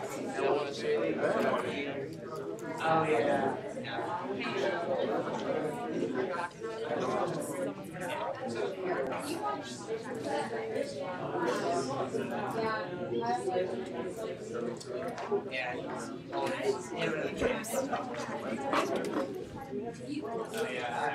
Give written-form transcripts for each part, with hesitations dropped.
want to share these? Oh, yeah. Yeah, it really cares. Oh, yeah.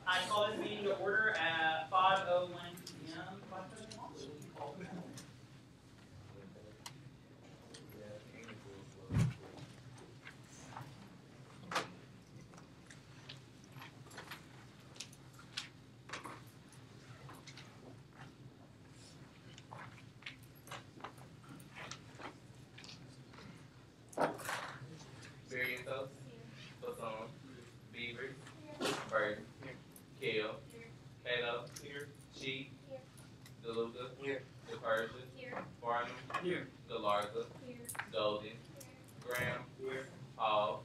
I call this meeting to order at 5:01 p.m. Barrientos, Baton, Beaver, Burton, Kale, Cato, Sheep, DeLuca, DePersia, Barnum, DeLarza, Golden, Graham, Hall,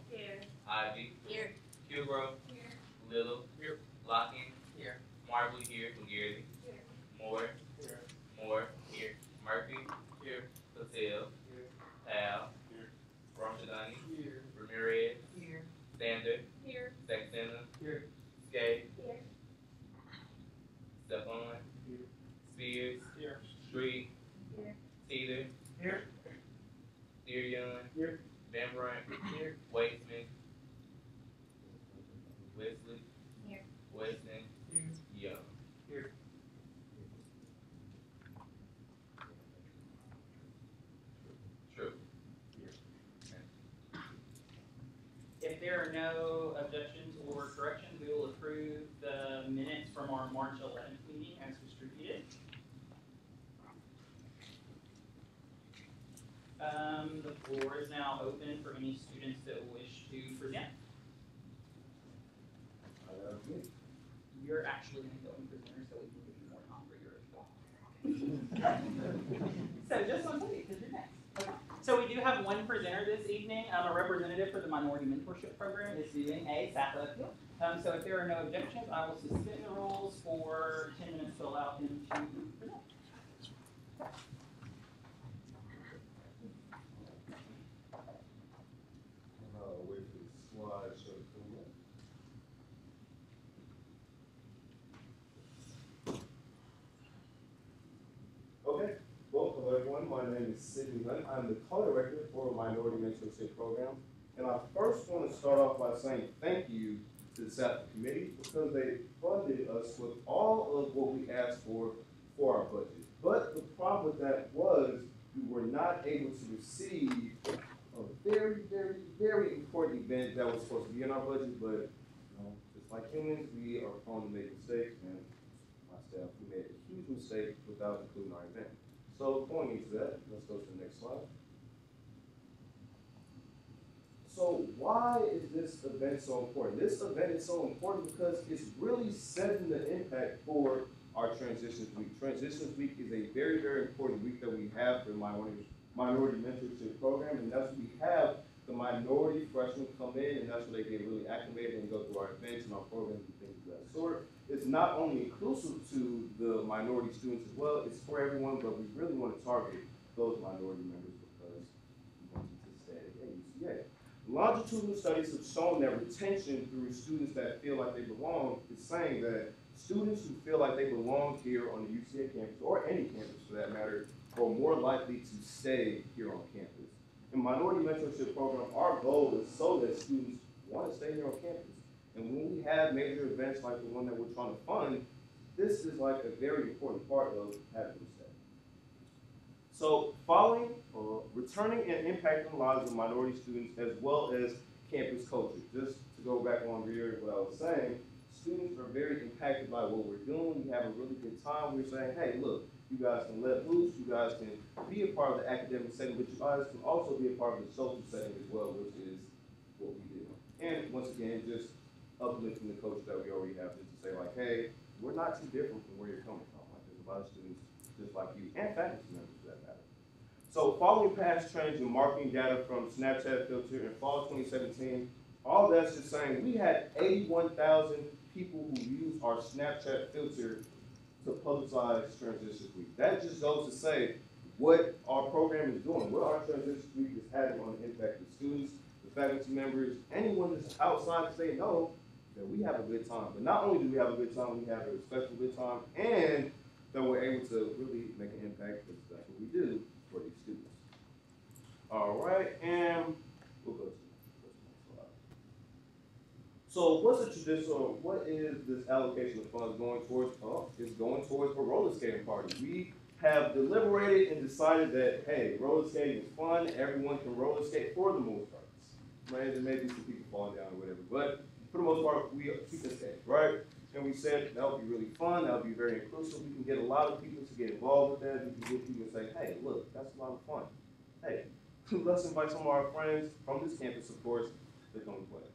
Ivy, Kilgrove, Little, Locking, Marble here, McGarity, Moore, here, Murphy, Patel, Powell, Ramshadani, Ramirez, Sander, Saxena, Skate, Stephon, Spears, Street, Teeter, Deerion, Van Brunt, Waitsman, Wesley, Weston, Young. True. If there are no objections or corrections, we will approve the minutes from our March 11th meeting as distributed. The floor is now open for any students that wish to present. You're actually going to go in presenter so we can give you more time for your So just one second, because you're next. Okay. So we do have one presenter this evening. A representative for the Minority Mentorship Program is doing a SAPA appeal. So if there are no objections, I will suspend the rules for 10 minutes to allow him to present. Wait for the slideshow to come up. Okay, well, hello everyone. My name is Sidney Hunt. I'm the co-director for Minority Mentorship Program. And I first want to start off by saying thank you to the SAPA committee because they funded us with all of what we asked for our budget. But the problem with that was we were not able to receive a very, very, very important event that was supposed to be in our budget, but you know, just like humans, we are prone to make mistakes, and staff, we made a huge mistake without including our event. So going into that, let's go to the next slide. So why is this event so important? This event is so important because it's really setting the impact for our Transitions Week. Transitions Week is a very, very important week that we have for the Minority Mentorship Program, and that's when we have the minority freshmen come in, and that's where they get really acclimated and go through our events and our programs and things of that sort. It's not only inclusive to the minority students as well, it's for everyone, but we really want to target those minority members because we want them to stay at UCA. Longitudinal studies have shown that retention through students that feel like they belong is saying that students who feel like they belong here on the UCA campus, or any campus for that matter, are more likely to stay here on campus. In Minority Mentorship Program, our goal is so that students want to stay here on campus. And when we have major events like the one that we're trying to fund, this is like a very important part of having them stay. So returning and impacting the lives of minority students as well as campus culture. Just to go back on reiterate what I was saying, students are very impacted by what we're doing. We have a really good time. We're saying, hey, look, you guys can let loose, you guys can be a part of the academic setting, but you guys can also be a part of the social setting as well, which is what we do. And once again, just uplifting the culture that we already have, just to say like, hey, we're not too different from where you're coming from. Like, there's a lot of students just like you, and faculty members for that matter. So following past trends in marketing data from Snapchat filter in fall 2017, all that's just saying we had 81,000 people who used our Snapchat filter to publicize Transitions Week. That just goes to say what our program is doing, what our Transitions Week is having on the impact of students, the faculty members, anyone that's outside to say no, that we have a good time. But not only do we have a good time, we have a respectful good time, and that we're able to really make an impact because that's what we do for these students. All right, and we'll go to the next slide. So what is this allocation of funds going towards? Oh, it's going towards a roller skating party. We have deliberated and decided that, hey, roller skating is fun, everyone can roller skate for the most part. Right? There may be some people falling down or whatever, but for the most part, we keep it safe, right? And we said that would be really fun, that would be very inclusive. We can get a lot of people to get involved with that. We can get people to say, hey, look, that's a lot of fun. Hey, let's invite some of our friends from this campus, of course, to come and play.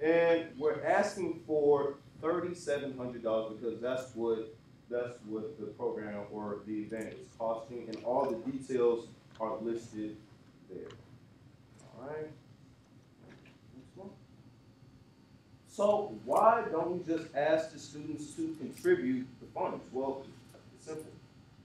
And we're asking for $3,700 because that's what the program or the event is costing, and all the details are listed there. All right. Next one. So why don't we just ask the students to contribute the funds? Well, it's simple.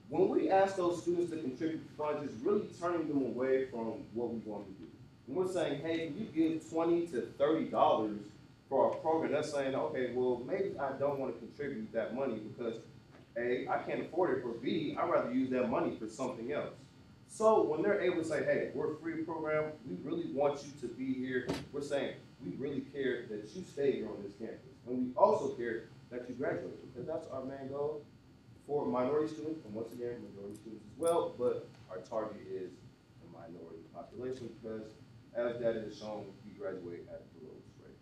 When we ask those students to contribute the funds, it's really turning them away from what we want to do. And we're saying, hey, can you give $20 to $30 for our program? That's saying, okay, well, maybe I don't want to contribute that money because A, I can't afford it, or B, I'd rather use that money for something else. So when they're able to say, hey, we're a free program, we really want you to be here, we're saying, we really care that you stay here on this campus. And we also care that you graduate, because that's our main goal for minority students, and once again, majority students as well, but our target is the minority population, because as data has shown, we graduate at the lowest rate.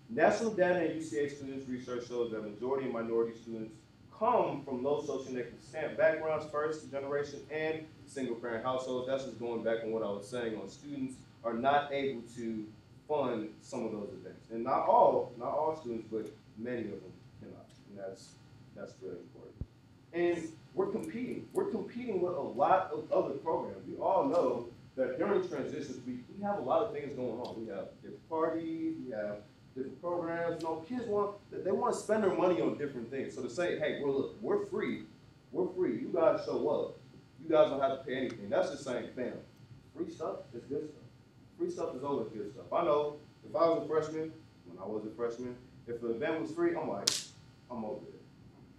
National data and UCA students research shows that majority of minority students come from low socioeconomic backgrounds, first generation, and single-parent households. That's just going back on what I was saying on students are not able to fund some of those events. And not all students, but many of them cannot. And that's really important. And we're competing. We're competing with a lot of other programs. We all know that during Transitions Week, we have a lot of things going on. We have different parties, we have different programs. You know, kids want to spend their money on different things. So to say, hey, well, look, we're free. You guys show up. You guys don't have to pay anything. That's just saying, fam, free stuff is good stuff. Free stuff is always good stuff. I know if I was a freshman, when I was a freshman, if the event was free, I'm like, I'm over it.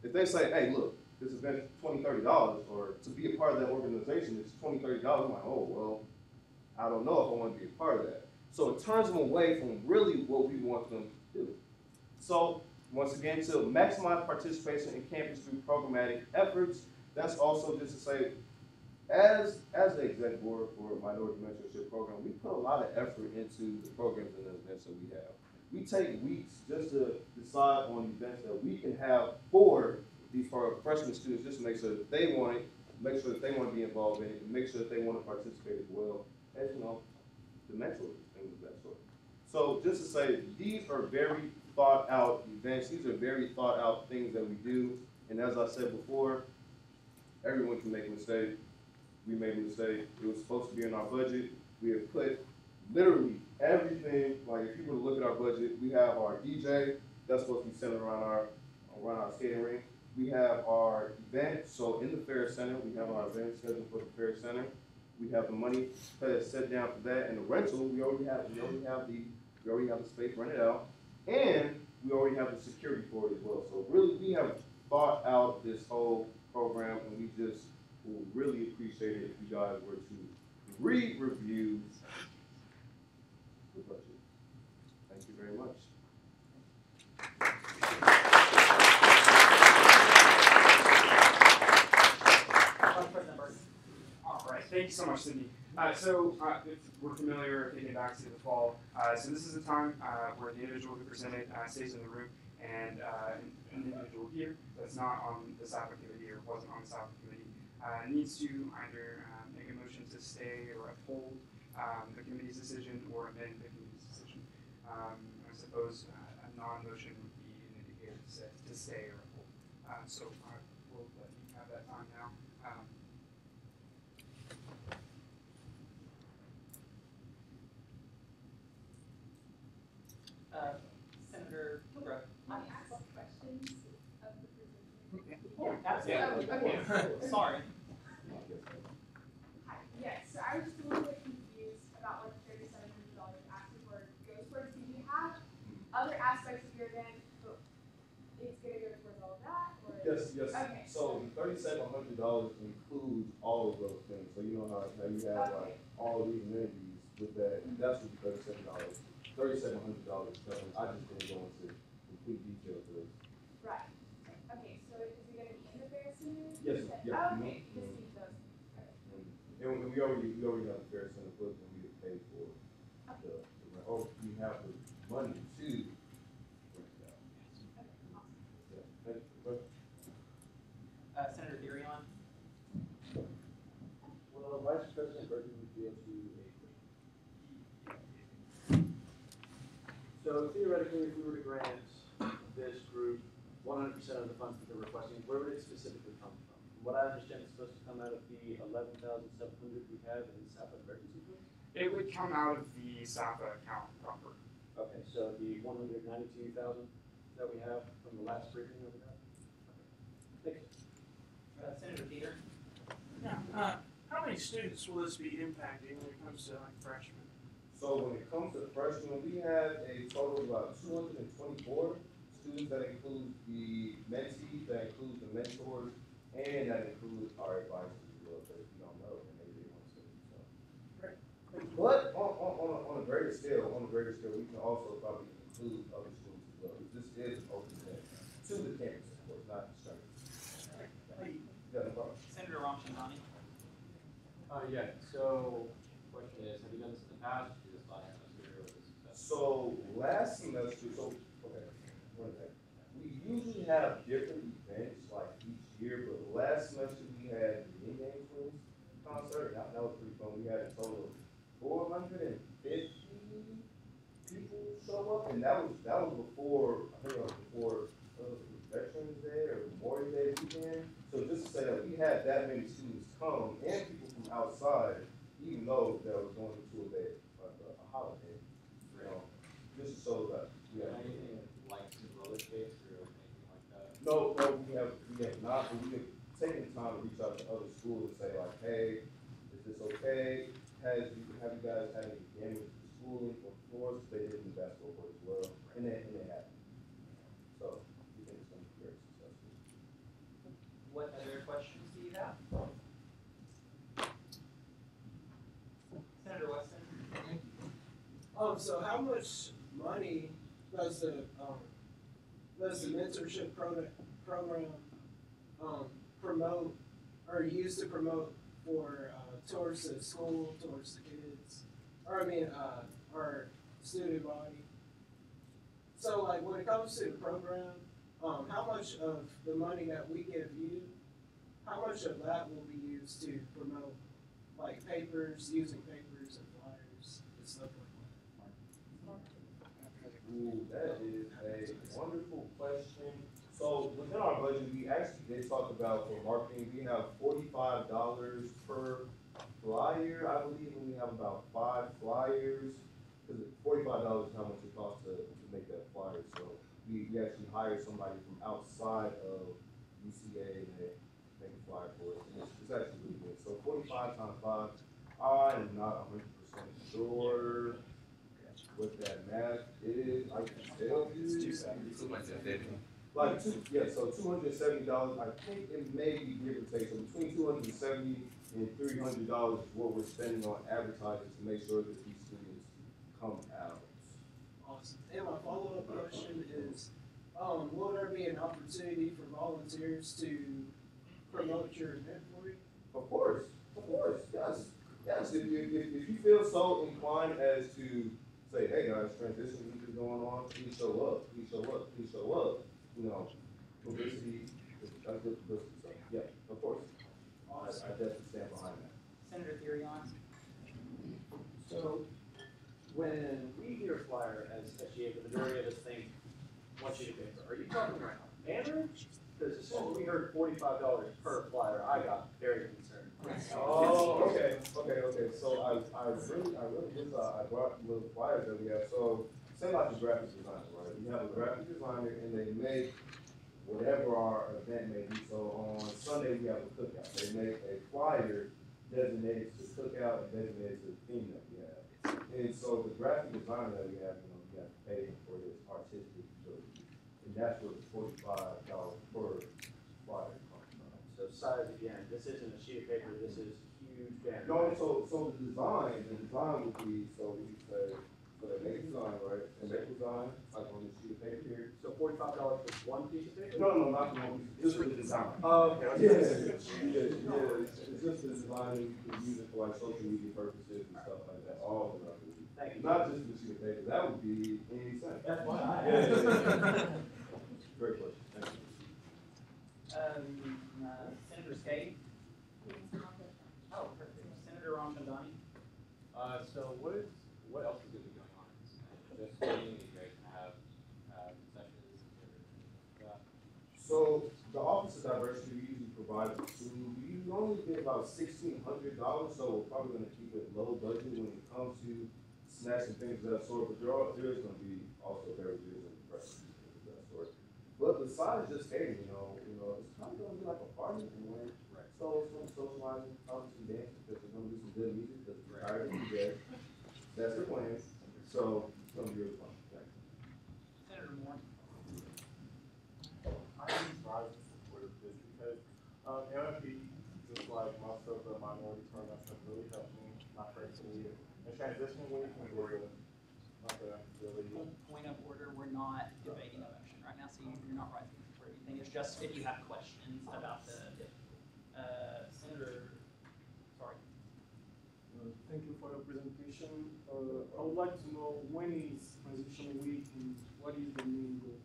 If they say, hey, look, this event is $20, $30, or to be a part of that organization, it's $20, $30, I'm like, oh, well, I don't know if I want to be a part of that. So it turns them away from really what we want them to do. So once again, to maximize participation in campus through programmatic efforts, that's also just to say, as the exec board for Minority Mentorship Program, we put a lot of effort into the programs and the events that we have. we take weeks just to decide on events that we can have for these freshman students, just to make sure that they want it, make sure that they want to be involved in it, and make sure that they want to participate as well as, you know, the mentors, things of that sort. So just to say, these are very thought out events. These are very thought out things that we do. And as I said before, everyone can make a mistake. We made a mistake. It was supposed to be in our budget. We have put literally everything, like if you were to look at our budget, we have our DJ, that's supposed to be centered around our skating rink. We have our event, so in the Fair Center, we have our event scheduled for the Fair Center. We have the money set down for that, and the rental, we already have the space rented out, and we already have the security for it as well. So really, we have thought out this whole program, and we just will really appreciate it if you guys were to review the budget. Thank you very much. All right, thank you so much, Cindy. If we're familiar, thinking back to the fall, so this is a time where the individual who presented stays in the room, and an individual here that's not on the SAFA committee or wasn't on the SAFA committee needs to either make a motion to stay or uphold the committee's decision or amend the committee's decision. I suppose a non-motion would be an indicator to stay or uphold. We'll let you have that time now. Senator Kilbrough. I ask questions of the presenter. Yeah, absolutely. Oh, okay. Sorry. Hi. Yes, so I was just a little bit confused about what the $3,700 actually goes towards. Do you have other aspects of your event, but it's going to go towards all of that? Or? Yes. Okay. So the $3,700 includes all of those things. So you know how you have like all of these amenities with that. That's what the $3,700. $3,700 selling. I just didn't go into complete detail for this. Right. Okay, so is it going to be in the Fair Center? Yes. Oh, okay. Just need those. Okay. And we already have the Fair Center book, and we have paid for we have the money to rent it out. Okay, awesome. Yeah. Thank you. Senator Dirion. Well, Vice President Burton would be able to So theoretically, if we were to grant this group 100% of the funds that they're requesting, where would it specifically come from? From what I understand, it's supposed to come out of the $11,700 we have in SAFA emergency fund? It would come out of the SAFA account proper. Okay, so the $192,000 that we have from the last briefing that we had? Okay. Thanks. Senator Peter. Yeah. How many students will this be impacting when it comes to like freshmen? So when it comes to freshmen, we have a total of about 224 students. That includes the mentees, that includes the mentors, and that includes our advisors as well. But if you don't know, then maybe they want to say so. Right. But on a greater scale, we can also probably include other students as well. This is an open event to the campus, of course, not the strangers. Yeah, no problem. Senator Ramchandani. Yeah, so question is, have you done this in the past? Did you do this last semester or was this successful? So last semester, we usually have different events like each year, but last semester we had the Yin Yang Twins concert. That was pretty fun. We had a total of 450 people show up, and that was before, I think it was before Veterans Day or Memorial Day weekend. So just to say that we had that many students come and people from outside, even though that was going into a holiday, you know, just to show that we have anything like some roller skates or anything like that? No, we have not, but we have taken time to reach out to other schools and say like, hey, is this okay? Have you guys had any damage to the school or floors? They did in the basketball court as well, and they have. So we think it's going to be very successful. What other questions do you have? Senator Weston. So how much money does the mentorship program promote or use to promote for towards the school, towards the kids, or I mean our student body? So like when it comes to the program, how much of the money that we give you, how much of that will be used to promote like papers, using papers and flyers and stuff like Ooh, that is a wonderful question. So within our budget, we actually did talk about for marketing, we have $45 per flyer, I believe, and we have about 5 flyers. Because $45 is how much it costs to make that flyer. So we actually hire somebody from outside of UCA and they make a flyer for us. And it's actually really good. So 45 times 5, I am not 100% sure what that math is. I can tell you. It's $270. Like so $270. I think it may be give or take. So between $270 and $300 is what we're spending on advertising to make sure that these students come out. Awesome. And my follow-up question is, will there be an opportunity for volunteers to promote your event for you? Of course, yes. If you feel so inclined as to say, hey guys, transition week is going on, please show up. You know, publicity, that's good publicity. So, yeah, of course. Awesome. I definitely stand behind that. Senator Therion. So, when we hear flyer as SGA, the majority of us think one sheet of paper. Are you talking about banners? Because as soon as we heard $45 per flyer, I got very concerned. Oh, okay. So I really just I brought little flyers that we have. So say like a graphic designer, right? You have a graphic designer and they make whatever our event may be. So on Sunday we have a cookout. They make a flyer designated to the cookout and designated to the theme that we have. And so the graphic designer that we have, we have to pay for this artistic ability. And that's where the $45 per flyer comes from. So size again, this isn't a sheet of paper, this is huge banner. No, so the design would be, so we say, so they make a design, right? They make a design, like on this sheet of paper here. So $45 for one piece of paper? No, not the one, just for the design. Oh, okay. Yeah, it's just the design, you can use it for like social media purposes and stuff like that, all the other. Thank you. Not just the sheet of paper, that would be insane. That's why I Yeah. Great question, thank you. Senator Skate. Oh, perfect. Senator Ramchandani. So what else is going to be going on? Just meeting, you guys have sessions or So the Office of Diversity, we usually provide food. We normally get about $1,600, so we're probably going to keep it low budget when it comes to snacks and things of that sort. But there is going to be also beverages and refreshments and things of that sort. But besides just catering, it's kind of going to be like a party anyway. Right. So some socializing, probably some dancing, because we're going to do some good music because we're tired of DJ. That's the plan. So it's going to be really fun. Thanks. Senator Moore. I am surprised to support this because MFP, just like most of the minority programs, have really helped me my first week. And transition week was really Point of order, we're not debating a motion right now, so you're not rising for anything. It's just if you have questions about the, Senator, sorry. Thank you for the presentation. I would like to know when is transition week and what is the main goal?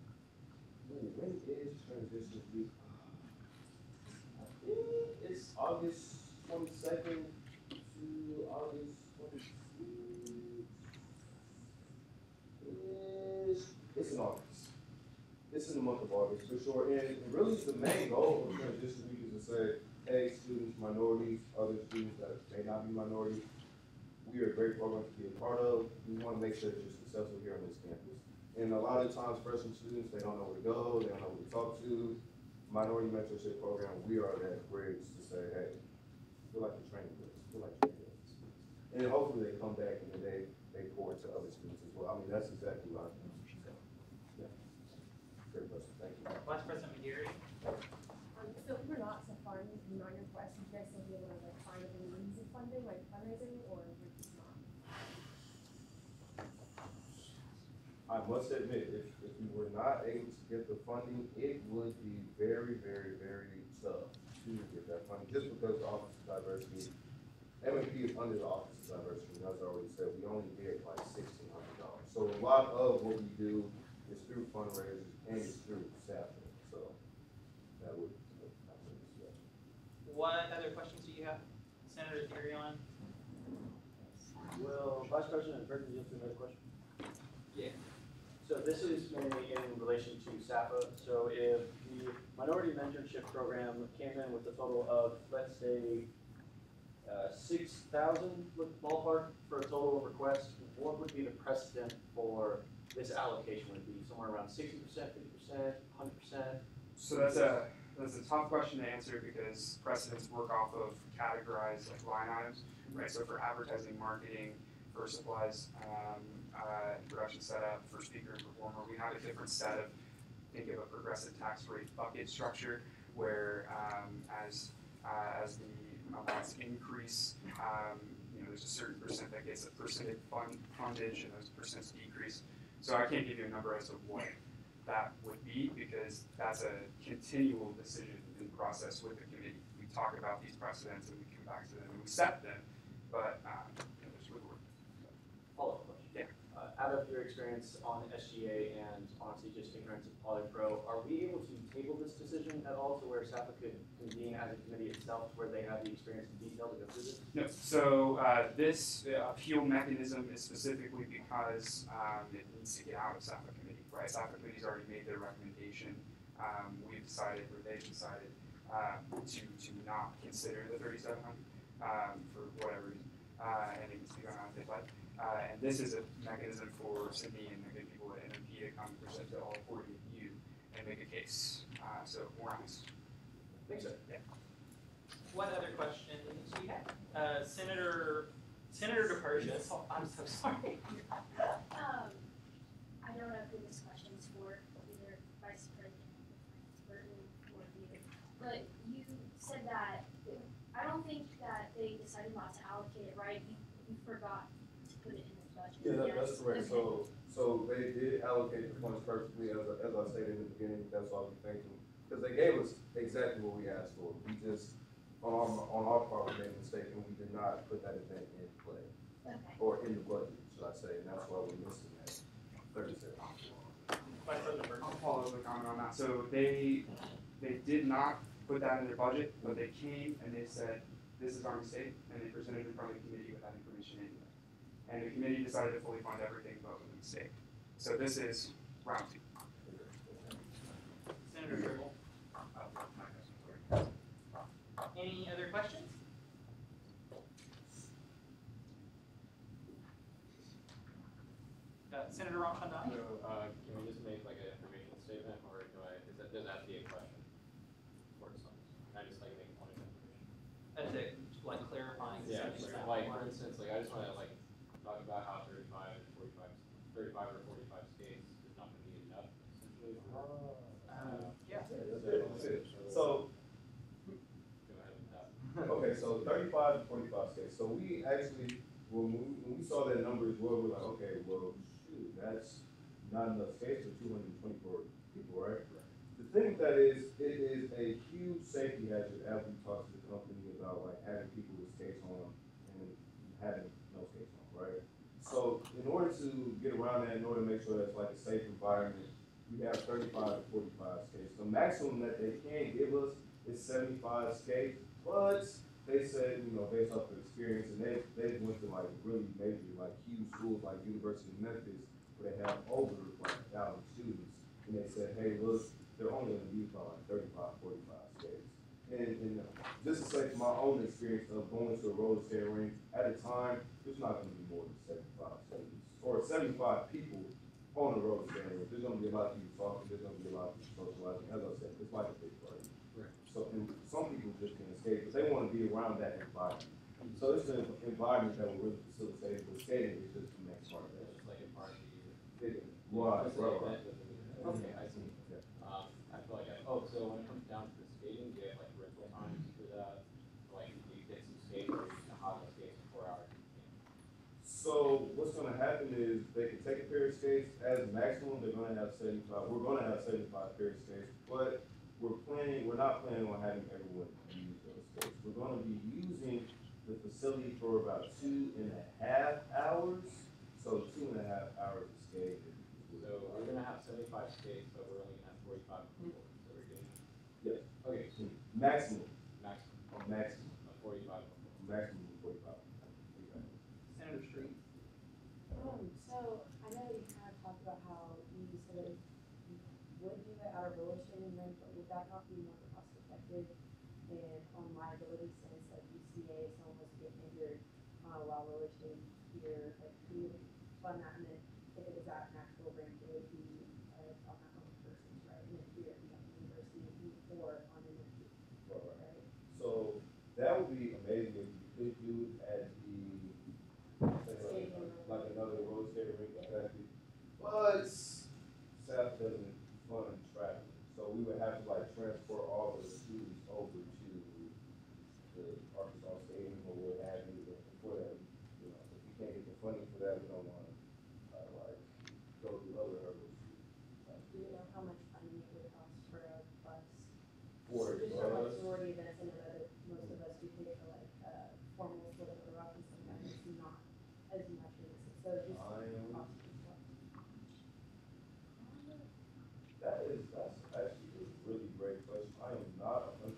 When is transition week? I think it's August 22nd to August 26th. It's in August. It's in the month of August for sure. And really the main goal of transition week is to say, hey, students, minorities, other students that may not be minorities, we are a great program to be a part of. We want to make sure that you're successful here on this campus. And a lot of times, freshman students, they don't know where to go, they don't know who to talk to. Minority mentorship program, we are that bridge to say, hey, feel like you're training with us, feel like you're training with us. And hopefully they come back and then they pour it to other students as well. I mean, that's exactly what I think. So, yeah. Great question, thank you. Vice President McGarry. So if we're not to fund non requests, you guys still be able to find other means of funding, like fundraising, or we're just not? I must admit, if we were not able to get the funding, it would be very, very, very tough to get that funding, just because the Office of Diversity, MMP is under the Office of Diversity, and as I already said, we only get like $1,600. So a lot of what we do is through fundraisers and it's through staffing, so that would, yeah. What other questions do you have, Senator Darion? Well, Vice President Burton, you have another question? Yeah. So this is mainly in relation to SAPA. So if the minority mentorship program came in with a total of, let's say, 6,000 ballpark for a total request, what would be the precedent for this allocation? Would it be somewhere around 60%, 50%, 100%? So that's a tough question to answer because precedents work off of categorized like line items, right? So for advertising, marketing, for supplies, production setup, for speaker and performer, we have a different set of, think of a progressive tax rate bucket structure where as the amounts increase, there's a certain percent that gets a percentage fundage and those percents decrease. So I can't give you a number as to what that would be because that's a continual decision in process with the committee. We talk about these precedents and we come back to them and we set them, but there's wiggle room. Follow-up question. Yeah. Out of your experience on SGA and honestly just ignorance of PolyPro, are we able to table this decision at all to where SAPA could convene as a committee itself where they have the experience and detail to go through this? No, so this appeal mechanism is specifically because it needs to get out of SAPA committee, right? SAPA committee's already made their recommendation. We've decided, or they've decided, to not consider the 3,700 for whatever reason, and it needs to be gone out if they'd like. And this is a mechanism for Sydney and the good people at NMP to come present to all 40 of you and make a case. So more honest. Thanks, sir. Yeah. What other questions do you have? Senator DePurchase. Oh, I'm so sorry. I don't know who this question's for, either Vice President Burton or you, but you said that, I don't think that they decided not to allocate it, right? You forgot to put it in the budget. Yeah, that's correct. Okay. So they did allocate the funds perfectly, as I stated in the beginning. That's why we thank them because they gave us exactly what we asked for. We just on our part we made a mistake and we did not put that event in play or in the budget, should I say? And that's why we're missing that 37. I'll follow up with a comment on that. So they did not put that in their budget, but they came and they said this is our mistake, and they presented it in front of the committee with that information anyway. And the committee decided to fully fund everything but with a mistake. So this is round 2. Senator Tribble. Any other questions? Senator Ramchandani? So, can we just make like an information statement, or does that have to be a question for some? Can I just like make a point of information? That's it, like clarifying. Yeah, essentially. like for instance, like I just want to like talk about how 35 or 45 skates is not going to be enough essentially for. Yeah. So Go ahead with that. okay, so 35 to 45 skates. So we actually, when we saw that number as well, we're like, okay, well, shoot, that's not enough skates for 224 people, right? The thing with that is, it is a huge safety hazard as we talk to the company about like having people with skates on and having no skates on, right? So in order to get around that, in order to make sure that's like a safe environment, we have 35 to 45 skates. The maximum that they can give us is 75 skates, but they said, based off of experience, and they went to like really major, like huge schools like University of Memphis, where they have over like 1,000 students, and they said, hey, look, they're only going to use about like 35, 45 skates. And just to say from my own experience of going to a roller skating rink, at a time, there's not going to be more than 75 students, or 75 people on the roller skating rink. There's going to be a lot of people talking, there's going to be a lot of people socializing. As I said, it's like a big party. Right. So and some people just can't skate, but they want to be around that environment. So it's an environment that will really facilitate it, but skating is just the next part of that. It's just like a part of the. Right. Okay, I see. I feel like so when it comes down to the skating, do you have like rental times for that? Like, do you get some skates or you can hop on skates for 4 hours? So what's going to happen is they can take a pair of skates as maximum. They're going to have 75. We're going to have 75 pair of skates, but we're not planning on having everyone use those skates. We're going to be using the facility for about 2.5 hours. So 2.5 hours of skating. So we're gonna have 75 45 states, but we're only gonna have 45 people, so we're doing, Yes. okay, Maximum, maximum, maximum, of 45. maximum of 45. Senator Street. So I know you kind of talked about how you sort of would do it out of roller skating rink, but would that not be more cost effective and on liability since like UCA, if someone was to get injured while roller skating here, like who would fund that? And then if it was at an actual rink, it would be on that one person's, right? And then here it'd be on the university or on an empty, right? So that would be amazing if you could do it at the, like another roller skating rink, exactly. But staff doesn't fund traveling, so we would have to like transport all the students over to the Arkansas Stadium or what have you, for that. You know, if we can't get the funding for that, we don't want to like go through other hurdles. Do you know how much funding it would cost for a bus? For Just for like us, sorority events, I know that most of us do pay for like formal sort of rock and sometimes it's not as much as this. So just cost and stuff. that's actually a really great question. I am not 100%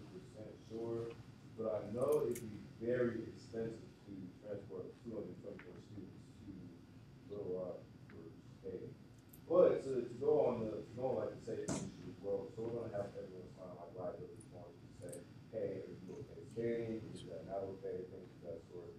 sure, but I know it'd be very expensive to transport 224 students to Little Rock for skating. But to go on like the safety issue as well, so we're gonna have everyone sign like liability forms to say, hey, are you okay skating? Is that not okay? Things of that sort.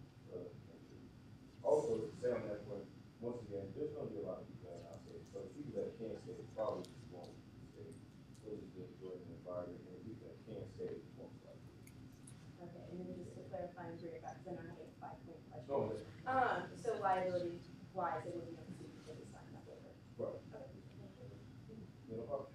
Also, to say on that point, once again, there's gonna be a lot of people that are not skating. So the people that can skate probably won't skate. They'll just be enjoying the environment, and the people that can skate won't likely. Okay, and then just to clarify and bring it back, because then I have a 5-point question. No, So liability wise, it would be on the students that we signed up over. right. Okay. You know,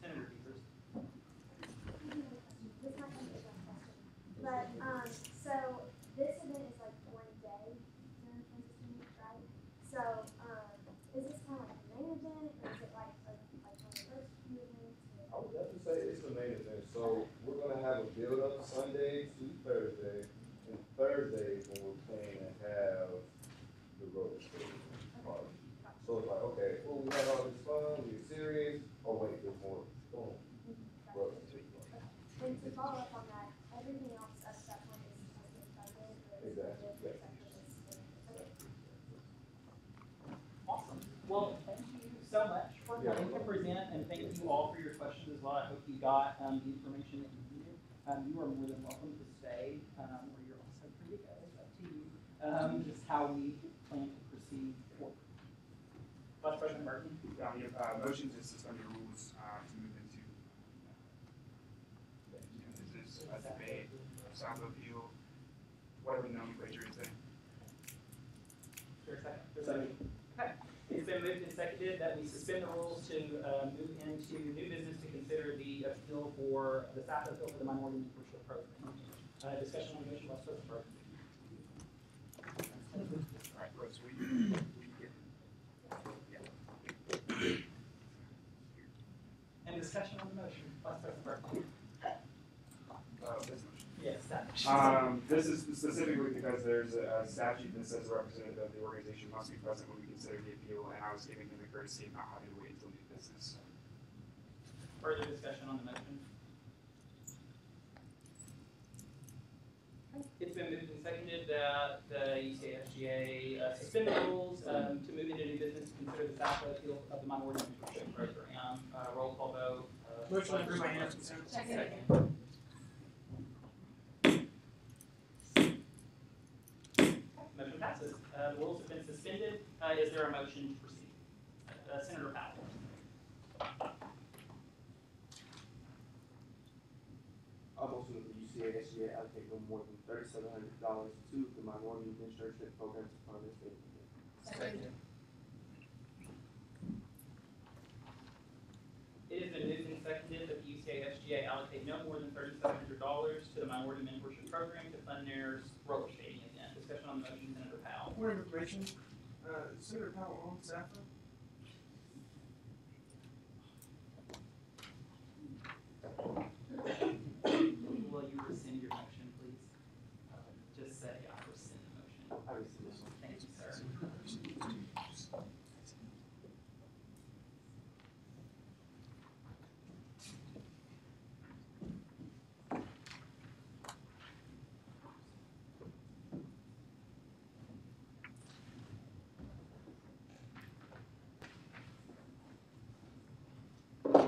Senator Peters. This might be a dumb question, but, so this event is like 1 day during Kansas City, right? So, is this kind of like a main event, or is it like one of the first few events? I would definitely say it's the main event. So we're gonna have a build up Sunday to Thursday, and Thursday is when we're planning to have the roller skating party. So it's like, okay, well, we had all this fun, we were serious. Oh wait, there's more. Boom. Roller skating. And to follow up on that, everything else up to that point is just been funded, or is it Exactly, just yeah. except for this? Okay. Awesome. Well, thank you so much for coming to present, and thank you all for your questions as well. I hope you got the information that you needed. You are more than welcome to stay, or you're also free to go. It's up to you. Just how we plan to proceed forward. Vice President Burton. Yeah, we have motion to suspend the rules to move into this is a debate, sound appeal, whatever the nomenclature is there. Is there a second? Okay. It's been moved and seconded that we suspend the rules to move into new business to consider the appeal for the staff appeal for the minority mentorship program. Discussion on the motion, Vice President Burton. All right, Rose, And discussion on the motion, Vice President Burton. this motion. Yes, that motion. This is specifically because there's a statute that says a representative of the organization must be present when we consider the appeal, and I was giving him the courtesy of not having to wait until new business. Further discussion on the motion? It's been moved and seconded that the UCASGA suspend the rules to move into new business to consider the staff appeal of the minority mentorship program. Roll call vote, Motion to approve by unanimous consent. Second. Motion passes. The rules have been suspended. Is there a motion to proceed? Senator Powell. I motion that the UCASGA allocate no more than $3,700 to the minority mentorship program to fund this meeting. Second. It has been moved and seconded that the UCASGA allocate no more than $3,700 to the minority mentorship program to fund their roller skating event. Discussion on the motion, Senator Powell. Point of information, Senator Powell on staff. Will you rescind your motion, please? Just say, I rescind the motion. I rescind this one. Thank you, sir.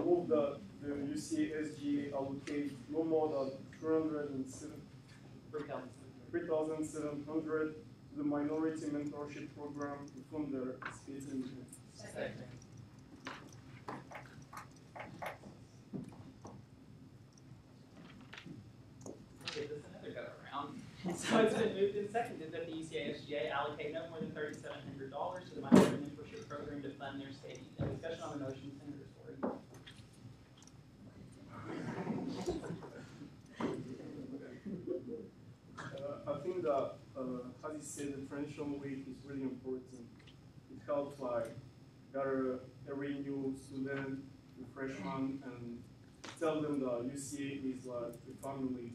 Move that the UCASGA allocate no more than $3,700 to the minority mentorship program to fund their skating event. Second. I'll give this another go around. So it's been moved and seconded that the UCASGA allocate no more than $3,700 to the minority mentorship program to fund their skating event. Discussion on the motion, Senator Story. I think that, as you said, the transition week is really important. It helps like gather every new student, the freshman, and tell them that UCA is like a family,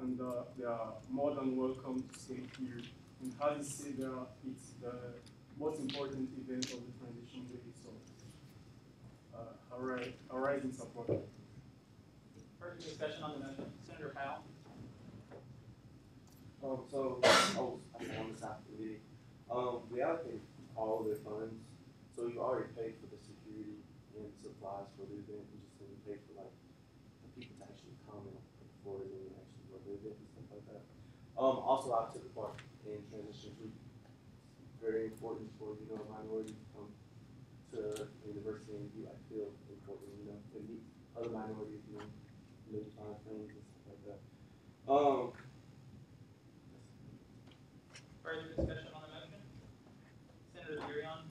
and they are more than welcome to stay here. And as you said, it's the most important event of the transition week, so I rise in support. Further discussion on the motion, Senator Powell. On the staff committee, we allocate all their funds, so we've already paid for the security and supplies for the event. We just didn't pay for like the people to actually come and before they actually go to the event and stuff like that. Also I took part in transition week. Very important for, you know, a minority to come to the university and be like feel important, you know, and meet other minorities, you know, maybe find friends and stuff like that. Further discussion on the motion? Senator Durian.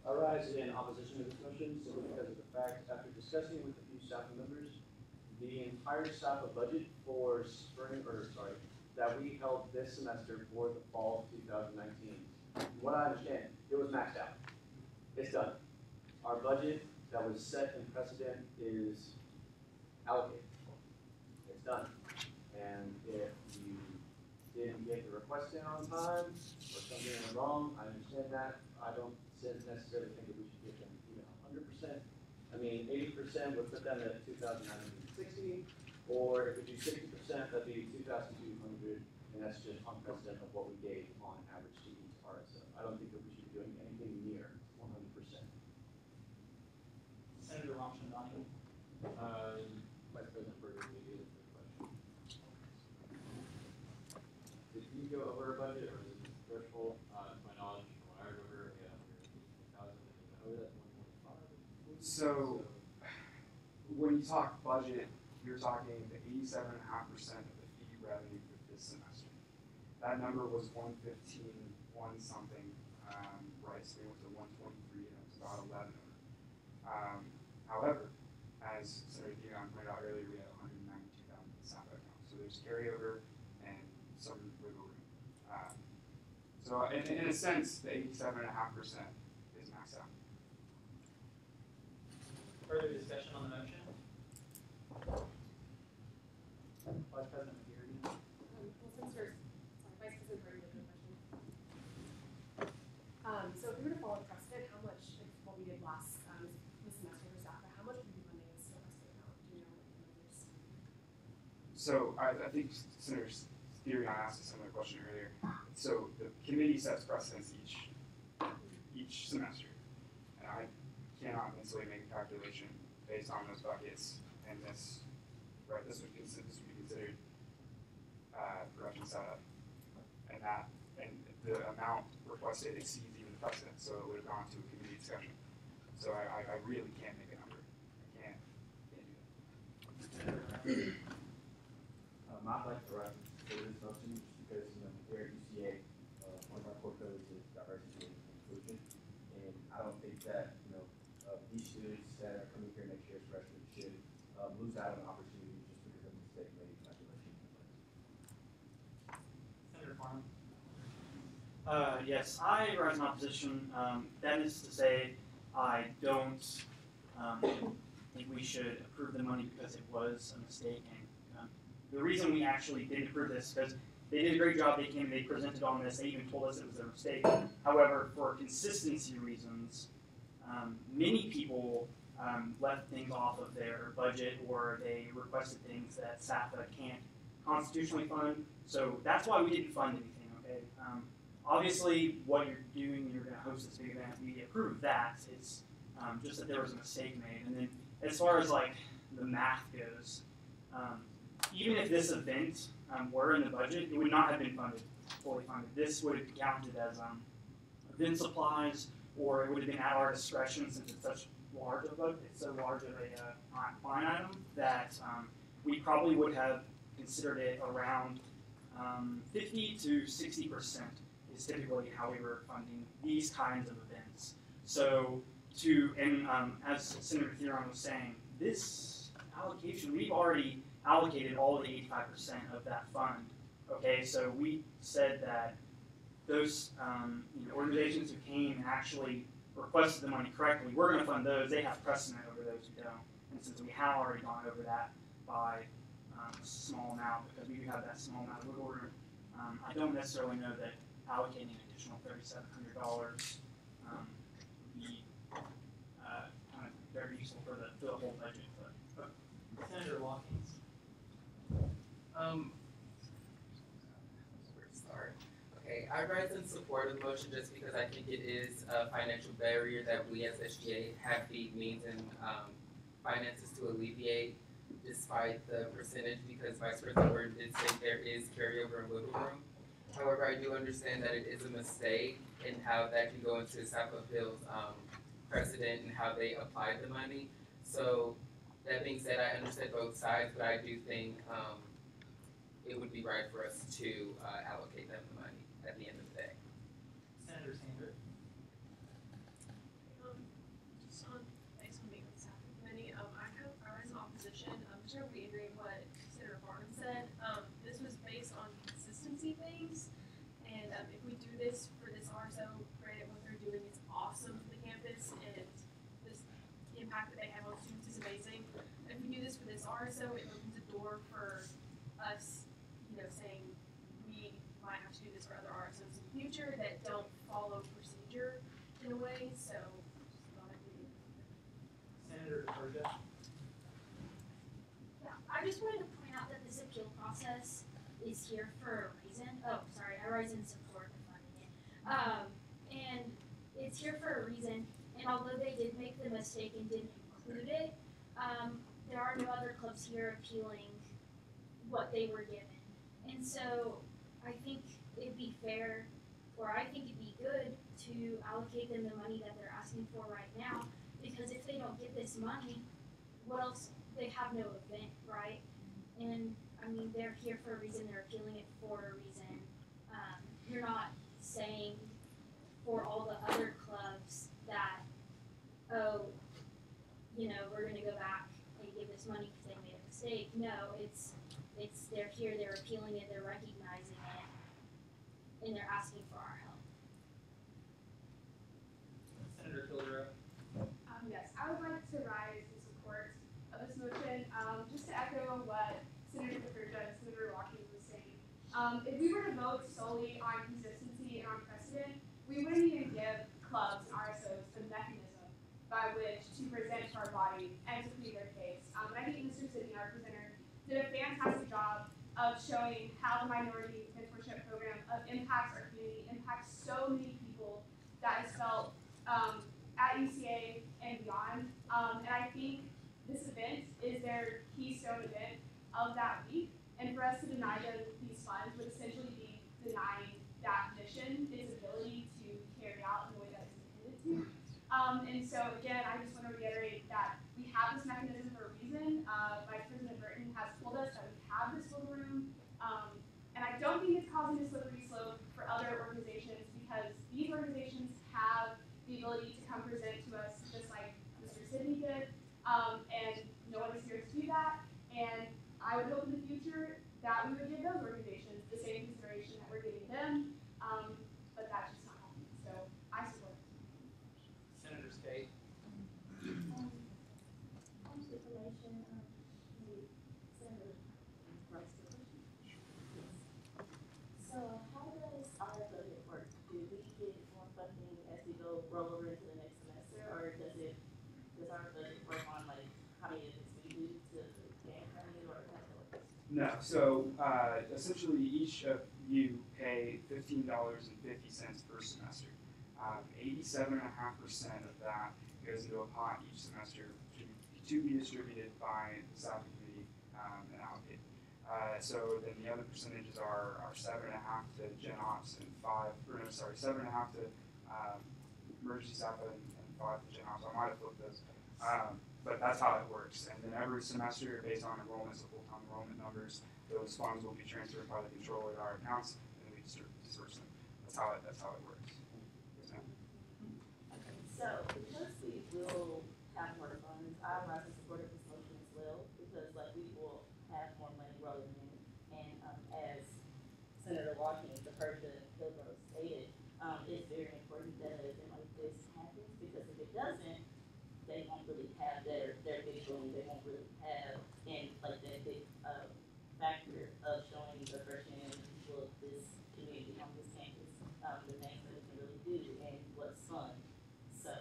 I rise in opposition to this motion simply because of the fact, after discussing with a few staff members, the entire staff budget for that we held this semester for the fall of 2019. From what I understand, it was maxed out. It's done. Our budget that was set in precedent is allocated. It's done. And if you didn't get the request in on time, or something went wrong, I understand that. I don't necessarily think that we should give them even 100%. I mean, 80% would put them at 2,960, or if we do 60%, that'd be 2,200, and that's just on precedent of what we gave on average to each RSO. I don't think that we should be doing anything near 100%. Senator Ramchandani. Vice President Berger, maybe the question. Did we go over our budget, or is it just threshold? To my knowledge, from what I remember, we had 118,000, and over that 125. So, when you talk budget, you're talking the 87.5% of the fee revenue for this semester. That number was 115, one something, right? So we went to 123, and it was about 11. However, as Senator Dion pointed out earlier, we had 192,000 in SAP account. So there's carryover and some wiggle room. So in a sense, the 87.5% is maxed out. Further discussion on the motion? Vice President McGarry. Well, since there's, Vice President Berger, a question. So if we were to follow precedent, how much, like what we did last this semester for SAPA, how much would be funding this semester amount? Do you know what the numbers? So I think Senator Durian asked a similar question earlier. So the committee sets precedents each semester, and I cannot mentally make a calculation based on those buckets and this, right, this would be considered production setup. And the amount requested exceeds even the precedent, so it would have gone to a committee discussion. So I really can't make a number. I can't do that. I'd like to write for this motion just because, you know, here at UCA, one of our core codes is diversity and inclusion. And I don't think that, you know, these students that are coming here next year as freshmen should lose out on an opportunity just because of a mistake made in calculation. Senator Farmer. Yes, I rise in opposition. That is to say, I don't think we should approve the money because it was a mistake. And the reason we actually did approve this is because they did a great job. They came, they presented on this. They even told us it was a mistake. However, for consistency reasons, many people left things off of their budget, or they requested things that SAFA can't constitutionally fund. So that's why we didn't fund anything. Okay. Obviously, what you're doing, you're going to host this big event. We approve that. It's just that there was a mistake made. And then, as far as like the math goes, even if this event were in the budget, it would not have been fully funded. This would have counted as event supplies, or it would have been at our discretion since it's such large of a line item that we probably would have considered it around 50 to 60% is typically how we were funding these kinds of events. So as Senator Theron was saying, this allocation, we've already allocated all the 85% of that fund. Okay, so we said that those organizations who came and actually requested the money correctly, we're going to fund those. They have precedent over those who don't. And since we have already gone over that by a small amount, because we do have that small amount of wiggle room, I don't necessarily know that allocating an additional $3,700 would be kind of very useful for the whole budget. But. Senator Watkins. Where to start? Okay, I rise in support of the motion just because I think it is a financial barrier that we as SGA have the means and finances to alleviate, despite the percentage, because Vice President Burton did say there is carryover and wiggle room. However, I do understand that it is a mistake and how that can go into SAFA Hill's precedent and how they applied the money. So that being said, I understand both sides, but I do think it would be right for us to allocate them the money at the end of the day. Senator Sanders. Just based on being on the staff committee, I rise in opposition. Just to reiterate what Senator Barton said, this was based on consistency things, and if we do this for this RSO, granted what they're doing is awesome for the campus, and this impact that they have on students is amazing. If we do this for this RSO, it opens a door for us, saying we might have to do this for other RSOs in the future that don't follow procedure in a way. So, just thought I'd be. Senator Georgia. Yeah, I just wanted to point out that this appeal process is here for a reason. Oh, sorry, I rise in support of funding it. And it's here for a reason. And although they did make the mistake and didn't include it, there are no other clubs here appealing what they were given. And so I think it'd be fair, or I think it'd be good to allocate them the money that they're asking for right now, because if they don't get this money, what else? They have no event, right? And I mean, they're here for a reason, they're appealing it for a reason. You're not saying for all the other clubs that, oh, we're gonna go back and give this money because they made a mistake. No, it's they're here, they're appealing it, they're recognizing it, and they're asking for our help. Senator Kildare. Yes, I would like to rise in support of this motion, just to echo what Senator Kildare and Senator Watkins was saying. If we were to vote solely on consistency and on precedent, we wouldn't even give clubs and RSOs the mechanism by which to present to our body and to plead their case. And I think Mr. Sidney, our presenter, did a fantastic job of showing how the minority mentorship program impacts our community, impacts so many people that has felt at UCA and beyond. And I think this event is their keystone event of that week. And for us to deny them these funds would essentially be denying that mission its ability to carry out in the way that it's intended to. And so again, I just want to reiterate that we have this mechanism for a reason. Vice President Burton has told us that we have this wiggle room. And I don't think it's causing a slippery slope for other organizations because these organizations have the ability to come present to us just like Mr. Sidney did. And no one is here to do that. And I would hope in the future that we would give those organizations the same consideration that we're giving them. But that's just not happening. So I support it. Senator Spade. Information, Senator Rice, so how does our budget work? Do we get more funding as we go roll over into the next semester, or does our budget work on like how many events we do to gain money, or how does it work? No, so essentially each of you pay $15.50 per semester. 87.5% of that goes into a pot each semester to be distributed by the staff committee and allocated. So then the other percentages are 7.5 to Gen Ops and 7.5 to emergency staff and 5 to Gen Ops. I might have flipped those. But that's how it works. And then every semester, based on enrollments, the full-time enrollment numbers, those funds will be transferred by the controller to our accounts, and we disperse them. That's how it works. Yes, ma'am. Okay, so because we will have more funds, I would like to support this motion as well, because like we will have more money rolling in, and as Senator Watkins, the person Hillgrove stated, it's very important that an event like this happens, because if it doesn't, they won't really have their big boom, they won't really have, and like that big factor of showing the freshmen and the people of this community on this campus, the things that we can really do and what's fun. So,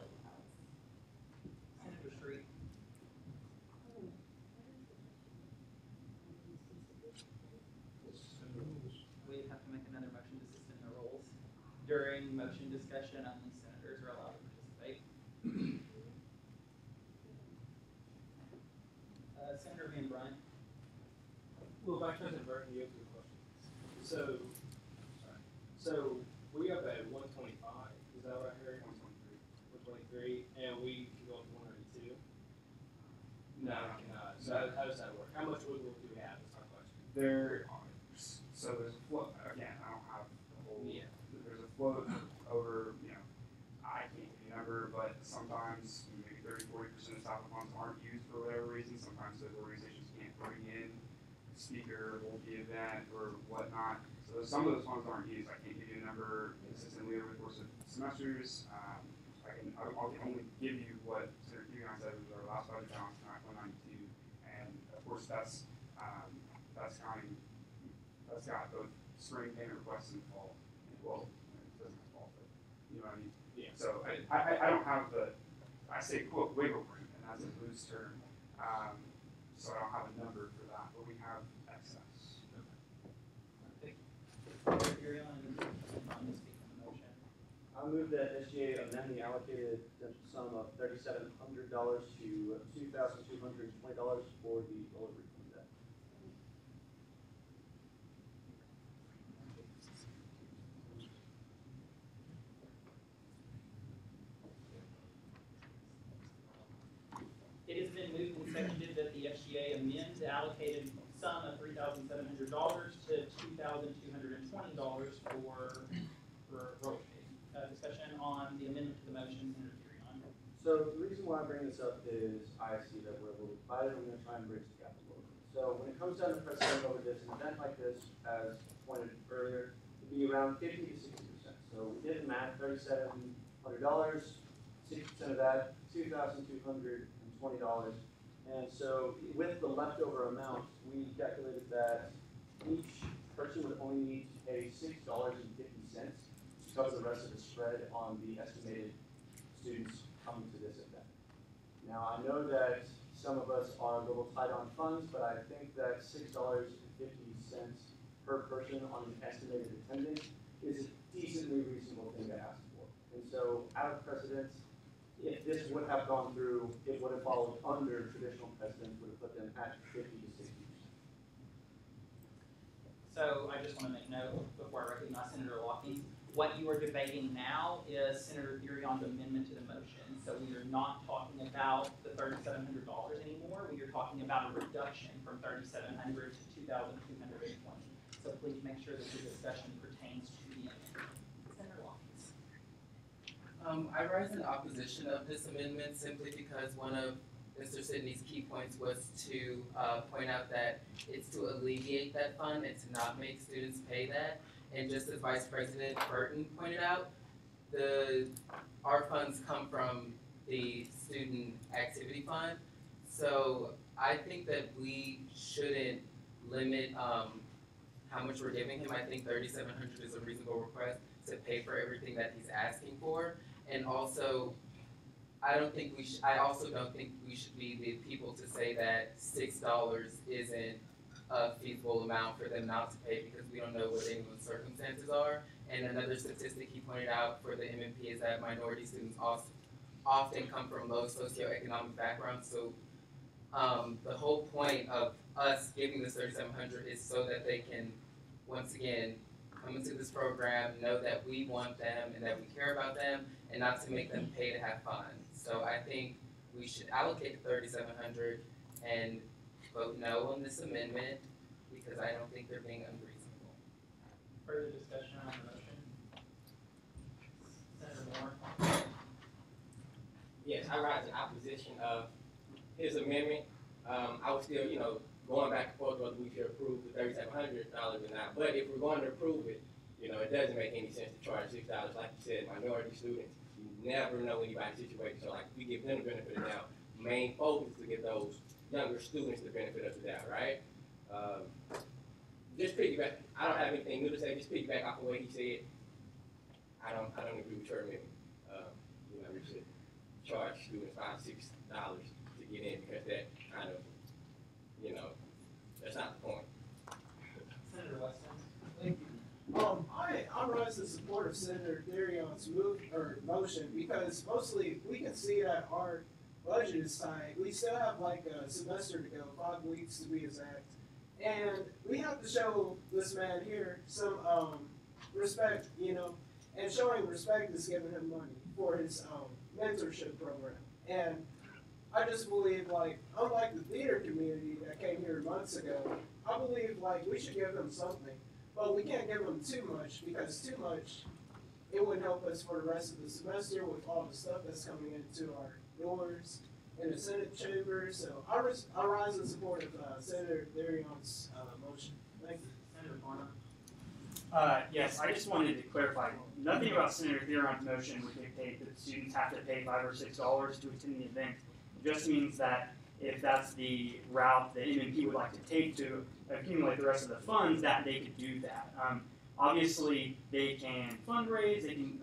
Senator Street. We have to make another motion to suspend the rules. During motion discussion, only senators are allowed to participate. Senator Van Bryan. Well, Vice President Burton, you have a question. So we up at 125, is that what I heard? 123, and we can go up to 192? No, we cannot. So how does that work? How much wiggle room do we have? That's my question. There's a float, again, I don't have the whole, there's a float over, I can't give you a number, but sometimes maybe 30–40% of staff funds aren't used for whatever reason. Sometimes those organizations can't bring in a speaker, hold the event, or whatnot. So some of those funds aren't used. I can't give you a number consistently over the course of semesters. I'll only give you what Senator Hugon said was our last budget balance tonight, 192, and of course that's counting. That's got both spring payment requests and fall. Well, it doesn't have fall, but you know what I mean. Yeah. So I don't have I say quote wiggle room, and that's a loose term. So I don't have a number for that, but we have excess. Thank you. You're on to speak on the motion. I move that SGA amend the allocated potential sum of $3,700 to $2,220 for the roller refund debt. It has been moved and seconded that the SGA amend the allocated sum of $3,700 to $2,220 for roller skating. Discussion on the amendment to the motion, Senator Hugon. So the reason why I bring this up is I see that we're a little divided. We're going to try and bridge the gap a little bit. So when it comes down to precedent over this, an event like this, as pointed earlier, would be around 50 to 60%. So we did the math, $3,700, 60% of that, $2,220. And so with the leftover amount, we calculated that each person would only need to pay $6.50 to cover the rest of the spread on the estimated students coming to this event. Now, I know that some of us are a little tight on funds, but I think that $6.50 per person on an estimated attendance is a decently reasonable thing to ask for. And so, out of precedence, if this would have gone through, it would have followed under traditional precedent, would have put them at 50 to 60%. So I just want to make note before I recognize Senator Lockings. What you are debating now is Senator Thurion's amendment to the motion. So we are not talking about the $3,700 anymore. We are talking about a reduction from $3,700 to $2,220. So please make sure that the discussion pertains to the amendment. Senator Lockings. I rise in opposition of this amendment simply because one of Mr. Sidney's key points was to point out that it's to alleviate that fund and to not make students pay that. And just as Vice President Burton pointed out, our funds come from the Student Activity Fund. So I think that we shouldn't limit how much we're giving him. I think $3,700 is a reasonable request to pay for everything that he's asking for. And also, I also don't think we should be the people to say that $6 isn't a feasible amount for them not to pay because we don't know what anyone's circumstances are. And another statistic he pointed out for the MMP is that minority students often come from low socioeconomic backgrounds. So the whole point of us giving this $3,700 is so that they can, once again, come into this program, know that we want them and that we care about them, and not to make them pay to have fun. So I think we should allocate the $3,700 and vote no on this amendment because I don't think they're being unreasonable. Further discussion on the motion? Senator Moore? Yes, I rise in opposition of his amendment. I was still, going back and forth whether we should approve the $3,700 or not. But if we're going to approve it, it doesn't make any sense to charge $6. Like you said, minority students, you never know anybody's situation. So like we give them the benefit of the doubt. Main focus is to give those younger students the benefit of the doubt, right? Just piggyback. I don't have anything new to say. Just piggyback off of what he said. I don't agree with your amendment. We should charge students $5, $6 to get in because that kind of, that's not the point. Senator Weston? Thank you. I rise in support of Senator Thurion's motion because mostly we can see that our budget is tight. We still have like a semester to go, 5 weeks to be exact. And we have to show this man here some respect, and showing respect is giving him money for his mentorship program. And I just believe, unlike the theater community that came here months ago, I believe, we should give them something. But we can't give them too much because too much, it wouldn't help us for the rest of the semester with all the stuff that's coming into our doors in the Senate chamber. So I rise in support of Senator Thurion's motion. Thank you. Senator Farmer? Yes, I just wanted to clarify. Nothing about Senator Thurion's motion would dictate that students have to pay $5 or $6 to attend the event. It just means that if that's the route that MMP would like to take to accumulate the rest of the funds, that they could do that. Obviously, they can fundraise, they can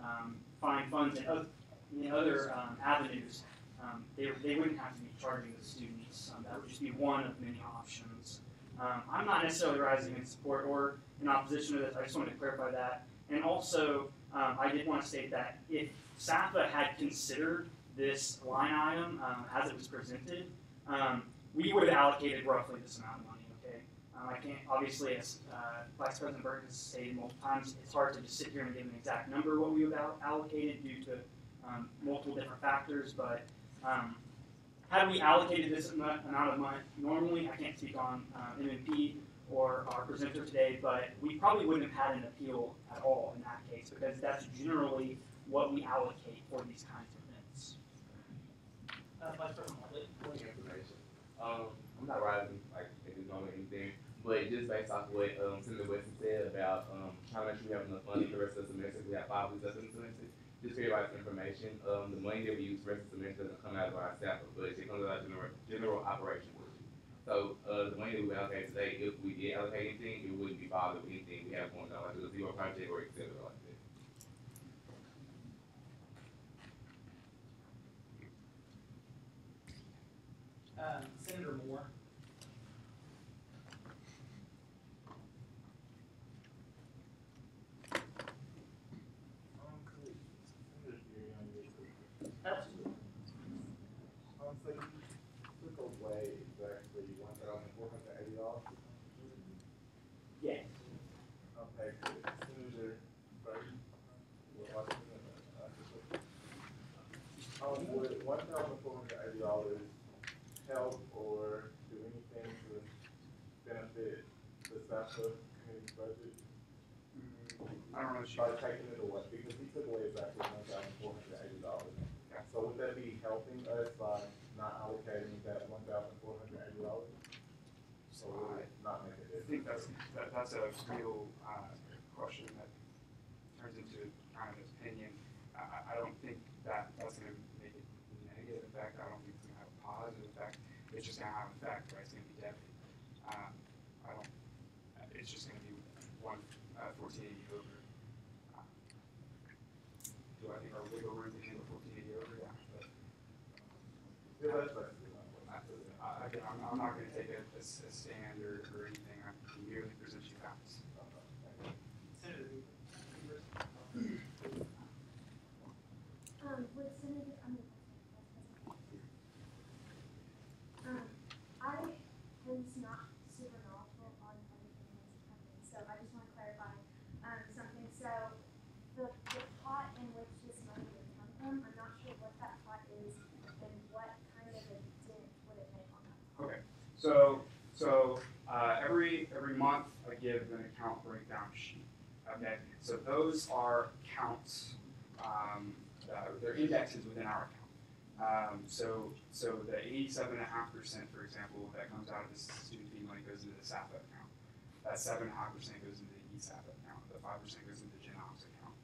find funds in other avenues. They wouldn't have to be charging the students. That would just be one of many options. I'm not necessarily rising in support or in opposition to this. I just wanted to clarify that. And also, I did want to state that if SAFA had considered this line item as it was presented, we would have allocated roughly this amount of money, okay? I can't, obviously, as Vice President Burton has stated multiple times, it's hard to just sit here and give an exact number what we would have allocated due to multiple different factors, but had we allocated this amount of money normally, I can't speak on MMP or our presenter today, but we probably wouldn't have had an appeal at all in that case because that's generally what we allocate for these kinds of events. Vice President Whitley? Point of information. I'm not rising like at this moment or anything, but just based off what Senator Weston said about how much we have enough money for the rest of the semester, we have 5 weeks left in the semester. Just for everybody's information, the money that we use for the rest of the semester doesn't come out of our staff budget, it comes out of our general operation budget. So the money that we allocate today, if we did allocate anything, it wouldn't be bothered with anything we have going on, like a zero project or et cetera like that. Senator Moore? Senator Thurion, Absolutely. $1,480 help or do anything to benefit the SAFA community budget? I don't know. By taking it away, because he took away exactly $1,480. So would that be helping us by not allocating that $1,480? So would it not make a I difference? think that's a real question that turns into kind of an opinion. I don't think that's going to make it negative effect. I don't think it's going to have a positive effect. It's just going to have an effect, right? It's going to be deadly. It's just going to be 1480 over. Do I think our wiggle room to handle 1480 over? Yeah. But, Yeah, that's basically my question. again, I'm not going to take a stand or anything. I can merely present you facts. With Senator, I was not super knowledgeable on everything that's happening, so I just want to clarify something. So the pot in which this money would come from, I'm not sure what that pot is and what kind of a dent would it make on that pot. Okay, so every month I give an account breakdown sheet. Okay, so those are accounts. They're indexes within our account. So the 87.5%, for example, that comes out of this student fee money goes into the SAFA account. That 7.5% goes into the ESAFA account. The 5% goes into the GenOps account.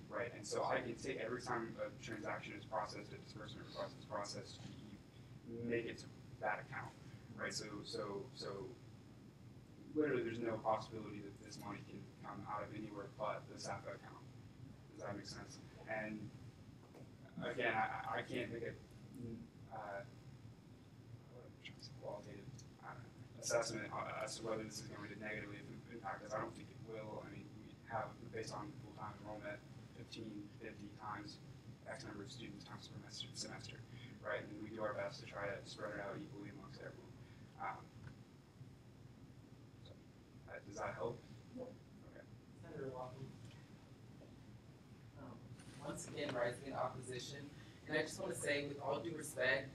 Right, and so I can take every time a transaction is processed, a disbursement request is processed, you make it to that account. Right, so literally there's no possibility that this money can come out of anywhere but the SAFA account. Does that make sense? And again, I can't make a qualitative assessment as to whether this is going to negatively impact us. I don't think it will. I mean, we have, based on full-time enrollment, 50 times X number of students times per semester, right? And we do our best to try to spread it out equally amongst everyone. Does that help? Yeah. Okay. Senator Walker. Once again, rising in opposition, and I just want to say, with all due respect,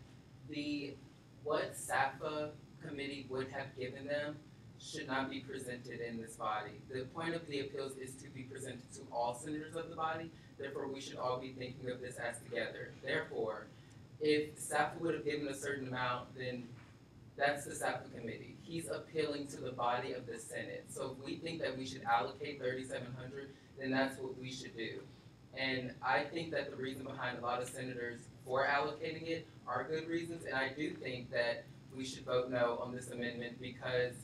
what SAFA committee would have given them should not be presented in this body. The point of the appeals is to be presented to all senators of the body. Therefore, we should all be thinking of this as together. Therefore, if SAFA would have given a certain amount, then that's the SAFA committee. He's appealing to the body of the Senate. So if we think that we should allocate $3,700, then that's what we should do. And I think that the reason behind a lot of senators for allocating it are good reasons, and I do think that we should vote no on this amendment because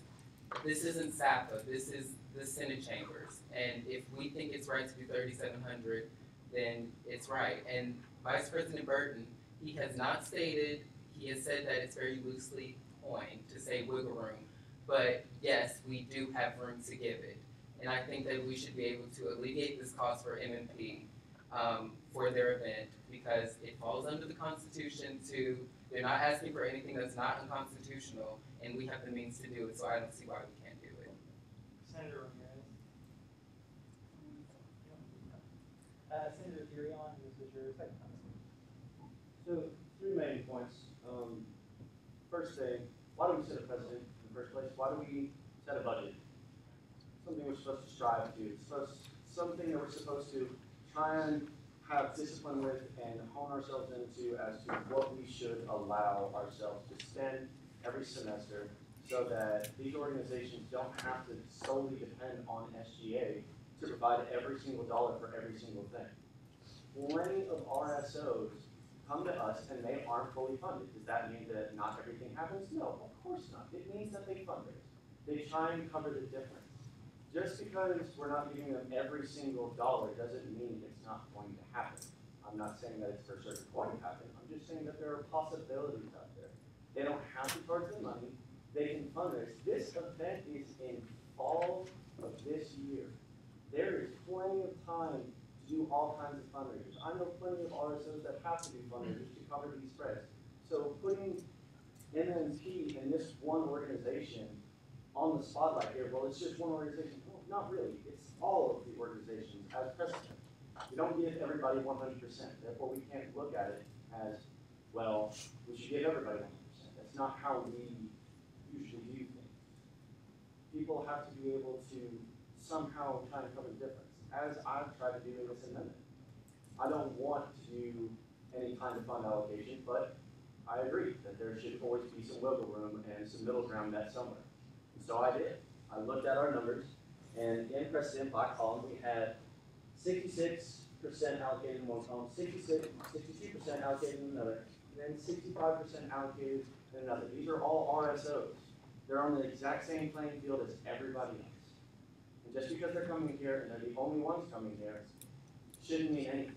this isn't SAFA, this is the Senate chambers. And if we think it's right to do $3,700, then it's right. And Vice President Burton, he has not stated, he has said that it's very loosely coined to say wiggle room, but yes, we do have room to give it. And I think that we should be able to alleviate this cost for MMP for their event because it falls under the Constitution to, they're not asking for anything that's not unconstitutional, and we have the means to do it, so I don't see why we can't do it. Senator Ramirez. Senator Kirion, this is your second comment. So, 3 main points. First thing, why do we set a precedent in the first place? Why do we set a budget? Something we're supposed to strive to. It's something that we're supposed to try and have discipline with and hone ourselves into as to what we should allow ourselves to spend every semester so that these organizations don't have to solely depend on SGA to provide every single dollar for every single thing. Plenty of RSOs come to us and they aren't fully funded. Does that mean that not everything happens? No, of course not. It means that they fundraise. They try and cover the difference. Just because we're not giving them every single dollar doesn't mean it's not going to happen. I'm not saying that it's for certain going to happen. I'm just saying that there are possibilities out there. They don't have to charge the money. They can fundraise. This event is in fall of this year. There is plenty of time to do all kinds of fundraisers. I know plenty of RSOs that have to do fundraisers to cover these spreads. So putting MMP and this one organization on the spotlight here, well, it's just one organization. Well, not really. It's all of the organizations as precedent. We don't give everybody 100%. Therefore, we can't look at it as well, we should give everybody 100%. That's not how we usually do things. People have to be able to somehow try to cover the difference, as I've tried to do in this amendment. I don't want to do any kind of fund allocation, but I agree that there should always be some wiggle room and some middle ground met somewhere. And so I did. I looked at our numbers, and in precedent by column, we had 66% allocated in one column, 62% allocated in another, and then 65% allocated in another. These are all RSOs. They're on the exact same playing field as everybody else. And just because they're coming here and they're the only ones coming here, shouldn't mean anything.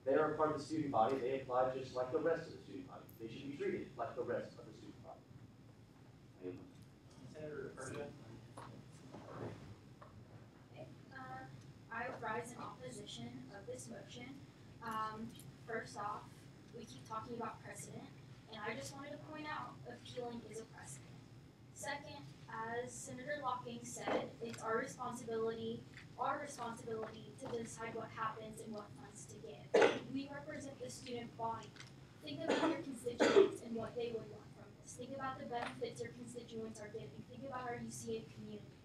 They are a part of the student body. They apply just like the rest of the student body. They should be treated like the rest of the student body. Senator Persia. I rise in opposition of this motion. First off, we keep talking about precedent, and I just wanted to point out appealing is a precedent. Second, as Senator Locking said, it's our responsibility to decide what happens and what funds to give. We represent the student body. Think about your constituents and what they would want from this. Think about the benefits your constituents are getting. Think about our UCA community.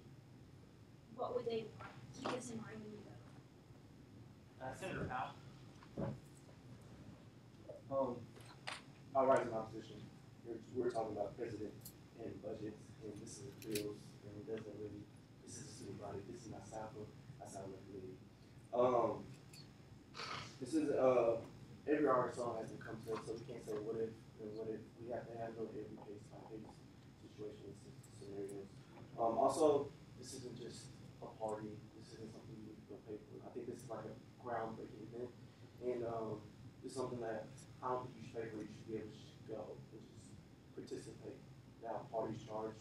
What would they want? Keep this in mind when you vote. Senator Powell. I'll rise in opposition. We're talking about president and budgets, and this is bills, and it doesn't really, this is a student body, this is not SAFA, that's our committee. This is, every RSO has to come to us, so we can't say what if, and what if, we have to handle every case by case situation, scenarios. Also, this isn't just a party, this isn't something you need to go pay for. I think this is like a groundbreaking event, and it's something that I don't think you should pay for, you should be able to go and just participate. Now, parties charge,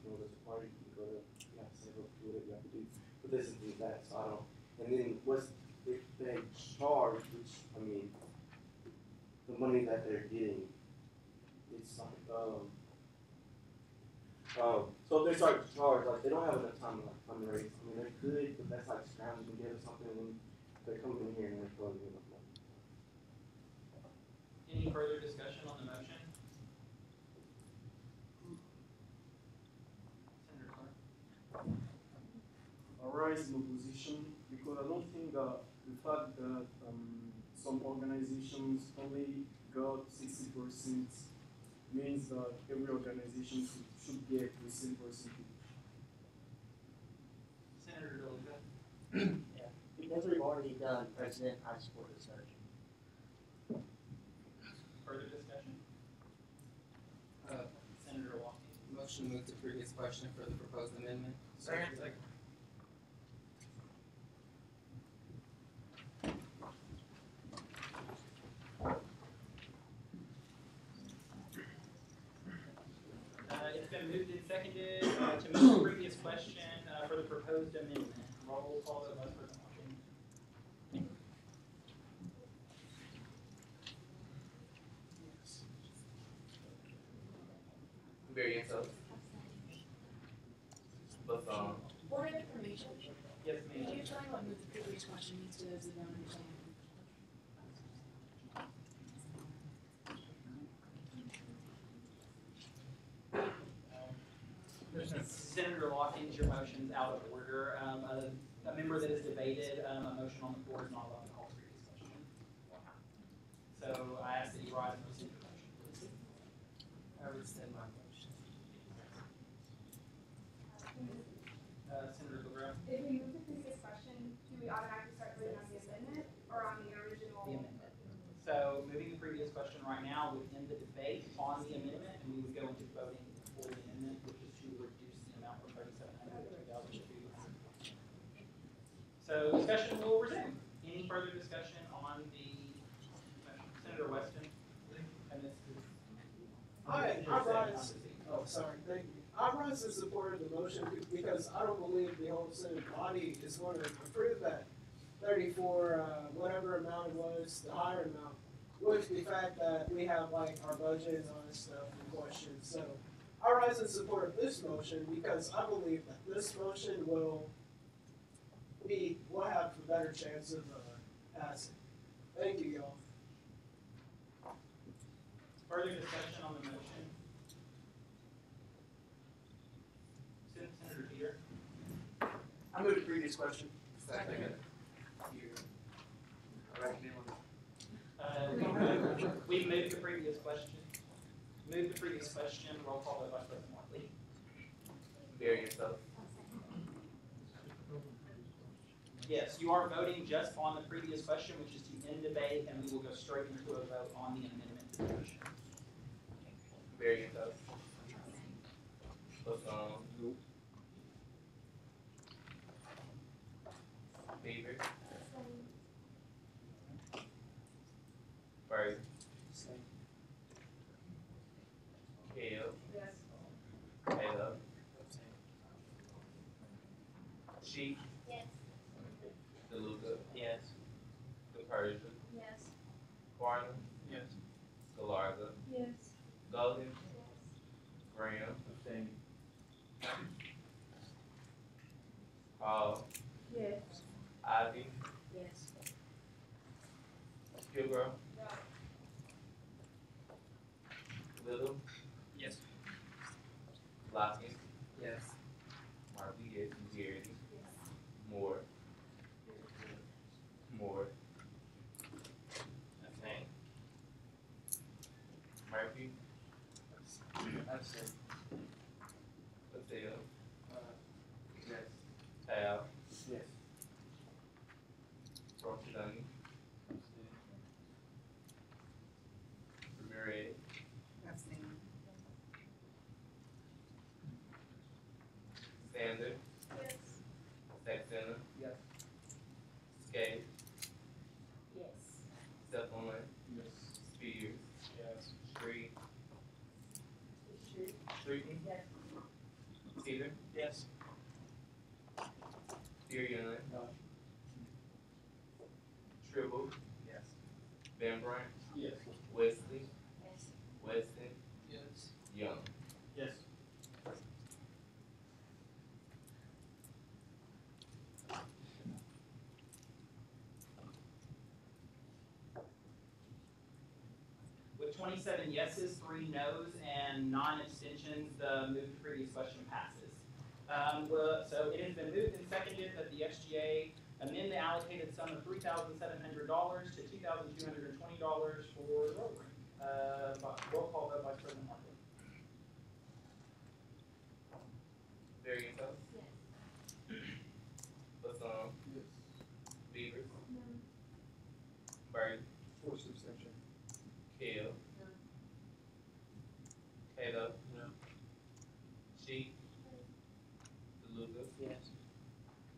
there's a party, you can go to, you have to say, look, do whatever you have to do. But this is that, so I don't. And then if they charge, which, I mean, the money that they're getting, it's like, so if they start to charge, like, they don't have enough time to like fundraise. I mean, they could, but that's like scrounging to get or something when they're coming in here and they're throwing in enough money. Any further discussion on the motion? Senator Clark. I rise in opposition because I don't think that the fact that some organizations only got 60% means that every organization should get the same percentage. Senator DeLuca. Yeah, because we've already done President, I support this motion. Further discussion? Senator Walker. Motion to move to previous question for the proposed amendment. Second. It's been moved and seconded to move the previous question for the proposed amendment. Roll call vote, Vice President Washington. Very so. But Board of Information. Yes, ma'am. Can you tell me what move the previous question means to those that don't understand? Senator Locking's, your motion's out of order. A member that has debated a motion on the floor is not allowed to call the previous question. So I ask that you rise and rescind your motion, please. I rescind my motion. Senator LeBron. If we move the previous question, do we automatically start voting on the amendment or on the original? The amendment. So moving the previous question right now would end the debate on the amendment, and we would go into voting for the amendment, which is to reduce the amount from 3,700 to 2,200. So discussion will resume. Any further discussion on the motion? Senator Weston? And this is. I rise. Oh, sorry. Thank you. I rise in support of the motion because I don't believe the whole Senate body is going to approve that 34, whatever amount it was, the higher amount, with the fact that we have like our budget and all this stuff in question. So I rise in support of this motion because I believe that this motion will have a better chance of passing. Thank you, y'all. Further discussion on the motion? Senator Peter? I moved the previous question. Second. We moved the previous question. Moved the previous question. Roll call vote, Vice President Martley. Bury yourself. Yes, you are voting just on the previous question, which is to end debate, and we will go straight into a vote on the amendment to the motion. Bury yourself. Beaver. Bird. Kale. Yes. Kayla. Sheep. Yes. DeLuca. Yes. The Persian. Yes. Barnum. Yes. Galarza. Yes. Golden. Graham. Hall. Yes. Ivy. Yes. Kilgore. No. Little. Yes. Lockett. Yes. Marley. Garrity. Moore. Moore. Abstain. Murphy. Abstain. Patel. Yes. Al. Yes. Rochidani. Ramirez. Sander. Yes. Saxena. Yes. Skate. Yes. Stefan. Yes. Spears. Yes. Street. True. Streeton. Yes. Teeter. Yes. Dearyon. No. Tribble. Yes. Van Bryant. Yes. Wesley. Yes. Weston. Yes. Young. Yes. With 27 yeses, 3 noes, and non-abstentions, the move to previous question passes. So it has been moved and seconded that the XGA amend the allocated sum of $3,700 to $2,220 for the road ring. Roll call vote, Vice President Martley. Bury yourself. Yes. Basam. Yes. Beaver. No. Bird. Forced abstention. Kale. No. Kayla. No. Sheep. DeLuca. Yes.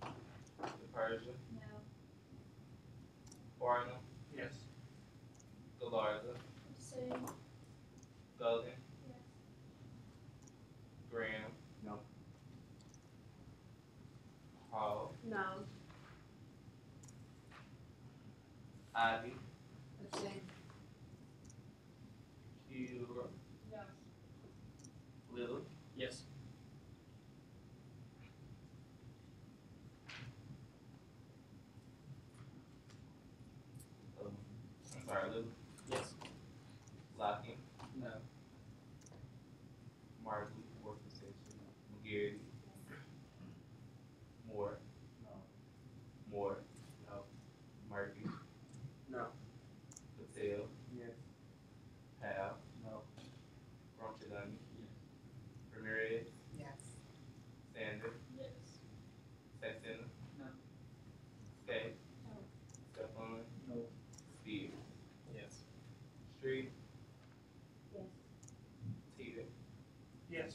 The Persian. No. Barnum. Yes. Galarza. Abstain. Golden. Yes. Graham. No. Hall. No. Ivy. Abstain. Kilgore. No. Little. Yes. I'm sorry, Little. Yes. Lockett. No. Marley. Fourth abstention. McGarity. Moore. No. Moore. No. Murphy. No. Patel. Yes. Powell. No. Rochidani. Yes. Ramirez. Yes. Sander. Yes. Saxena. No. Skate. No. Stefan. No. Spears. Yes. Street. Yes. Teeter. Yes.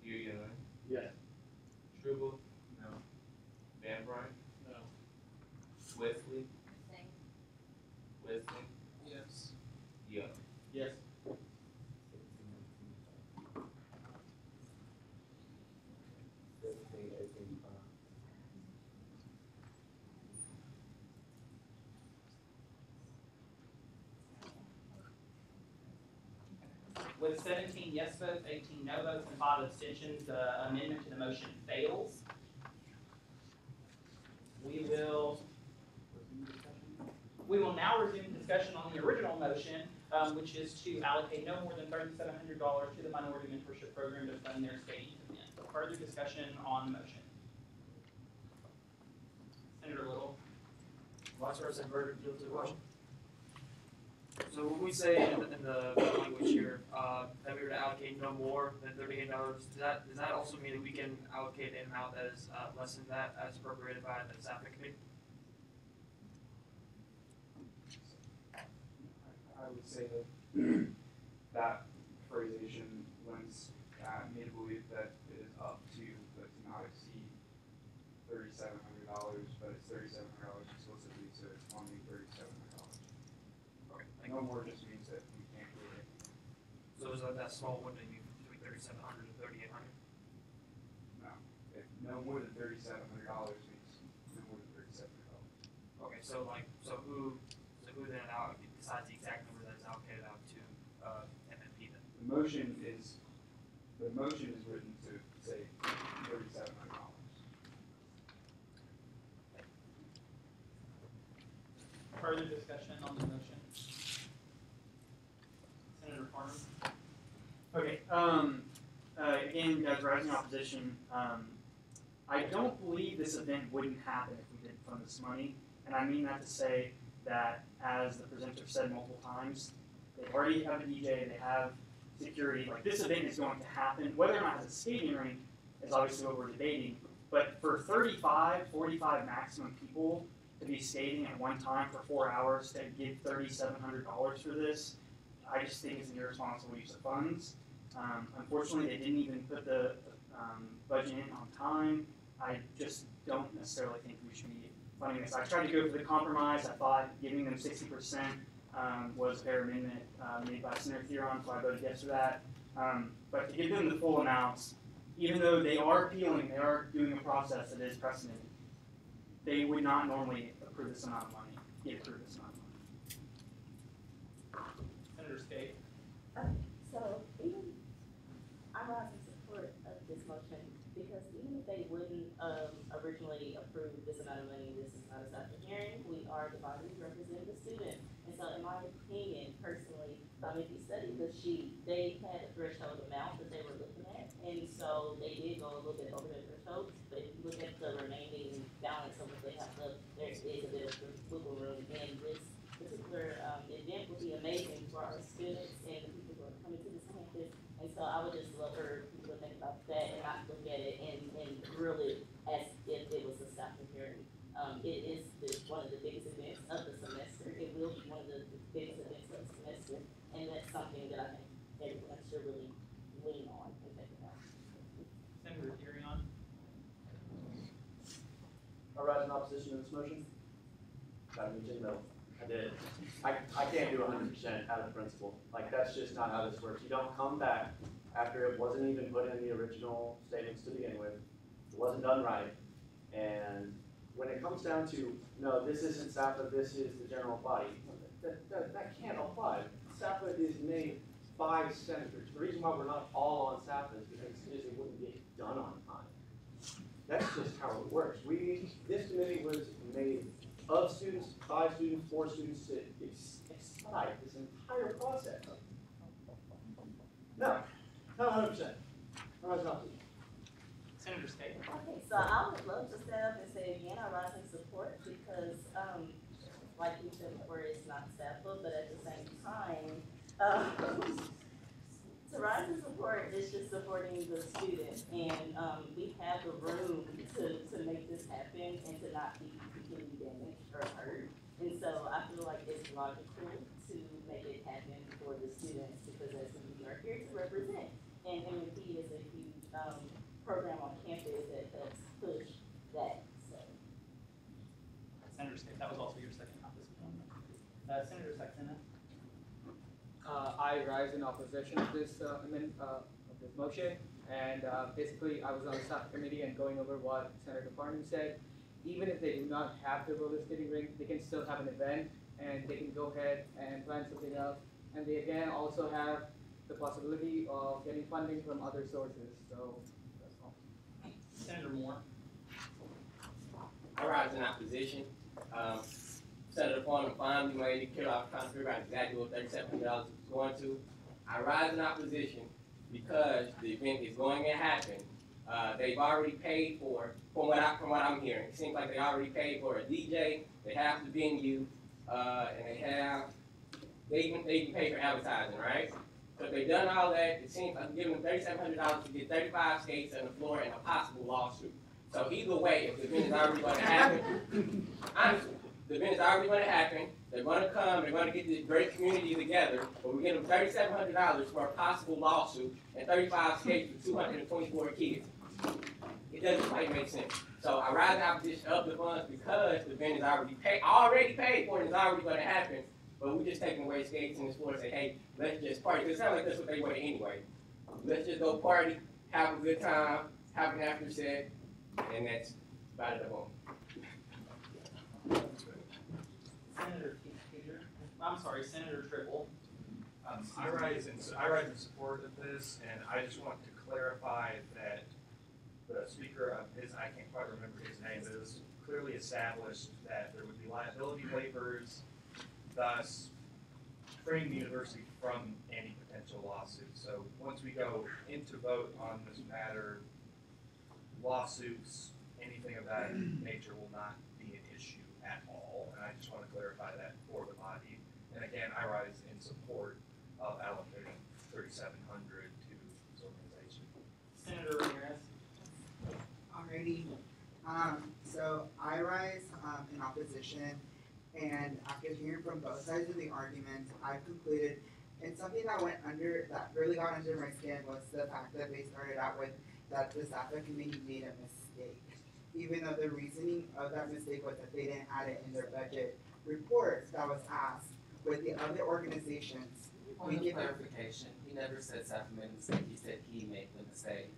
Dearyon. Yes. Tribble. No. Van Bryant. No. Wesley. Abstain. Weston. Yes. Young. Yes. With 17 yes votes, 18 no votes, and 5 abstentions, the amendment to the motion fails. We will now resume discussion on the original motion, which is to allocate no more than $3,700 to the Minority Mentorship Program to fund their state event. Further discussion on the motion. Senator Little. Vice President Burger, yield to the question. So when we say in the language here that we were to allocate no more than $38, does that also mean that we can allocate an amount that is less than that as appropriated by the SAFA committee? I would say that that phrasation lends me to believe that it is up to, but to not exceed $3,700, but it's $3,700 explicitly, so it's only $3,700. Okay. No more just means that we can't do it. So is that small window between $3,700 and $3,800? No. If no more than $3,700 means no more than $3,700. Okay, so who then decides the exact number that is allocated out to MMP then? The motion is written to say $3,700. Further discussion on the motion. Senator Farnham. Okay, again, guys, rising opposition, I don't believe this event wouldn't happen if we didn't fund this money, and I mean that to say that, as the presenter said multiple times, they already have a DJ, they have security, like this event is going to happen. Whether or not it has a skating rink is obviously what we're debating, but for 35, 45 maximum people to be skating at one time for 4 hours to give $3,700 for this, I just think it's an irresponsible use of funds. Unfortunately, they didn't even put the budget in on time. I just don't necessarily think we should be funding this. I tried to go for the compromise. I thought giving them 60% was a fair amendment made by Senator Theron, so I voted yes for that. But to give them the full amounts, even though they are appealing, they are doing a process that is precedented, they would not normally approve this amount of money, approve this amount of money. Senator Skate. So even, I'm not in support of this motion, because even if they wouldn't originally approve this amount of money, this is not a separate hearing, we are the body representing the student. And so in my opinion, personally, if you study the sheet, they had a threshold amount that they were looking at, and so they did go a little bit over the threshold, but if you look at the remaining balance of what they have left, there is a bit of wiggle room, and this particular event would be amazing for our students and the people who are coming to this campus. And so I would just love for people to think about that and not look at it and really as if it was a separate hearing. It is one of the biggest events of the semester. It will be one of the biggest events of the semester, and that's something that I think everyone should really lean on and think about. Senator Theron. I rise in opposition to this motion. Got to mention though. I did. I can't do 100% out of principle. Like, that's just not how this works. You don't come back after it wasn't even put in the original statements to begin with. It wasn't done right. And when it comes down to, no, this isn't SAFA, this is the general body, that can't apply. SAFA is made by senators. The reason why we're not all on SAFA is because it wouldn't get done on time. That's just how it works. This committee was made of students, by students, for students to expedite this entire process. No, not 100%. Not Senator Skate. Okay, so I would love to stand up and say again, I rise in support because, like you said before, it's not SAFA, but at the same time, to rise in support is just supporting the students, and we have the room to make this happen and to not be completely damaged or hurt. And so I feel like it's logical to make it happen for the students because that's who we are here to represent. And MMP is a huge program on campus that helps push that. So. Senator Skate, that was also your second opposition. Senator Saxena. I rise in opposition of this motion, and basically I was on the staff committee and going over what Senator Farnham said. Even if they do not have the roller skating rink, they can still have an event, and they can go ahead and plan something else. And they again also have the possibility of getting funding from other sources. So that's all. Senator Moore. I rise in opposition. Senator Farnum finally made it clear. I was trying to figure out exactly what $3,700 was going to. I rise in opposition because the event is going to happen. They've already paid for, from what I'm hearing, it seems like they already paid for a DJ, they have the venue, and they even paid for advertising, right? So if they've done all that, it seems like I'm giving them $3,700 to get 35 skates on the floor and a possible lawsuit. So either way, if the event is already going to happen, honestly, the event is already going to happen. They're going to come. They're going to get this great community together. But we get them $3,700 for a possible lawsuit and 35 skates for 224 kids. It doesn't quite make sense. So I rise in opposition of the funds because the event is already paid for, and it's already going to happen. But we're just taking away skates and the sport and say, hey, let's just party. It sounds like that's what they wanted anyway. Let's just go party, have a good time, have an after set, and that's about it. Senator Tribble. I rise in support of this, and I just want to clarify that the speaker of his, I can't quite remember his name, but it was clearly established that there would be liability waivers, thus freeing the university from any potential lawsuits. So once we go into vote on this matter, lawsuits, anything of that nature will not be an issue at all. And I just want to clarify that for the body. And again, I rise in support of allocating $3,700 to this organization. Senator Ramirez. Alrighty. So I rise in opposition, and after hearing from both sides of the argument, I've concluded, and something that really got under my skin was the fact that they started out with that the SAFA committee made a mistake. Even though the reasoning of that mistake was that they didn't add it in their budget report that was asked with the other organizations. Point of clarification, he never said SAFA made a mistake, he said he made the mistake.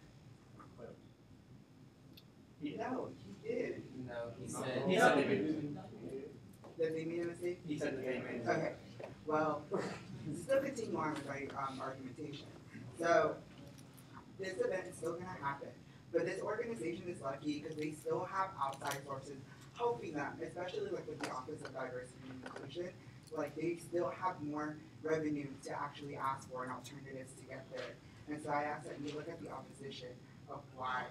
No, he did. No, he said. He said they made a mistake. Did they make a mistake? He said that they made a mistake. Okay. Well, still continue on with my argumentation. So, this event is still going to happen. But this organization is lucky because they still have outside sources helping them, especially like with the Office of Diversity and Inclusion. Like they still have more revenue to actually ask for and alternatives to get there. And so I ask that you look at the opposition of why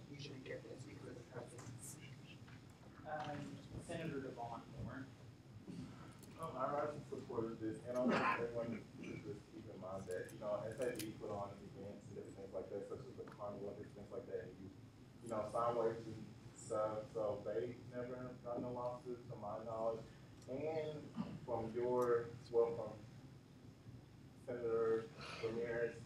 you shouldn't get this because of the presidents. Senator Devon Moore. I rise in support of this, and I want everyone to just keep in mind that, SAD put on events and different things like that, such as the carnival and things like that, and sign waivers and stuff, so they never have done no lawsuits to my knowledge. And from from Senator Ramirez's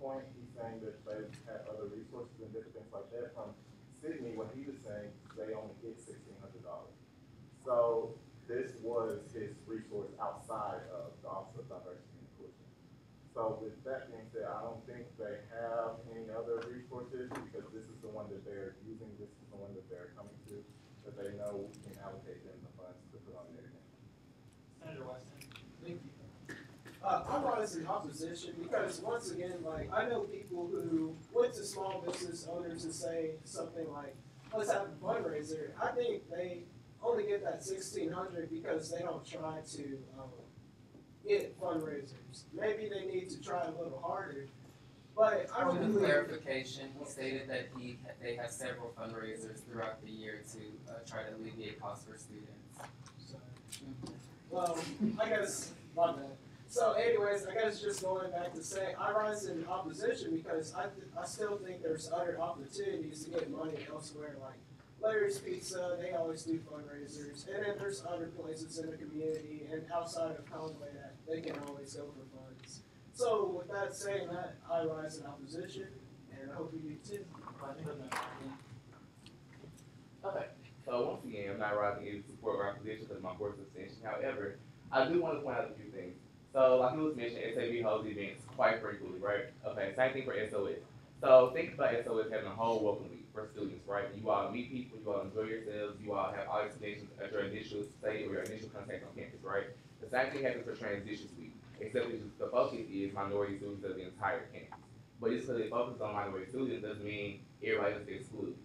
point, he's saying that they have other resources and different things like that. From Sydney, what he was saying, they only get $1,600. So this was his resource outside of the Office of Diversity and Inclusion. So with that being said, I don't think they have any other resources because this is the one that they're using, this is the one that they're coming to, that they know we can allocate them the funds to put on their event. Senator Weston. Thank you. I'm honestly in opposition because once again, like I know people who went to small business owners and say something like, "Let's have a fundraiser." I think they only get that $1,600 because they don't try to get fundraisers. Maybe they need to try a little harder. But I don't believe. Clarification, he stated that they have several fundraisers throughout the year to try to alleviate costs for students. Well, I guess, my bad. So anyways, I guess just going back to say, I rise in opposition because I still think there's other opportunities to get money elsewhere, like Larry's Pizza, they always do fundraisers, and then there's other places in the community and outside of Conway that they can always go for funds. So with that saying that, I rise in opposition, and I hope you do too. Okay, so once again, I'm not rising in support or opposition because my board's abstention. However, I do want to point out a few things. So, like it was mentioned, SAB holds events quite frequently, right? Okay, same thing for SOS. So, think about SOS having a whole welcome week for students, right? You all meet people, you all enjoy yourselves, you all have all explanations at your initial stay or your initial contact on campus, right? The same thing happens for Transitions Week, except the focus is minority students of the entire campus. But just because they focus on minority students doesn't mean everybody else is excluded.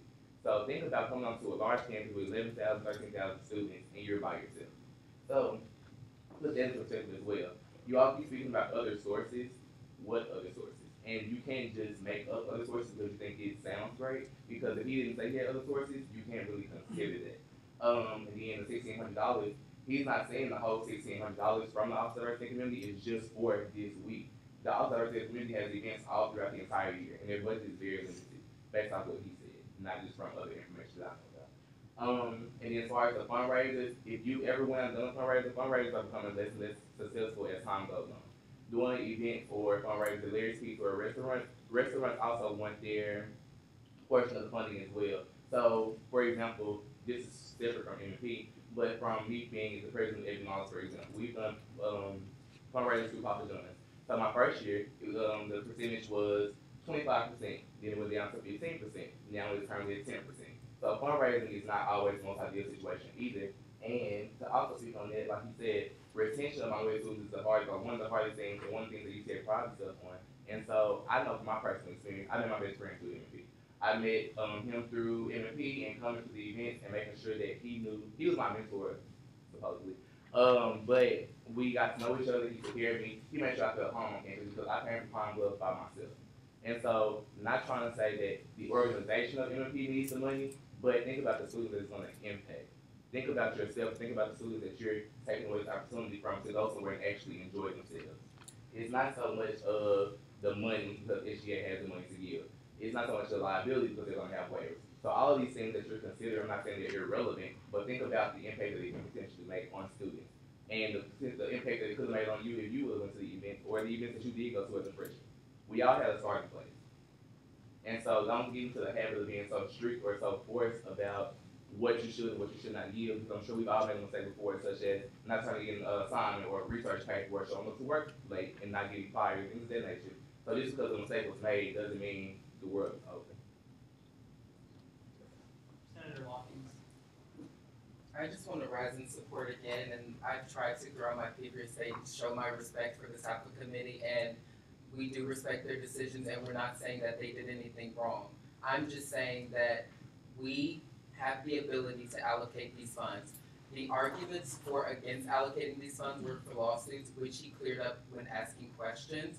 So, think about coming onto a large campus with 11,000, 13,000 students and you're by yourself. So, put that in perspective as well. You all keep speaking about other sources. What other sources? And you can't just make up other sources because you think it sounds great. Because if he didn't say he had other sources, you can't really consider that. And then the $1,600, he's not saying the whole $1,600 from the Office of Diversity community is just for this week. The Office of Diversity community has events all throughout the entire year, and their budget is very limited based on what he said, not just from other information that I know about. And then as far as the fundraisers, if you ever went and done a fundraiser, fundraisers are becoming less and less successful as time goes on. Doing an event for fundraisers at Larry's Pizza or restaurants also want their portion of the funding as well. So, for example, this is separate from M&P, but from me being the president of Evan for example, we've done fundraisers through Papa John's. So my first year, the percentage was 25%, then it went down to 15%, now it's currently at 10%. So fundraising is not always the most ideal situation either. And to also speak on that, like you said, retention of minority students is one of the hardest things, and one of the things that UCA prides itself on. And so I know from my personal experience, I met my best friend through M&P. I met him through M&P and coming to the events and making sure that he knew, he was my mentor, supposedly. But we got to know each other, he took care of me, he made sure I felt home on campus because I came from Pine Bluff by myself. And so, not trying to say that the organization of M&P needs the money, but think about the students that it's going to impact. Think about yourself, think about the students that you're taking away the opportunity from to go somewhere and actually enjoy themselves. It's not so much of the money because SGA has the money to give. It's not so much the liability because they're going to have waivers. So all of these things that you're considering, I'm not saying they're irrelevant, but think about the impact that they can potentially make on students. And the impact that it could have made on you if you would have went to the event or the events that you did go to as a freshman. We all had a starting place. And so don't get into the habit of being so strict or so forced about what you should and what you should not give, because I'm sure we've all made a mistake before, such as not turning in an assignment or research paperwork, showing up to work late and not getting fired, things of that nature. So just because a mistake was made doesn't mean the world is over. Senator Watkins. I just want to rise in support again, and I've tried to throughout my previous statements show my respect for the SAPA committee, and we do respect their decisions, and we're not saying that they did anything wrong. I'm just saying that we have the ability to allocate these funds. The arguments for against allocating these funds were for lawsuits, which he cleared up when asking questions.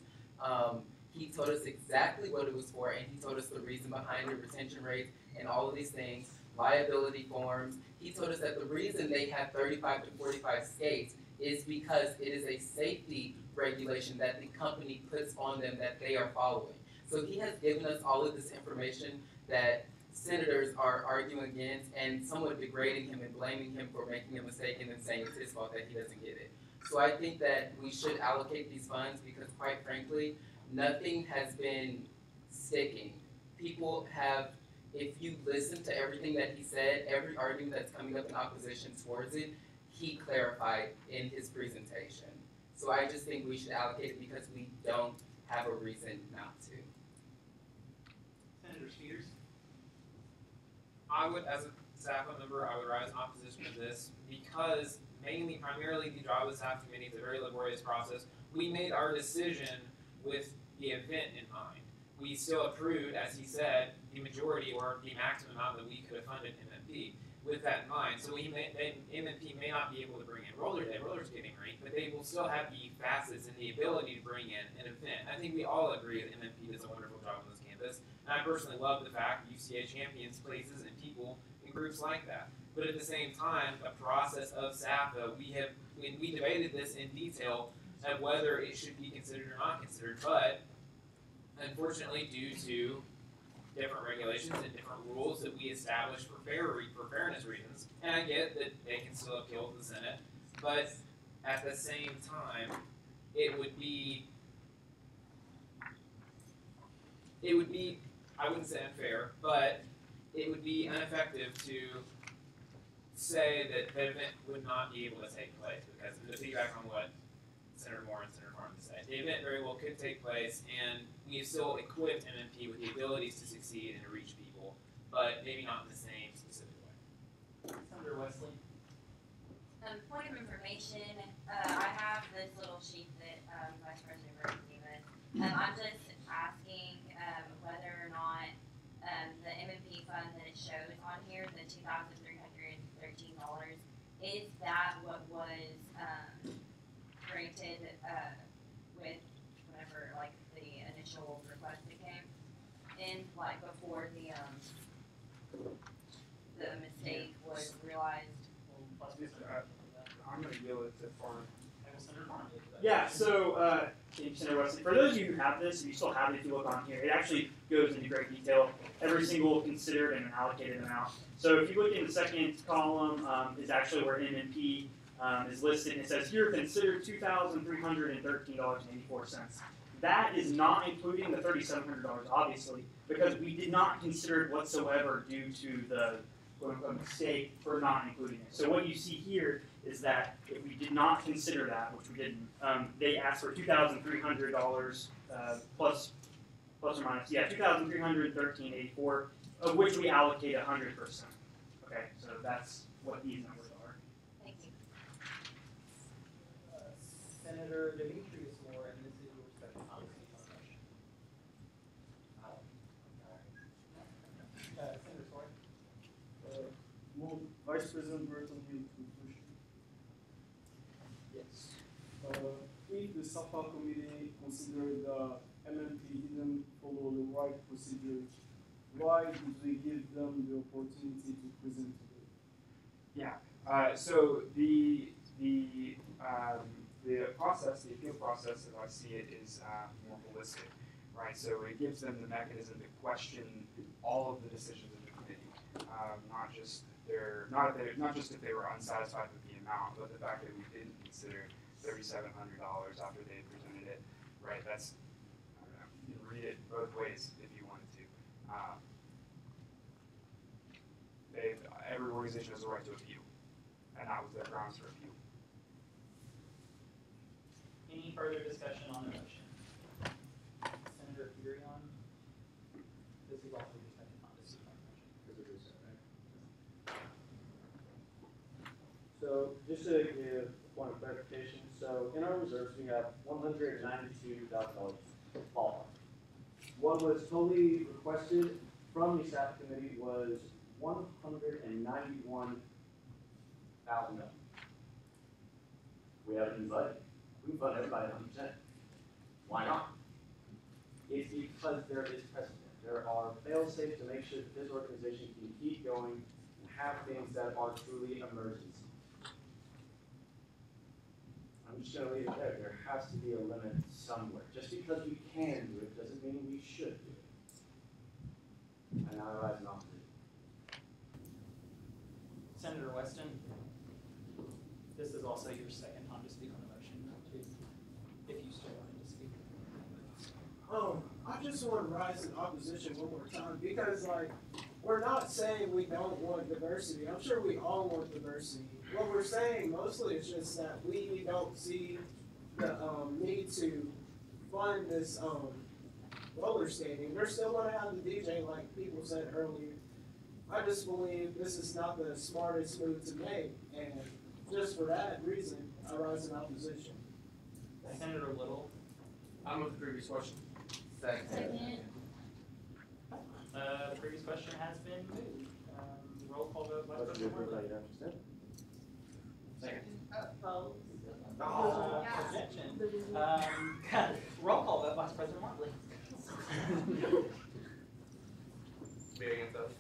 He told us exactly what it was for, and he told us the reason behind the retention rates and all of these things, liability forms. He told us that the reason they have 35 to 45 skates is because it is a safety regulation that the company puts on them that they are following. So he has given us all of this information that senators are arguing against and somewhat degrading him and blaming him for making a mistake and then saying it's his fault that he doesn't get it. So I think that we should allocate these funds because quite frankly, nothing has been sticking. People have, if you listen to everything that he said, every argument that's coming up in opposition towards it, he clarified in his presentation. So I just think we should allocate it because we don't have a reason not to. Senator Spears. I would, as a SAPA member, I would rise in opposition to this because primarily the job of the SAPA committee is a very laborious process. We made our decision with the event in mind. We still approved, as he said, the majority or the maximum amount that we could have funded MMP with that in mind. So MMP may not be able to bring in roller skating rink, but they will still have the facets and the ability to bring in an event. I think we all agree that MMP does a wonderful job on this campus. And I personally love the fact that UCA champions places and people in groups like that. But at the same time, a process of SAPA, we debated this in detail of whether it should be considered or not considered. But unfortunately, due to different regulations and different rules that we established for fairness reasons, and I get that they can still appeal to the Senate, but at the same time, it would be, I wouldn't say unfair, but it would be ineffective to say that the event would not be able to take place, because to piggyback on what Senator Moore and Senator Farman said, the event very well could take place, and we have still equipped MMP with the abilities to succeed and to reach people, but maybe not in the same specific way. Senator Wesley. Point of information, I have this little sheet that Vice President Burton gave us. I'm just asking whether or not the MMP fund that it shows on here, the $2,313, is that what was granted, with whenever, like, the initial request that came in, like, before the mistake was realized? I'm gonna yield it to Farm. Yeah, so Senator Weston, for those of you who have this, if you still have it, if you look on here, it actually goes into great detail. Every single considered and allocated amount. So if you look in the second column, is actually where M&P is listed. It says here considered $2,313.84. That is not including the $3,700, obviously, because we did not consider it whatsoever due to the quote-unquote mistake for not including it. So what you see here is that if we did not consider that, which we didn't, they asked for $2,300 plus or minus, yeah, $2,313.84, of which we allocate 100%. Okay, so that's what these numbers are. Thank you. Senator Demetrius Moore, and this is your second time. Senator Sawyer. Move Vice President Burton Hill to push. Yes. If the SAFA committee considered the MMP didn't follow the right procedure, why did we give them the opportunity to present today? Yeah. So the process, the appeal process, as I see it, is more holistic, right? So it gives them the mechanism to question all of the decisions of the committee, not just if they were unsatisfied with the amount, but the fact that we didn't consider $3,700 after they presented it, right? That's, I don't know, you can read it both ways if you wanted to. Every organization has a right to appeal, and that was their grounds for appeal. Any further discussion on the motion? Senator Furion? This is also your second time to speak on the motion. So just to give a point of clarification, so in our reserves we have $192,000 fall. What was totally requested from the staff committee was $191,000. We have it in budget. We fund everybody 100%. Why not? It's because there is precedent. There are fail-safes to make sure that this organization can keep going and have things that are truly emergencies. I'm just going to leave it there. There has to be a limit somewhere. Just because we can do it doesn't mean we should do it. And now I rise in opposition. Senator Weston, this is also your second time to speak on the motion, too, if you still wanted to speak. I just want to rise in opposition one more time because, like, we're not saying we don't want diversity. I'm sure we all want diversity. What we're saying mostly is just that we don't see the need to fund this roller skating. They're still going to have the DJ, like people said earlier. I just believe this is not the smartest move to make, and just for that reason, I rise in opposition. Senator Little. I'll move the previous question. Second. The previous question has been moved. Roll call vote, Vice President Martley. Second. Objection. Roll call vote, Vice President Martley. Barry Gonzalez.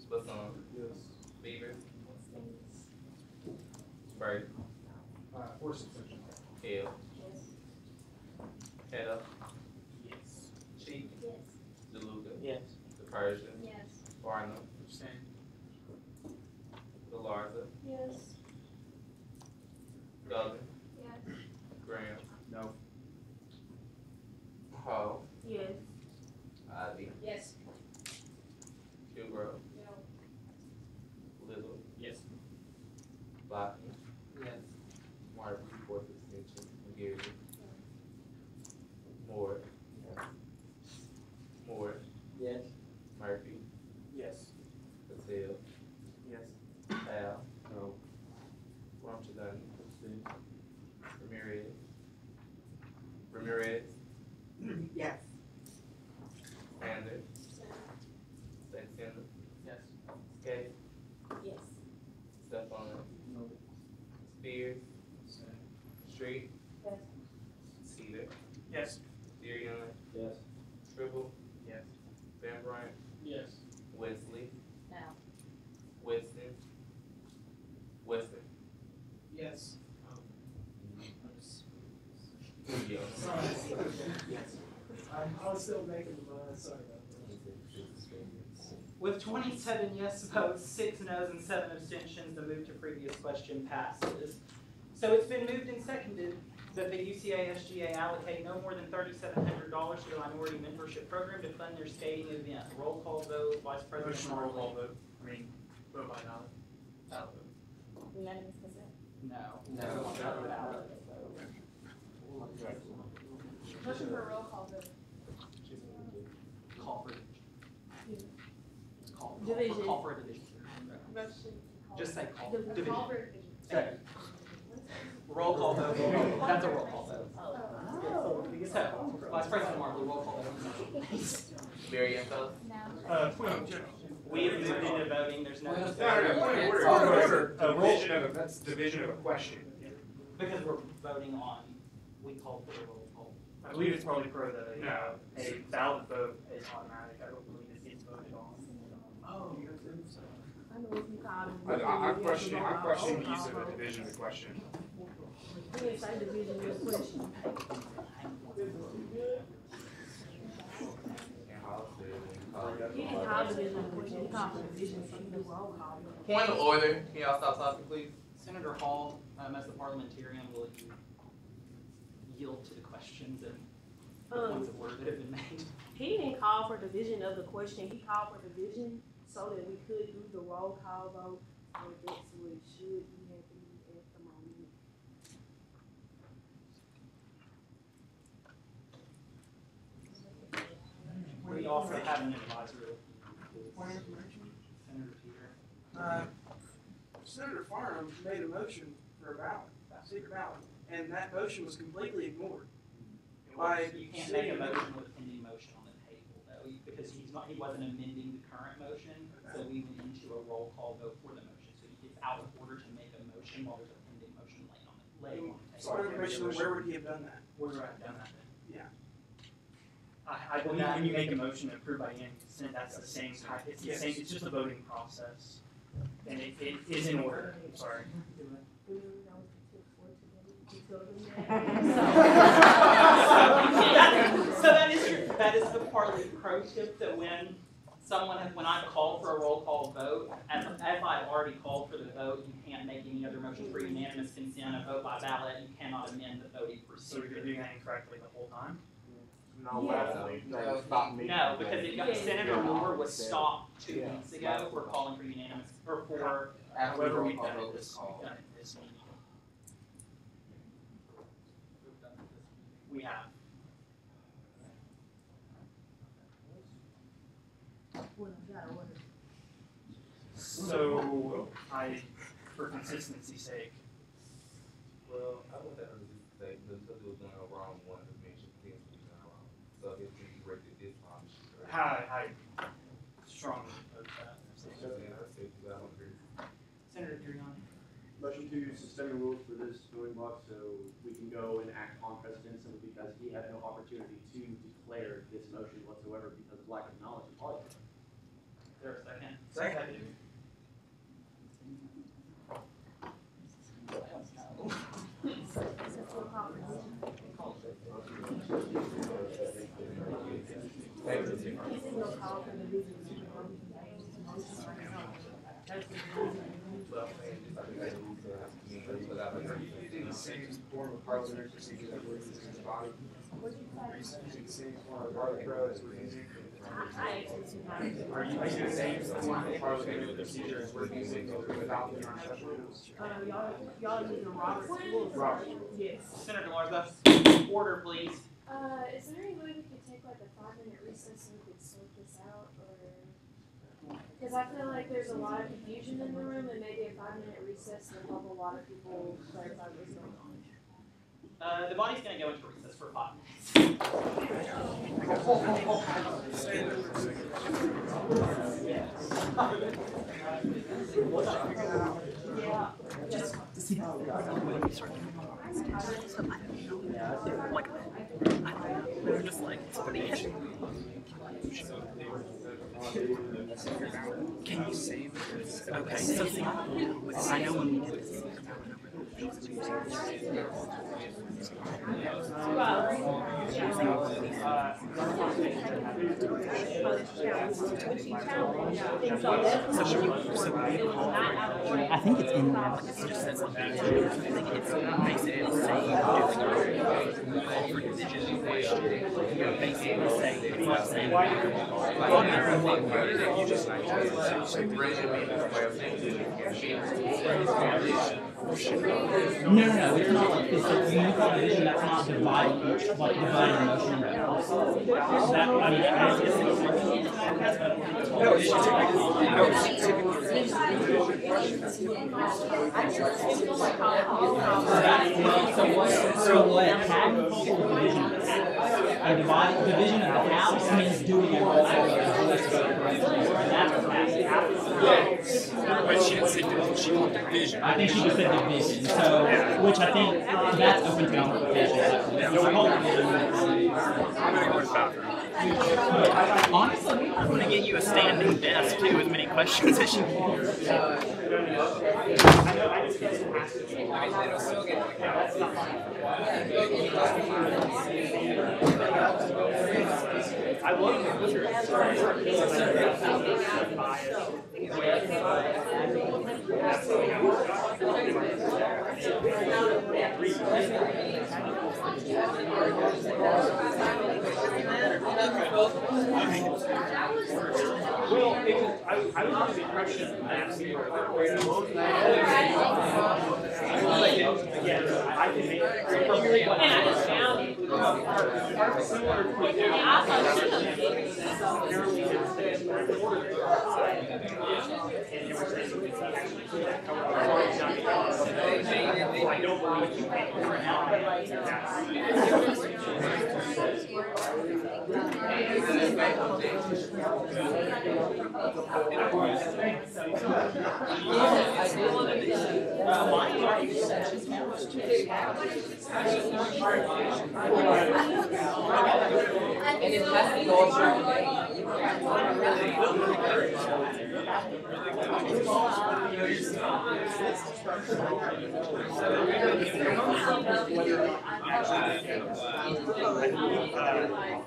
Spasson. Yes. Beaver. Spurgeon. For suspension. Hill. Kettle. Yes. Cheek. Yes. DeLuca. Yes. The Persian. Yes. Barnum. Abstain. Galarza. Yes. Golden. Yes. Graham. No. Hall. Yes. Ivy. Yes. Kilgrove. No. Little. Yes. Lockton. Yes. Martin. Fourth extension. Gary. Moore. Moore. Yes. Murphy. Yes. Patel. Yes. Al. No. Ramchadani. Ramirez. Ramirez. Yes. Sanders. Sanchez. Yes. Skate. Yes. Stephon. No. Spear. Spears, Street, Yes. Cedar, Yes. Darion, Yes. Tribble, Yes. Van Bryant, Yes. Wesley, No. Weston, Weston. Yes. Yes. I was still making the mind, sorry about that. With 27 yes votes, 6 no's, and 7 abstentions, the move to previous question passes. So it's been moved and seconded that the UCASGA allocate no more than $3,700 to the minority mentorship program to fund their skating event. Roll call vote, Vice President Motion roll call Marley. vote. I mean, vote by ballot. Ballot vote. Unanimous consent? No. No. Ballot. Motion for a roll call vote. Call for Division. call for a division. Motion. Just say call. The Division. call for division. Second. Roll call vote. That's a roll call vote. Oh. So, Vice President Marley, roll call vote. Barry and Phillips. Point of objection. We have moved into voting, there's no. Point of order. Division of a question. Because we're voting on, we called for a roll call. I believe it's probably pro that No. a valid vote is automatic. I don't believe it gets voted on. Oh. I know what you call it. I'm questioning the use of a division of the question. We didn't say division of the question. You didn't call division of the question, you called for division, so you do roll call. Point of order. Can y'all stop talking, please? Senator Hall, as the parliamentarian, will you yield to the questions and the points of order that have been made? He didn't call for division of the question, he called for division so that we could do the roll call vote, so that's what it should be happening at the moment. We also have an advisory. Senator Peter. Senator Farnham made a motion for a ballot, a secret ballot, and that motion was completely ignored. You can't make a motion with a pending motion on the table, though, because he wasn't amending the current motion, so we went into a roll call vote for the motion. So it's out of order to make a motion while there's a pending motion laying on the table. So where would he have done that? Where would I have done that then? I believe when you make a motion approved by unanimous consent, that's the same type, it's the same, it's just a voting process. And it is in order, I'm sorry. So that is the parley pro tip that when I call for a roll call vote, as I've already called for the vote, you can't make any other motion for unanimous consent, a vote by ballot, you cannot amend the voting So you're procedure. doing that incorrectly the whole time? No, because it got, Senator Moore was stopped 2 weeks ago for calling for unanimous, or for. However we've done it this meeting. We have. So, for consistency's sake. Well, I want that to say because it was done wrong. One of the mentioned things was done wrong. So if you corrected this wrong, I strongly oppose that. Senator Durian. Motion to suspend the rules for this voting block so we can go and act on precedent simply because he had no opportunity to declare this motion whatsoever because of lack of knowledge of politics. Is there a second? Second. Are you using the same form of parliamentary procedure that we're using in the body? Are you using the same form of parliamentary as we're using? Are you using the same form of parliamentary procedure as we're using without the non-special rules? Y'all using Robert's rules? Robert. Yes. Senator Larza, order please. Is there any way we could take like a 5-minute recess and we could sort this out, or? Because I feel like there's a lot of confusion in the room, and maybe a 5-minute recess will help a lot of people clarify what's going on. The body's going to go into recess for 5 Can you save this? Okay, so see, I know when we did this. I think it's in there, but it just says like I think it's basically saying call for decision question. Basically saying it's not saying you just No, it's not like this. It's when you call division, that's not dividing emotion into halves. That, I mean, so what tactical division is, a division of the halves means doing a roll for But she didn't say division, she called division. I think she just said division, so, which I think that's open to interpretation. I'm gonna go to the bathroom. Honestly, I'm going to get you a standing desk too, as many questions as you want. I love the picture. Well, I was under the impression that we were I can make it. And I just found it. Similar to what I don't believe you pay for it now.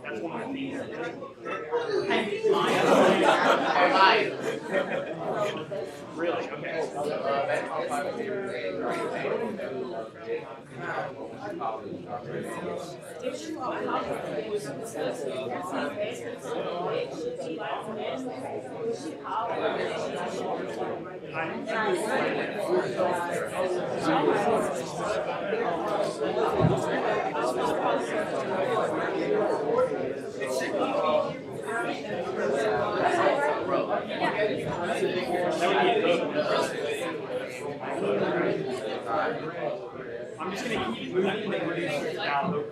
That's one of these. Really? Okay. I'm just going to keep moving the producer down.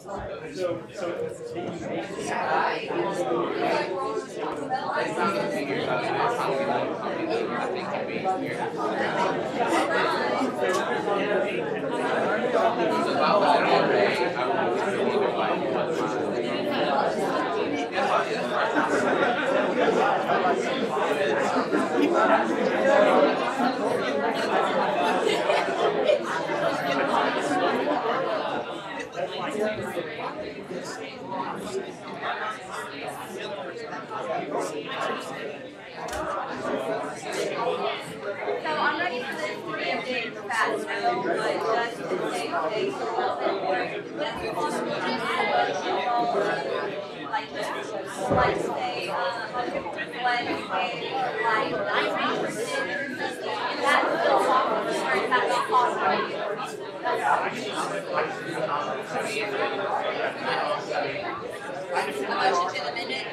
Based on the figures, that's how we know how many I think can be here. So if I was an RA, I would be either like So I'm ready for this to be a big fat snow, but just to stay big for a little bit more. But if you want to like say, when we pay like 90% or something, that's still possible, or is that not possible? A motion to amend it?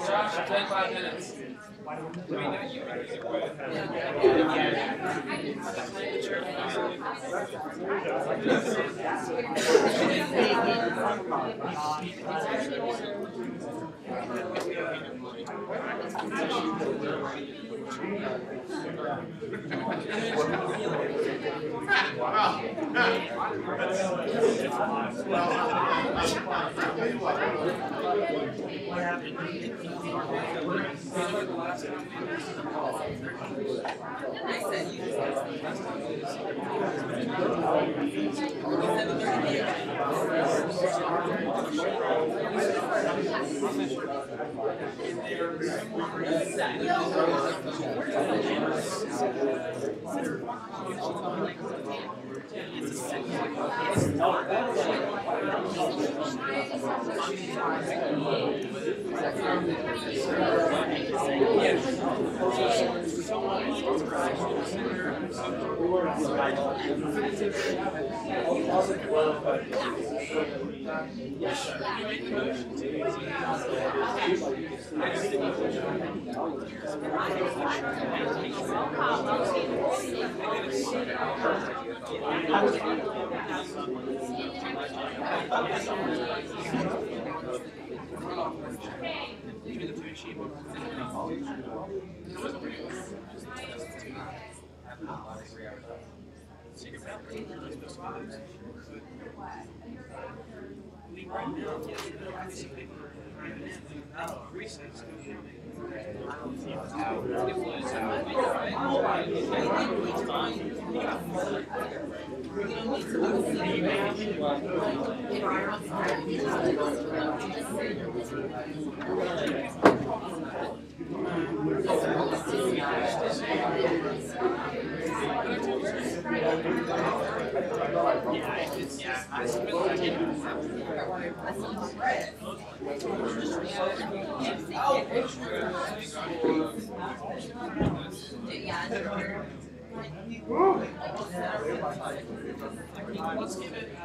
Josh, 25 minutes. What happened? Let's give it.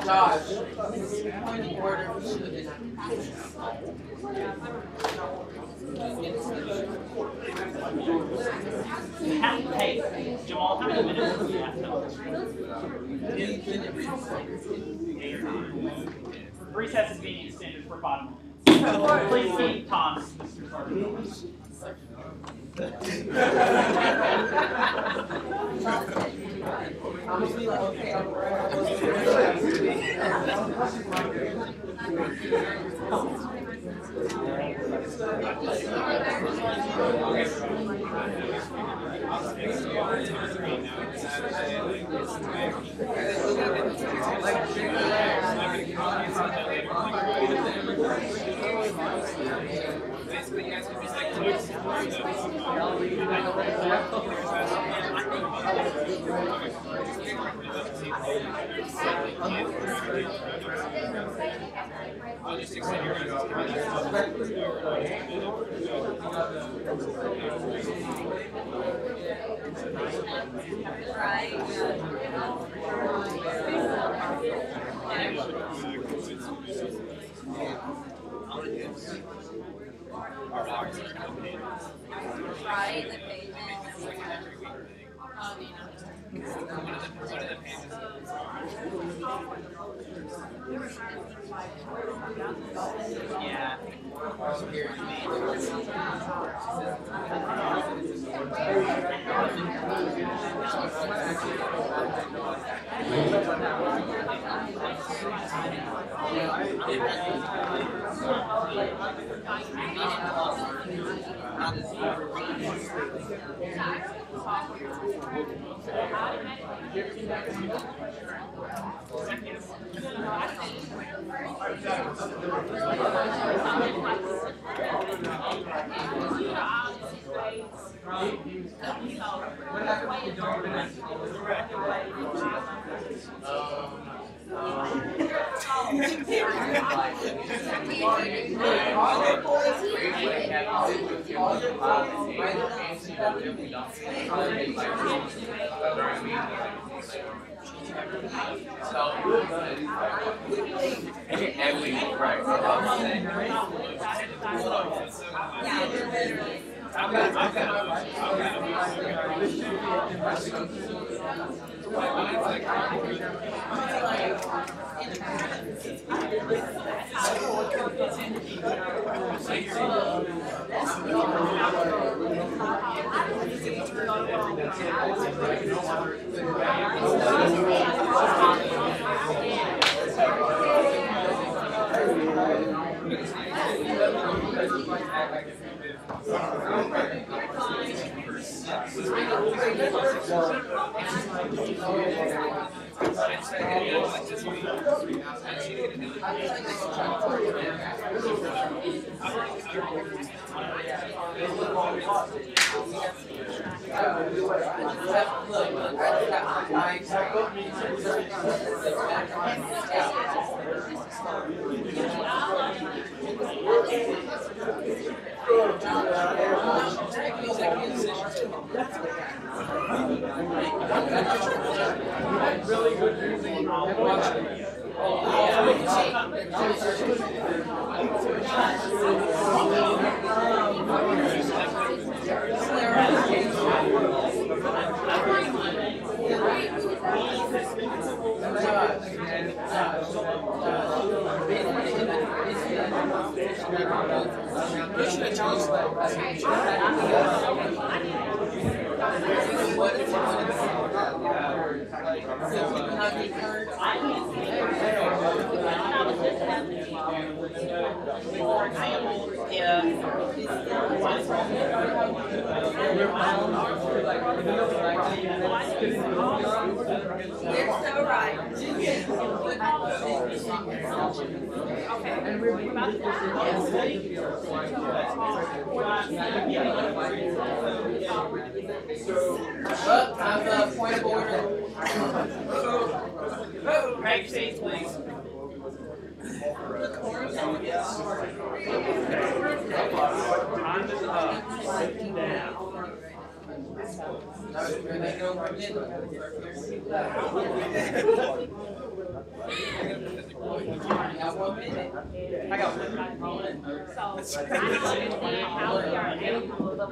Josh, point of order, we should have been. Hey, Jamal, how many minutes do we have now? Recess is being extended for 5 minutes. Please keep Tom's. I'll just extend your Right, the payment. Yeah. Well, time's up. Point of order. Take seats, please. I got one. So, I don't understand how we are able to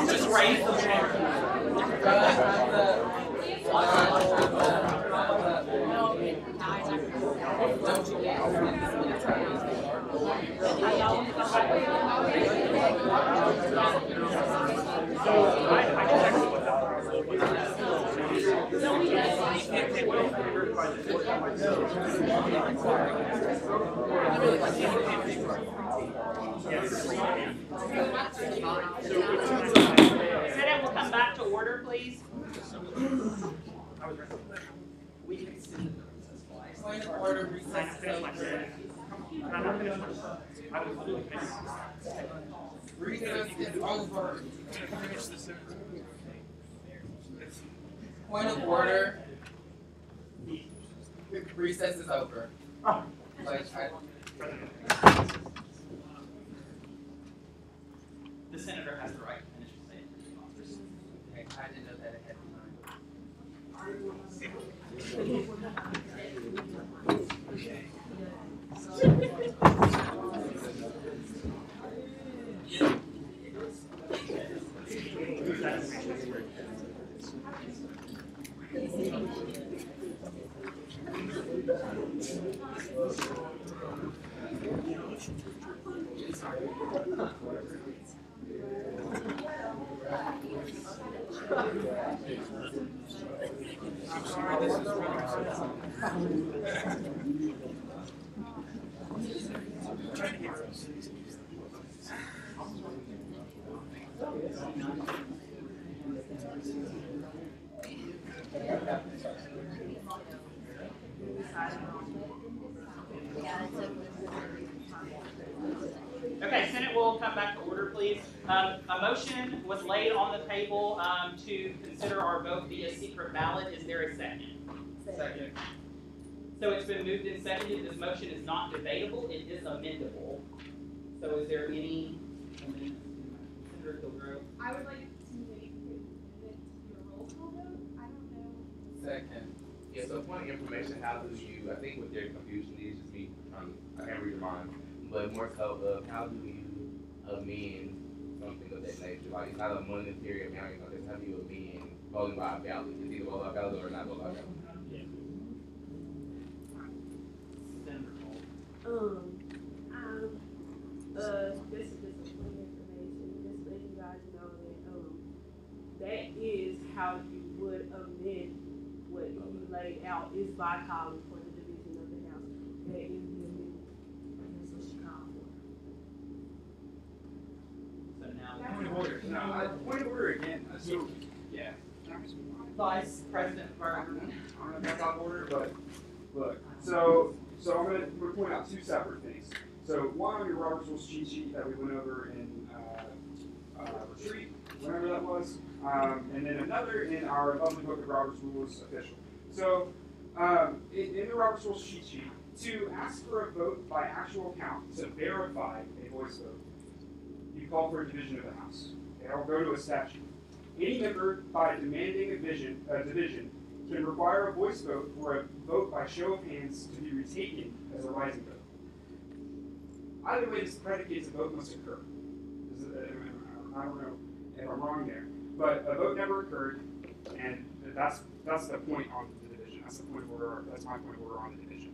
just raise the Senate will come back to order, please. Point of order, recess. Recess is over. Point of order. Recess is over. Like, The senator has the right to finish his statement. okay, I didn't know that ahead I'm sorry, this is Okay, Senate will come back to order, please. A motion was laid on the table to consider our vote via secret ballot. Is there a second? Second. So it's been moved and seconded. This motion is not debatable. It is amendable. So is there any amendments to Senator Kilgrove? I would like to make it to a roll call vote. I don't know. Second. Yeah, so point of information, how do you, I think what their confusion is just me trying to, I can't read your mind, but more so of how do you amend something of that nature? Like, it's not a monetary amount, you know, just how do you amend voting by ballot? It's either vote by ballot or not vote by ballot. This is just a point of information, just let you guys know that, that is how you would amend what you laid out, is by calling for the division of the House. That is the amendment. That's what she called for. So now, Point of order. No, point of order again. So, yeah. Vice President Burton. I don't know if that's out of order, but look. So I'm gonna point out two separate things. So one on your Robert's Rules cheat sheet that we went over in retreat, whenever that was, and then another in our lovely book of Robert's Rules official. So in the Robert's Rules cheat sheet, to ask for a vote by actual count to verify a voice vote, you call for a division of the House. Okay, I'll go to a statute. Any member, by demanding a division, can require a voice vote or a vote by show of hands to be retaken as a rising vote. Either way, this predicates a vote must occur. I don't know if I'm wrong there, but a vote never occurred, and that's the point on the division. That's the point of order. That's my point of order on the division.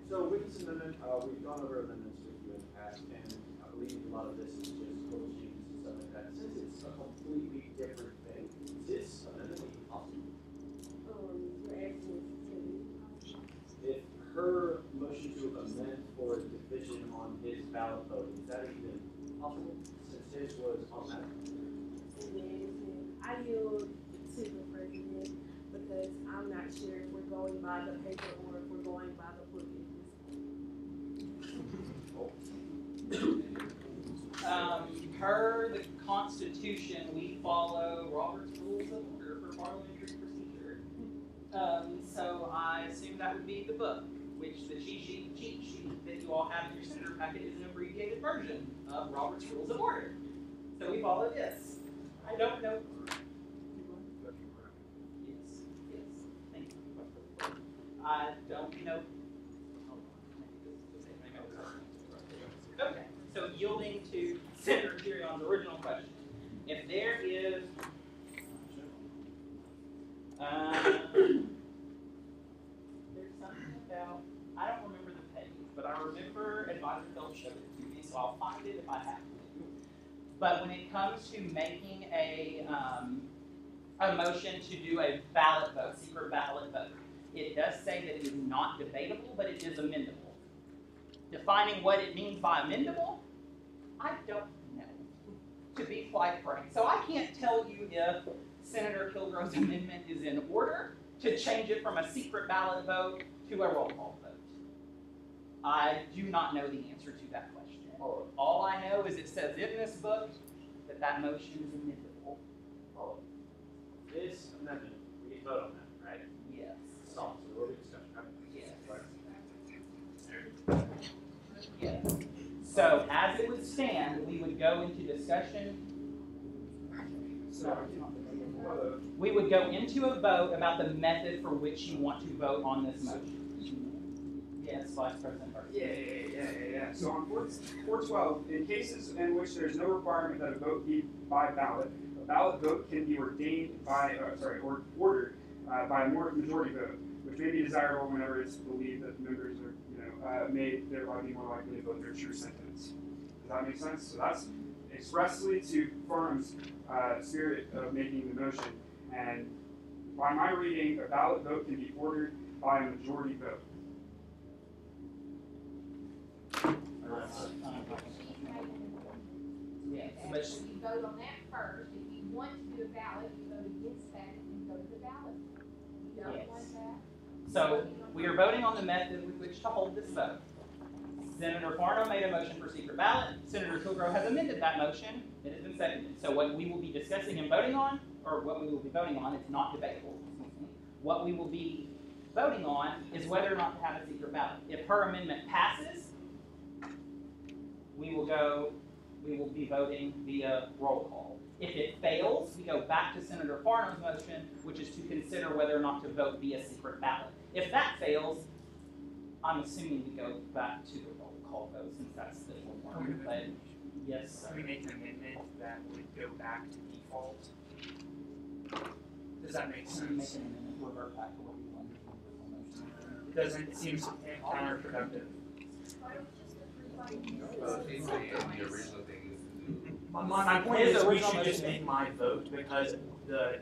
So with this amendment, we've gone over amendments with you in the past, and I believe a lot of this is just code changes and stuff like that. Since it's a completely different thing, is this amendment even possible? You're asking If her motion to amend for a division on his ballot vote, is that even possible? Since his was automatic. I yield to the president because I'm not sure if we're going by the paper or if we're going by the book. Per the Constitution, we follow Robert's Rules of Order for parliamentary procedure. So I assume that would be the book, which the cheat sheet that you all have in your senator packet is an abbreviated version of Robert's Rules of Order. So we follow this. I don't know. Yes, thank you. I don't know. Okay, so yielding to Senator Kirion's original question. If there is there's something about, I don't remember the page, but I remember Advisor Phil showed it to me, so I'll find it if I have to. But when it comes to making a motion to do a ballot vote, secret ballot vote, it does say that it is not debatable, but it is amendable. Defining what it means by amendable, I don't know, to be quite frank. So I can't tell you if Senator Kilgrove's amendment is in order to change it from a secret ballot vote to a roll call vote. I do not know the answer to that question. All I know is it says in this book that that motion is amendable. This amendment, we can vote on that, right? Yes. So there will be discussion, right? Yes. Yes. So as it would stand, we would go into discussion. We would go into a vote about the method for which you want to vote on this motion. Yes, Vice President Burke. Yeah. So on 412, in cases in which there's no requirement that a vote be by ballot, a ballot vote can be ordained by, or ordered by a majority vote, which may be desirable whenever it's believed that the members are, may thereby be more likely to vote their true sentiments. Does that make sense? So that's expressly to Farnham's spirit of making the motion, and by my reading, a ballot vote can be ordered by a majority vote. Yes. But you vote on that first. If you want to do a ballot, you vote against that and go to the ballot. You don't want that? So we are voting on the method with which to hold this vote. Senator Farnham made a motion for secret ballot. Senator Kilgore has amended that motion. It has been seconded. So what we will be discussing and voting on, or what we will be voting on, it's not debatable. What we will be voting on is whether or not to have a secret ballot. If her amendment passes, we will be voting via roll call. If it fails, we go back to Senator Farnham's motion, which is to consider whether or not to vote via secret ballot. If that fails, I'm assuming we go back to the roll call vote, since that's the form. But yes. Can we make an amendment that would go back to default? Does that make sense? Make an amendment to revert back to what we wanted to do with the motion. It doesn't. It seems counterproductive. She's saying the original thing is to do. My point is we should just make my vote, because the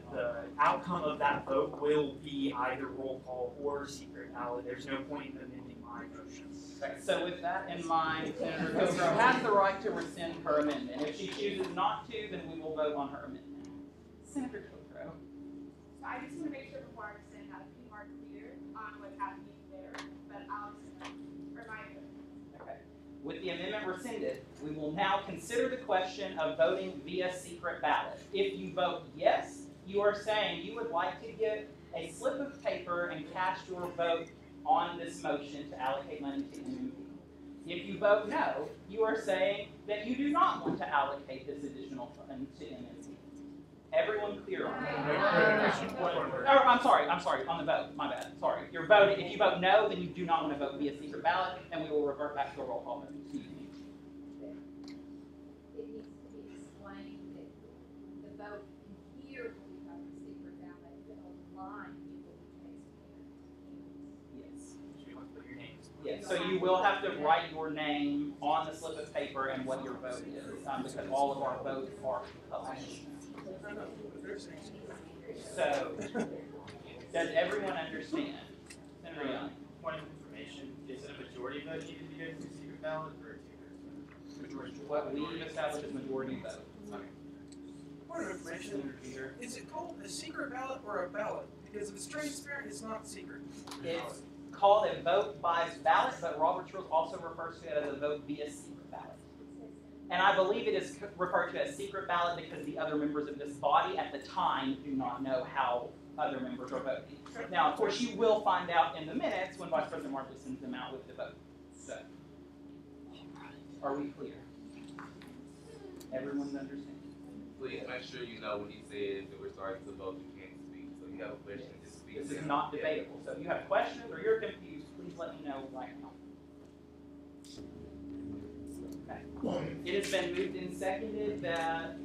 outcome of that vote will be either roll call or secret ballot. There's no point in amending my motion. Okay, so with that in mind, Senator Kilgore has the right to rescind her amendment. If she chooses not to, then we will vote on her amendment. Senator Kilgore. So I just want to make sure before I rescind that we are clear on what's happening there, but I'll just remind you. Okay. With the amendment rescinded, we will now consider the question of voting via secret ballot. If you vote yes, you are saying you would like to get a slip of paper and cast your vote on this motion to allocate money to MMP. If you vote no, you are saying that you do not want to allocate this additional fund to MMP. Everyone clear on that? Oh, I'm sorry, on the vote, my bad, sorry. You're voting, if you vote no, then you do not want to vote via secret ballot, and we will revert back to a roll call vote. Excuse me. It needs to be explained that the vote in here will be by the secret ballot, but online it will be transparent. Yes. You want to put your names. Yes, so you will have to write your name on the slip of paper and what your vote is, because all of our votes are published. So, does everyone understand? Senator Young. Point of information, is it a majority vote needed to go through secret ballot or a two-thirds vote? Majority. What we established as majority vote. Okay. Point of information, is it called a secret ballot or a ballot? Because if it's transparent, it's not secret. It's called a vote by ballot, but Robert's Rules also refers to it as a vote via secret ballot. And I believe it is referred to as secret ballot because the other members of this body at the time do not know how other members are voting. Now, of course, you will find out in the minutes when Vice President Marcus sends them out with the vote. So, are we clear? Everyone's understanding? Please make sure you know when he says that we're starting to vote, you can't speak. So if you have a question, just speak. This is not debatable. So if you have questions or you're confused, please let me know right now. Okay. It has been moved and seconded that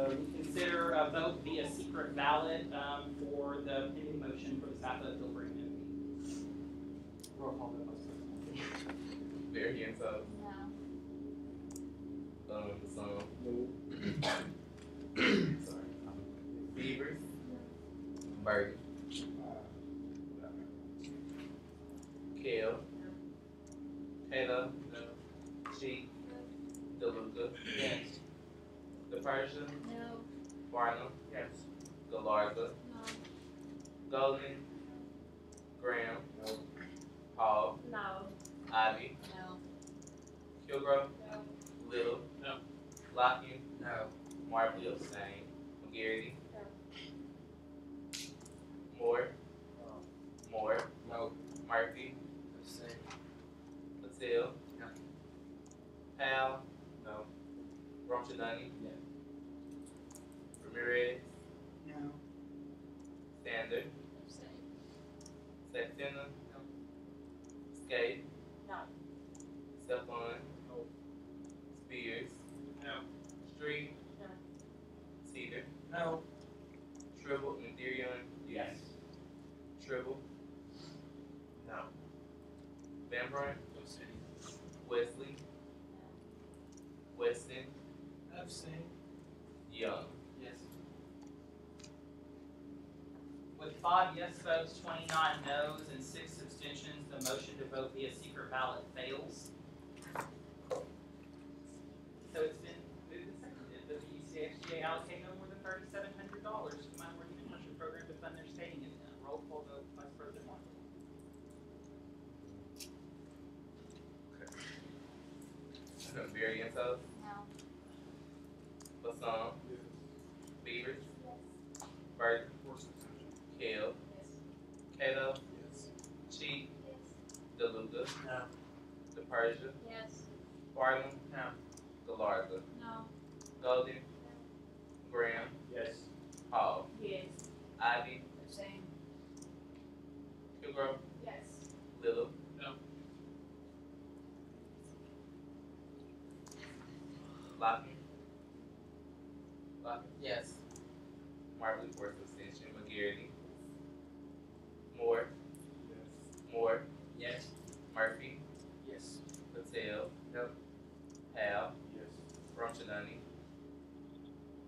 we consider a vote via secret ballot for the pending motion for the Southwest Bill Agreement. Roll call vote. Very hands up. No. Sorry. Beavers. Burger. Kale. Taylor. Sheep. DeLuca. Yes. The Persian. No. Barnum. Yes. Galarza. No. Golden. Graham. No. Hall. No. Ivy. No. Kilgrove. No. Little. No. Lockett. No. Marbley abstain. McGarity. Moore. Moore. No. Murphy. Abstain. Patel. No. Powell. No. Romchadani. Yeah. Ramirez. No. Sander. Saxena. No. Skate. No. Stephon. No. Spears. No. Street. No. Cedar. No. Tribble. Metherion. Yes. Tribble. No. Van Brunt. Abstain. Wesley. Weston. Abstain. Young. Yes. With 5 yes votes, 29 noes, and 6 abstentions, the motion to vote via secret ballot fails. So it's been moved and seconded that the UCASGA allocate no more than $3,700 to the minority mentorship program to fund their skating event. Roll call vote, Vice President Martin. Variantos. No. Bassan. Yes. Beavers. Yes. Burton. Force abstention. Kale. Yes. Cato. Yes. Cheek. Yes. DeLuca. No. DePersia. Yes. Barnum. No. Galarza. No. Golden. Graham. Yes. Hall. Yes. Ivy. Same. Kilgore. Yes. Little. No. Lockett. Lockett. Yes. Marbley Force abstention. McGarity. Moore. Yes. Moore. Yes. Murphy. Yes. Patel. No. Powell. Yes. Romchadani.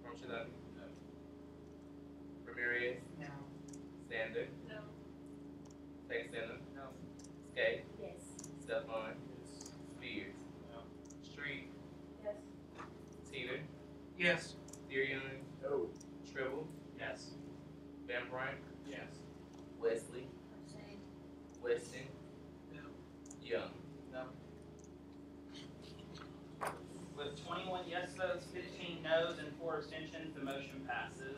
Romchadani. No. Ramirez. No. Sander. No. Saxena. No. Skate. Yes. Stephon. Yes. Spears. No. Street. Yes. Teeter. Yes. Therion. No. Tribble. Yes. Van Brunt. Yes. Wesley. Same. Weston. No. Young. No. With 21 yes votes, 15 noes, and 4 abstentions, the motion passes.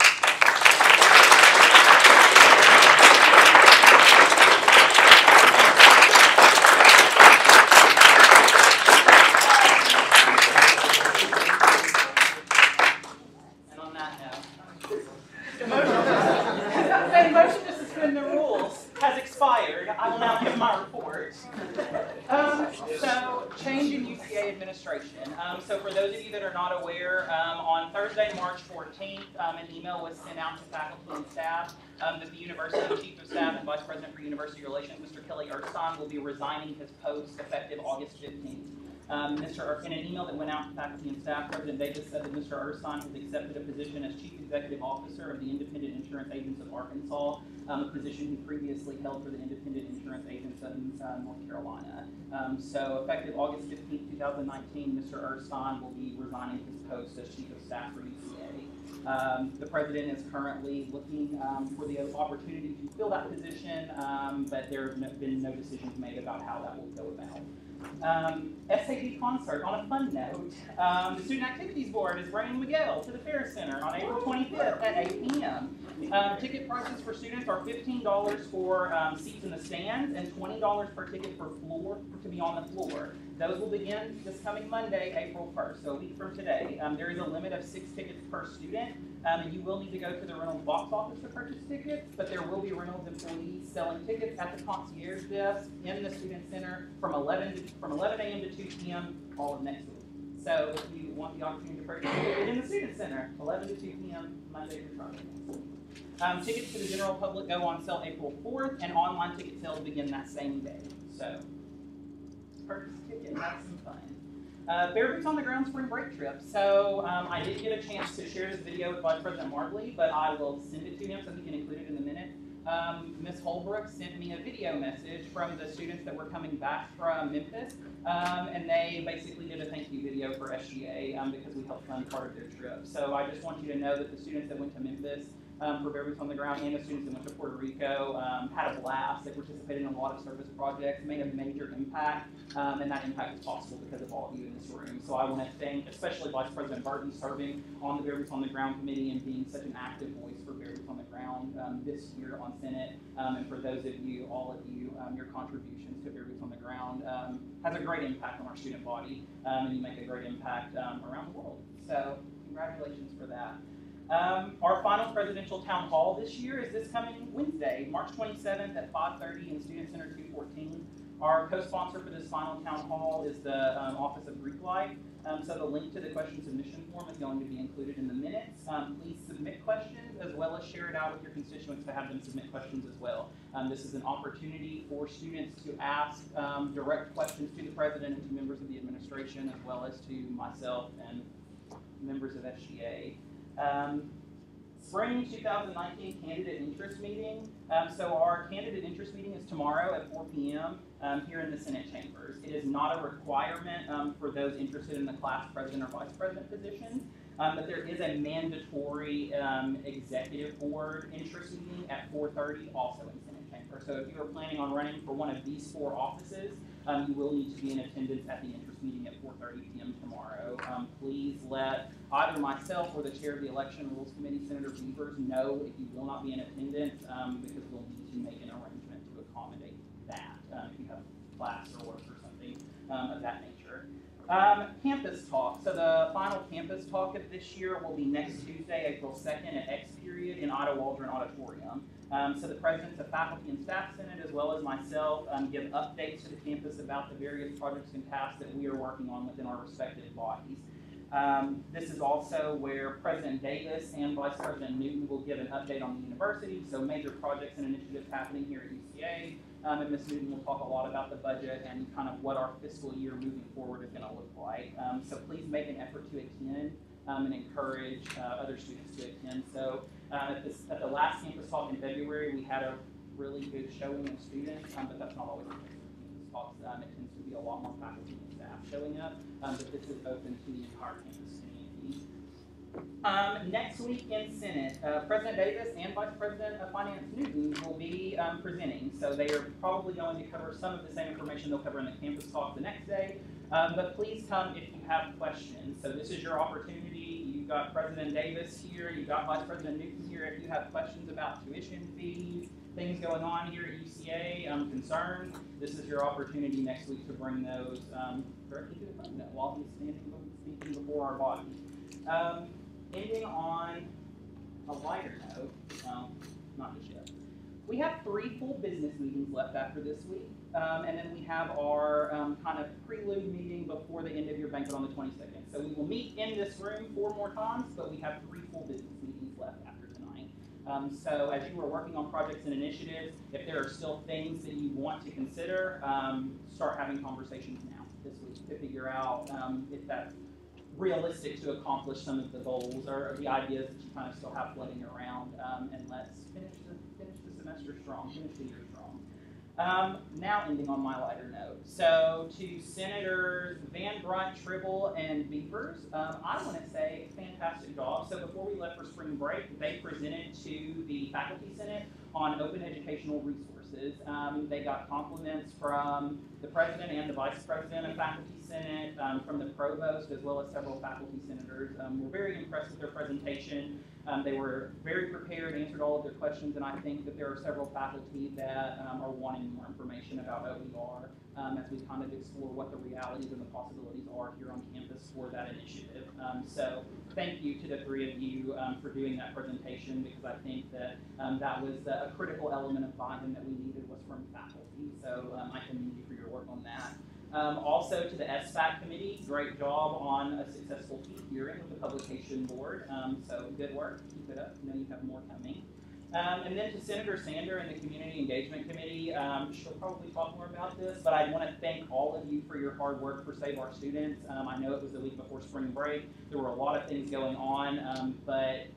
And on that note, the motion to suspend the rules has expired. I will now give my report. So, change in UCA administration. So for those of you that are not aware, on Thursday, March 14th, an email was sent out to faculty and staff that the University Chief of Staff and Vice President for University Relations, Mr. Kelly Erskine, will be resigning his post effective August 15th. In an email that went out to faculty and staff, President Davis said that Mr. Erskine has accepted a position as Chief Executive Officer of the Independent Insurance Agents of Arkansas, a position he previously held for the Independent Insurance Agents of North Carolina. So effective August 15, 2019, Mr. Erskine will be resigning his post as Chief of Staff for UCA. The President is currently looking for the opportunity to fill that position, but there have been no decisions made about how that will go about. SAB concert. On a fun note, the Student Activities Board is bringing Miguel to the Ferris Center on April 25th at 8 p.m. Ticket prices for students are $15 for seats in the stands and $20 per ticket for floor to be on the floor. Those will begin this coming Monday, April 1st, so a week from today. There is a limit of 6 tickets per student, and you will need to go to the Reynolds box office to purchase tickets, but there will be Reynolds employees selling tickets at the concierge desk in the Student Center from 11 a.m. to 2 p.m. all of next week. So if you want the opportunity to purchase a ticket in the Student Center, 11 to 2 p.m. Monday through Friday next week. Tickets to the general public go on sale April 4th, and online ticket sales begin that same day. So purchase a ticket, have some fun. Bear Boots on the Ground spring break trip. So I didn't get a chance to share this video with Vice President Marbley, but I will send it to him so he can include it in the minute. Ms. Holbrook sent me a video message from the students that were coming back from Memphis, and they basically did a thank you video for SGA because we helped fund part of their trip. So I just want you to know that the students that went to Memphis for Bear Boots on the Ground, and the students that went to Puerto Rico had a blast. They participated in a lot of service projects, made a major impact, and that impact is possible because of all of you in this room. So I want to thank especially Vice President Burton serving on the Bear Boots on the Ground committee and being such an active voice for Bear Boots on the Ground this year on Senate. And for those of you, all of you, your contributions to Bear Boots on the Ground has a great impact on our student body, and you make a great impact around the world. So congratulations for that. Our final presidential town hall this year is this coming Wednesday, March 27th at 5:30 in Student Center 214. Our co-sponsor for this final town hall is the Office of Greek Life. So the link to the question submission form is going to be included in the minutes. Please submit questions as well as share it out with your constituents to have them submit questions as well. This is an opportunity for students to ask direct questions to the president and to members of the administration as well as to myself and members of SGA. Spring 2019 candidate interest meeting. So our candidate interest meeting is tomorrow at 4 p.m. Here in the Senate chambers. It is not a requirement for those interested in the class president or vice president positions, but there is a mandatory executive board interest meeting at 4:30 also in Senate chamber. So if you are planning on running for one of these 4 offices, you will need to be in attendance at the interest meeting at 4:30 p.m. tomorrow. Please let either myself or the chair of the Election and Rules Committee, Senator Beavers, know if you will not be in attendance because we'll need to make an arrangement to accommodate that if you have class or work or something of that nature. Campus talk. So the final campus talk of this year will be next Tuesday, April 2nd at X period in Ida Waldron Auditorium. So the presidents of Faculty and Staff Senate, as well as myself, give updates to the campus about the various projects and tasks that we are working on within our respective bodies. This is also where President Davis and Vice President Newton will give an update on the university, so major projects and initiatives happening here at UCA. And Ms. Newton will talk a lot about the budget and kind of what our fiscal year moving forward is going to look like. So please make an effort to attend and encourage other students to attend. So at the last campus talk in February, we had a really good showing of students, but that's not always the case with campus talks. It tends to be a lot more faculty and staff showing up, but this is open to the entire campus community. Next week in Senate, President Davis and Vice President of Finance Newton will be presenting. So they are probably going to cover some of the same information they'll cover in the campus talk the next day. But please come if you have questions. So this is your opportunity. You've got President Davis here. You've got Vice President Newton here. If you have questions about tuition fees, things going on here at UCA, concerns, this is your opportunity next week to bring those directly to the President while he's speaking before our body. Ending on a lighter note, not just yet. We have 3 full business meetings left after this week, and then we have our kind of prelude meeting before the end of your banquet on the 22nd. So we will meet in this room 4 more times, but we have 3 full business meetings left after tonight. So as you are working on projects and initiatives, if there are still things that you want to consider, start having conversations now this week to figure out if that's realistic to accomplish some of the goals or the ideas that you kind of still have floating around, and let's finish the semester strong, finish the year strong. Now ending on my lighter note. So to Senators Van Brunt, Tribble, and Beavers, I want to say fantastic job. So before we left for spring break, they presented to the Faculty Senate on open educational resources. They got compliments from the President and the Vice President of Faculty Senate, from the Provost, as well as several faculty senators. We're very impressed with their presentation. They were very prepared, answered all of their questions, and I think that there are several faculty that are wanting more information about OER as we kind of explore what the realities and the possibilities are here on campus for that initiative. So thank you to the 3 of you for doing that presentation, because I think that that was a critical element of buy-in that we needed was from faculty. So I commend you for your work on that. Also to the SFAC committee, great job on a successful peak hearing with the publication board. So good work, keep it up. I know you have more coming. And then to Senator Sander and the Community Engagement Committee, she'll probably talk more about this, but I want to thank all of you for your hard work for Save Our Students. I know it was the week before spring break. There were a lot of things going on, but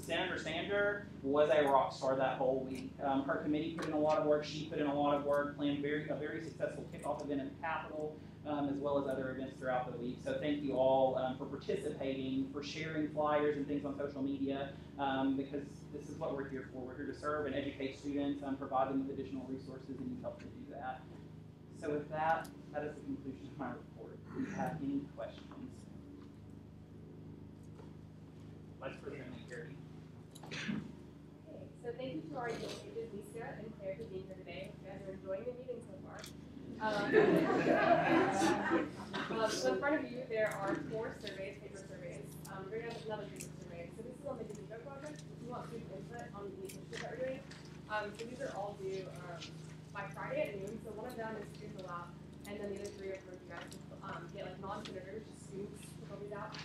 Senator Sander was a rock star that whole week. Her committee put in a lot of work. She put in a lot of work, planned a very successful kickoff event in the Capitol. as well as other events throughout the week. So thank you all for participating, for sharing flyers and things on social media, because this is what we're here for. We're here to serve and educate students, provide them with additional resources, and you help to do that. So with that, that is the conclusion of my report. Do you have any questions? Vice President McGarry. Okay, so thank you to our administrators, Lisa and Claire, for being here today. You guys are enjoying the meeting so far. So in front of you, there are 4 surveys, paper surveys. We're going to have another paper survey. So this is on the DeVito project. If you want student input on the initiative that we're doing. So these are all due by Friday at noon. So one of them is to fill out, and then the other 3 are for you guys to get like non-senators, just students to fill these out.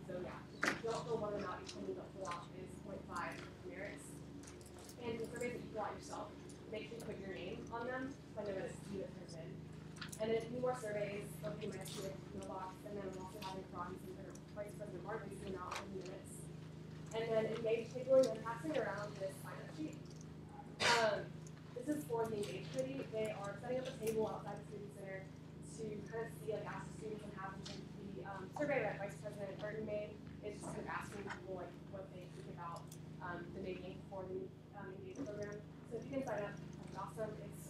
So yeah, if you don't fill one of them out, each one you don't fill out is 0.5 merits. And the surveys that you fill out yourself, make sure you put your name on them, so I know that it's you that turns in. And then 2 more surveys, they'll be in my student mailbox, and then I'm also having Franz and Vice President Martin send out in minutes. And then engage tabling and passing around this sign-up sheet. This is for the Engage Committee. They are setting up a table outside the Student Center to kind of see, like, ask the students and have them the survey that Vice President Martin made is just kind of asking people, like, what they think about the making for the Engage program. So if you can sign up, that's awesome. It's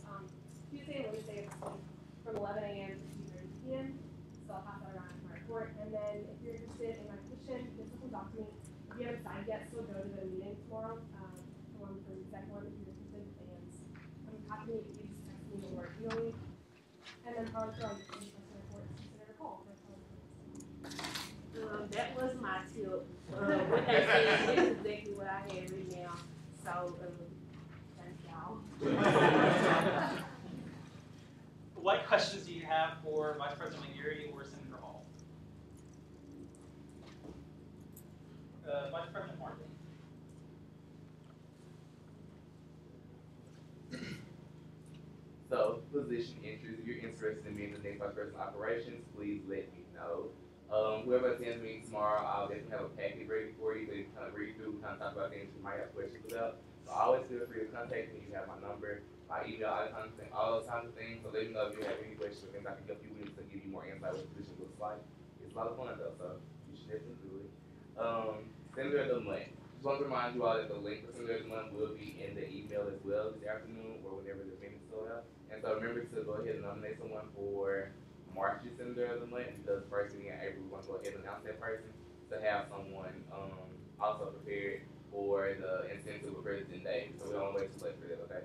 Tuesday and Wednesday this week from 11 a.m. to 2:30 p.m. So I'll pass that around in my report. And then if you're interested in my position, this will come to me. If you haven't signed yet, still go to the meeting tomorrow, the one for the second one if you're interested. And I'm happy to meet you. Just text me or email me. And then probably throw on the report, consider a call. That was my tip. What they said is exactly what I had written down. So, thank y'all. What questions do you have for Vice President McGarry or Senator Hall? Vice President Martin. So, position interest, if you're interested in being the next Vice President of Operations, please let me know. Whoever attends me tomorrow, I'll definitely have a packet ready for you so you can kind of read through, kind of talk about things you might have questions about. So always feel free to contact me. You have my number, my email, all those kinds of things. So let me know if you have any questions or things I can help you with to give you more insight what the position looks like. It's a lot of fun though, so you should definitely do it. Senator of the Month. Just want to remind you all that the link for Senator of the Month will be in the email as well this afternoon or whenever the meeting's sold out. And so remember to go ahead and nominate someone for March's Senator of the Month, because first meeting in April, we're going to go ahead and announce that person to have someone also prepared for the incentive of President Day. So we don't wait too late for that, okay?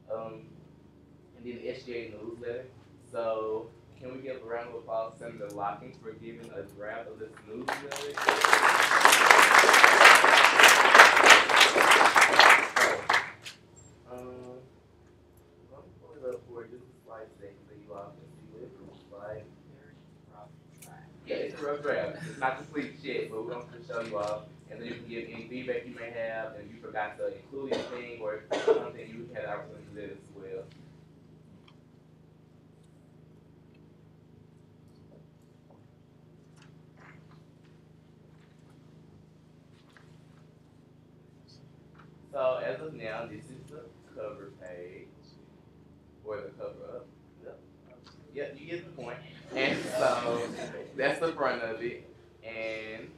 And then the SGA newsletter. So can we give a round of applause to Senator Lockings for giving a draft of this newsletter? Let me pull it up for just a slight second so you all can see what it looks like. Yeah, it's a rough draft. It's not complete yet, but we're going to show you all. And then you can give any feedback you may have, and if you forgot to include anything or something, you had the opportunity to do that as well. So as of now, this is the cover page, or the cover up. Yep, you get the point. And so that's the front of it, and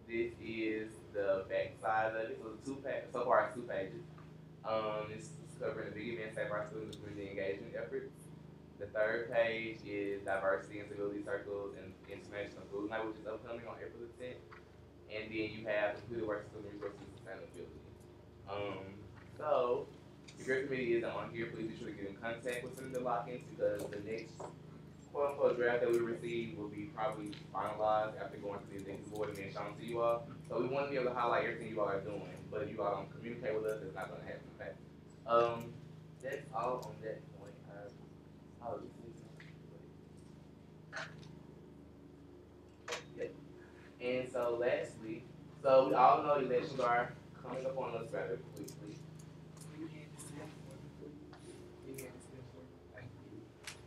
this is the back side of it. So so far it's 2 pages. This is covering the big events that our students with the engagement efforts. The 3rd page is diversity and civility circles and international food night, which is upcoming on April the 10th. And then you have the computer works with resources and sustainability. So if your committee isn't on here, please be sure to get in contact with Senator Lockings, because the next quote-unquote draft that we receive will be probably finalized after going to the executive board and being shown to you all. So we want to be able to highlight everything you all are doing, but if you all don't communicate with us, it's not going to happen. Okay? That's all on that point. And so lastly, so we all know elections are coming up on us rather quickly.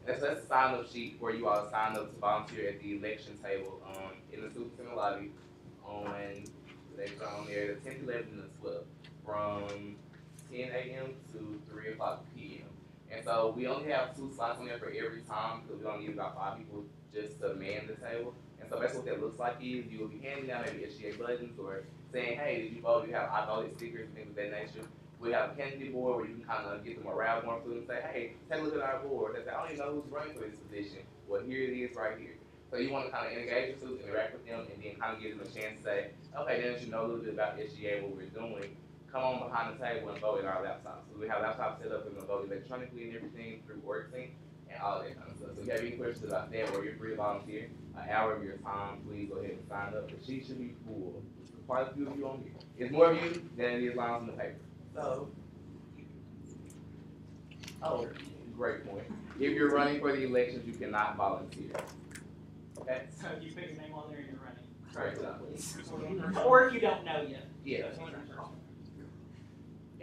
And so that's a sign-up sheet where you all sign up to volunteer at the election table in the student center lobby on, they on there the 10th, 11th, and the 12th from 10 a.m. to 3 o'clock p.m. And so we only have 2 slots on there for every time because we don't need about 5 people just to man the table. And so that's what that looks like is you will be handing out maybe SGA buttons or saying, hey, did you vote? You have I voted stickers and things of that nature. We have a candidate board where you can kind of get the morale going through and say, hey, take a look at our board. They say, I don't even know who's running for this position. Well, here it is right here. So you want to kind of engage your students, interact with them, and then kind of give them a chance to say, okay, then you know a little bit about SGA and what we're doing. Come on behind the table and vote in our laptops. So we have laptops set up and we'll vote electronically and everything through OrgSync and all that kind of stuff. So if you have any questions about that or you're free to volunteer, an hour of your time, please go ahead and sign up. The sheet should be full. Quite a few of you on here. It's more of you than it is lines on the paper. So, oh, great point. If you're running for the elections, you cannot volunteer. Okay? So if you put your name on there and you're running. Great job. Or if you don't know yet. Yeah.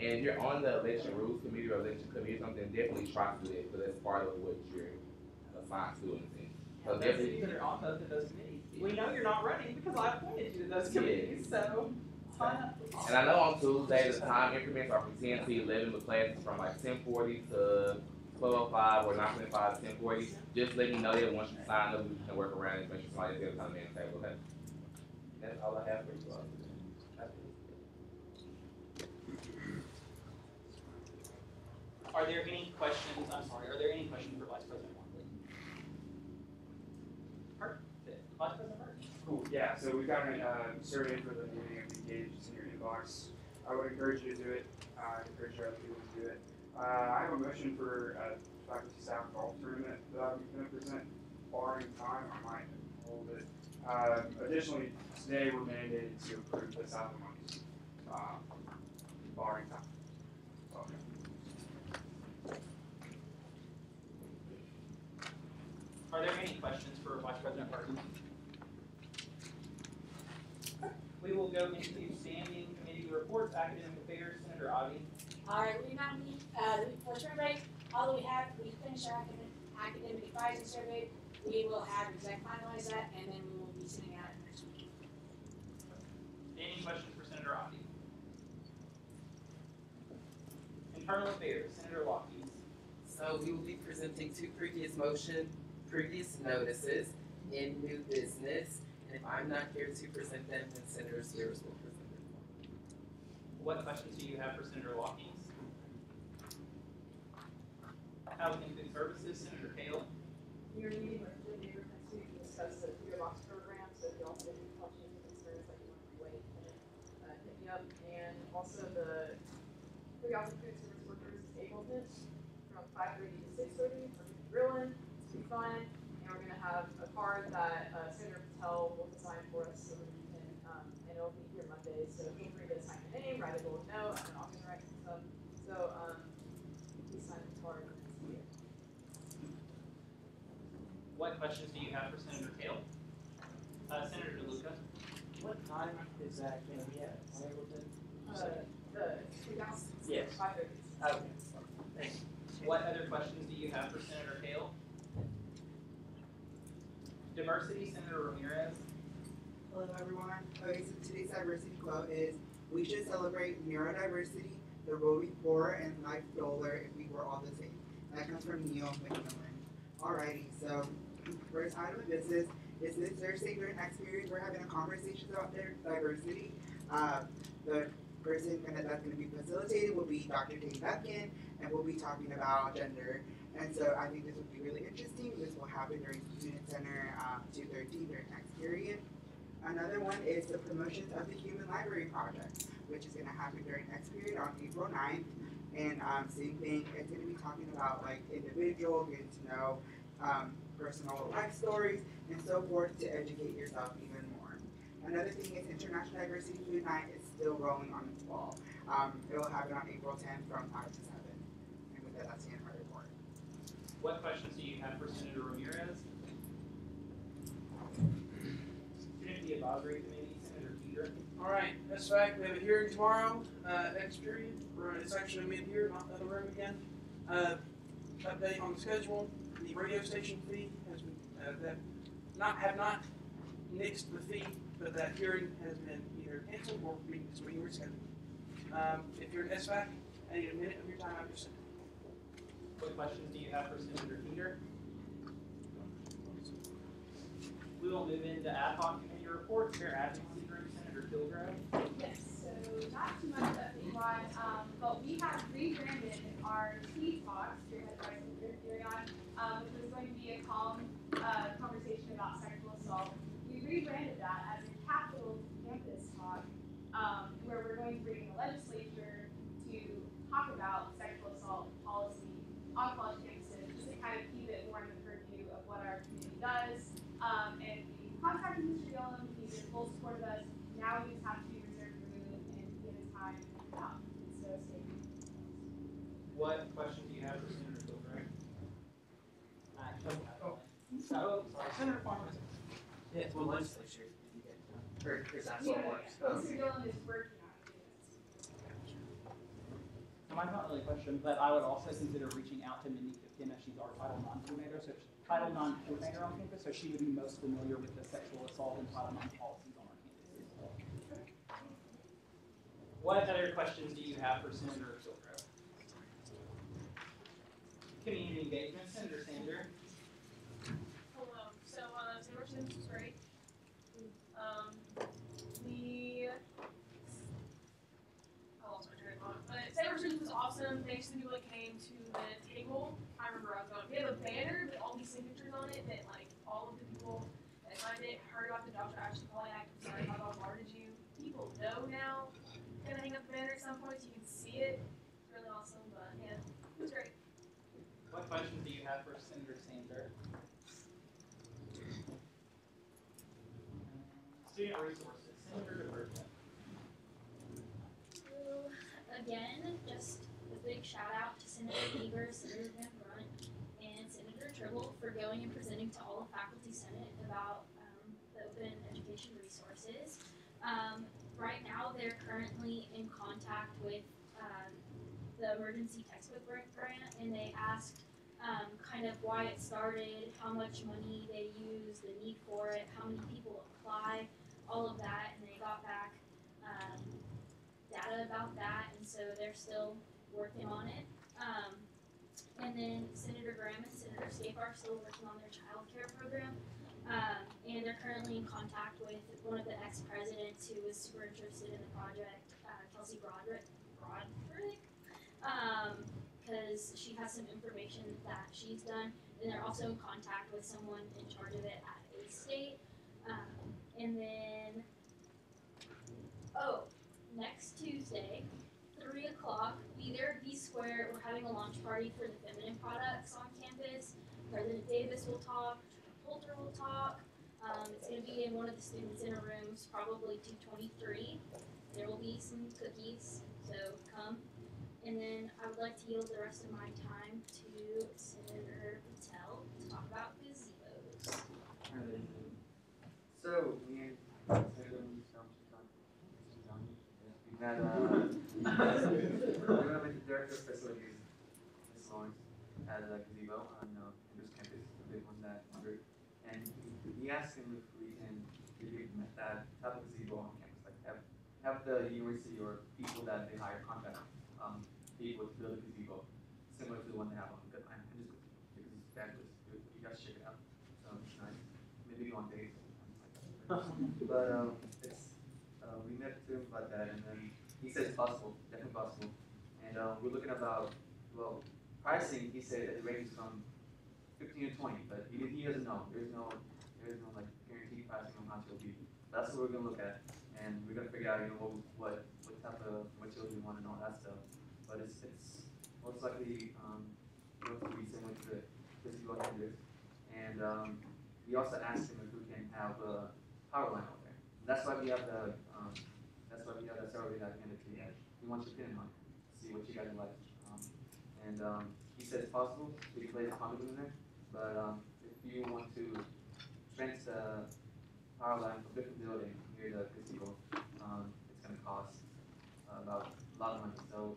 And if you're on the election rules committee or election committee or something, definitely try to do it because that's part of what you're assigned to do in the thing. So those of you that are on both of those committees, we know you're not running because I appointed you to those committees, so sign up. And I know on Tuesday the time increments are from 10 to 11, but classes from like 10:40 to 12:05 or 9:25 to 10:40. Just let me know that once you sign up, we can work around it, make sure somebody else come in and table, okay? That's all I have for you all. Are there any questions? I'm sorry. Are there any questions for Vice President Wontley? Perfect. Vice President Burke. Cool. Yeah. So we've got a survey for the meeting of the Engage. It's in your inbox. I would encourage you to do it. I encourage other people to do it. I have a motion for faculty staff golf tournament that I'm going to present. Barring time, I might hold it. Additionally, today we're mandated to approve the South months. Barring time. Are there any questions for Vice President Burton? We will go into standing committee reports, academic affairs, Senator Avi. All right, we now meet for spring break. All we have, we finished our academic advising survey. We will have exec finalize that, and then we will be sending out next week. Any questions for Senator Avi? Internal affairs, Senator Lockheed. So we will be presenting 2 previous notices in new business, and if I'm not here to present them, then Senator Spears will present them. What questions do you have for Senator Lockheed? Housing and Food Services, Senator Kale. You're meeting with the neighbors next week to discuss the gearbox program, so if you also have any questions or concerns that you want to wait and hit me up. And also the housing food service workers disablement from 5:30 to 6:30. We're going to be grilling, it's going to be fun, and we're going to have a card that Senator Patel will design for us so that we can, and it'll be here Monday, so feel free to sign your name, write a little note, and I'm going to write some stuff. So please sign the card. What questions do you have for Senator Kale? Senator DeLuca. What time is that going to be at? Am I able to? The house. Yes. 5:30. Okay. Thanks. What other questions do you have for Senator Kale? Diversity, Senator Ramirez. Hello everyone. Okay, so today's diversity quote is, we should celebrate neurodiversity, the road we pour, and life dollar if we were all the same. That comes from Neil McMillan. Alrighty, so first item of business is this Thursday during next period, we're having a conversation about their diversity. The person that's going to be facilitated will be Dr. Dave Duncan, and we'll be talking about gender. And so I think this will be really interesting. This will happen during Student Center 213 during next period. Another one is the promotions of the Human Library Project, which is going to happen during next period on April 9th. And same thing, it's going to be talking about like individual, getting to know personal life stories and so forth to educate yourself even more. Another thing is International Diversity Food Night is still rolling on its fall. It will happen on April 10th from 5 to 7. And with that, that's the end of my report. What questions do you have for Senator Ramirez? Community Advisory Committee, Senator Peter. All right, that's fact. We have a hearing tomorrow, next period. It's actually mid here, not in the other room again. Update on the schedule. The radio station fee has been, have not nixed the fee, but that hearing has been either canceled or being rescheduled. If you're an SVAC, I need a minute of your time, I'm just saying. What questions do you have for Senator Peter? We will move into ad hoc committee reports. Fair Advocacy Group, Senator Kilgrove. Yes, so not too much update-wise, but we have rebranded our Tea Talks, spearheaded by Senator Furion, which was going to be a calm conversation about sexual assault. We rebranded that as a Capital Campus Talk, where we're going to bring the legislature to talk about sexual assault policy on college campuses, just to kind of keep it more in the purview of what our community does. And we contacted Mr. Gillum, he was full support of us. Now we just have to reserve the room and give it time out. So stay tuned. What question do you have for Senator Kilgrove? Sorry, Senator Farmer. Yeah, it's what legislature did you get? Or is that how it works? Mr. Gillum is working on it. So mine's not really a question, but I would also consider reaching out to Monique Kim as she's our Title IX coordinator, Title IX coordinator on campus, so she would be most familiar with the sexual assault and Title IX policies on our campus. What other questions do you have for Senator Kilgrove? Community engagement, Senator Sander. Hello. So, Sandwich was great. I lost my train of thought. But Sandwich was awesome. Thanks to the people that came to the table. I remember I was going. We have a banner with all these signatures on it that, like, all of the people that signed it heard about the Dr. Ashley Polly Act. I'm sorry, how bombarded you. People know now. Gonna hang up the banner at some point so you can see it. It's really awesome, but yeah, it was great. What questions do you have for Senator Sander? Student resources, Senator DeBerta. So, again, just a big shout out to Senator Beaver, Senator Van Brunt, and Senator Tribble for going and presenting to all the faculty senate about the open education resources. Right now, they're currently in contact with the emergency textbook grant, and they asked kind of why it started, how much money they use, the need for it, how many people apply, all of that, and they got back data about that, and so they're still working on it. And then Senator Graham and Senator Scape are still working on their child care program. And they're currently in contact with one of the ex-presidents who was super interested in the project, Kelsey Broderick, because she has some information that she's done. And they're also in contact with someone in charge of it at A-State. And then, next Tuesday, 3 o'clock, be there at B Square. We're having a launch party for the feminine products on campus. President Davis will talk, Holter will talk. It's going to be in one of the student center rooms, probably 223. There will be some cookies, so come. And then I would like to yield the rest of my time to Senator Patel to talk about gazebos. So, me and Senator we've met the director of facilities, Ms. Lawrence, at a gazebo on Andrews campus, the big one that wondered. And he asked him if we can create that type of gazebo on campus, like have the university or people that they hire contract be able to build a gazebo similar to the one they have on the Andrews gazebo, because it's fabulous. You guys check it out. So it's nice. Maybe go on dates. But we met to him about that, and then he said it's possible, definitely possible. And we're looking about, well, pricing. He said it ranges from 15 to 20, but he doesn't know. There's no like guaranteed pricing on how much it'll be. That's what we're gonna look at, and we're gonna figure out, what type of materials we want and all that stuff. But it's most likely going to be similar to the physical vendors. And we also asked him if we can have a power line out there. And that's why we have the survey that I handed to you guys. We want your opinion on it, see what you guys like. He said it's possible. We can place a conduit in there, but if you want to trench the power line from different building near the gazebo, it's going to cost about a lot of money. So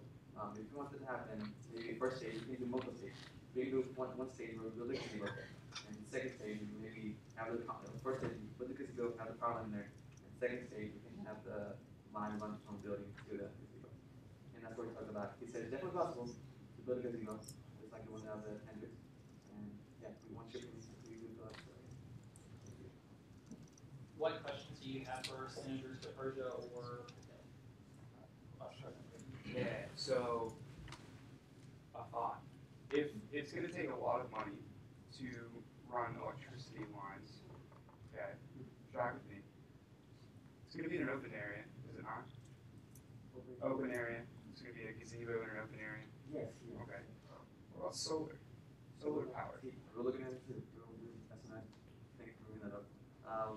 if you want it to happen, maybe first stage, you can do multiple stages. We can do one stage where we build the gazebo, and the second stage, we maybe have the first stage, put the gazebo, have the power line there, and second stage, we can have the line run from the building to the gazebo. And that's what we talked about. He said it's definitely possible to build a gazebo. It's like the one that was at Hendrix. And yeah, we want your opinions, please do for us. Thank you. What questions do you have for Senators DePersia or Vice President? Yeah, so a thought. If it's going to take a lot of money to run electricity lines, okay, track with me. It's going to be in an open area, is it not? Open area. It's going to be a gazebo in an open area. Yes. Okay. What about solar? Solar power. We're looking at it too. That's nice. Thank you for bringing that up.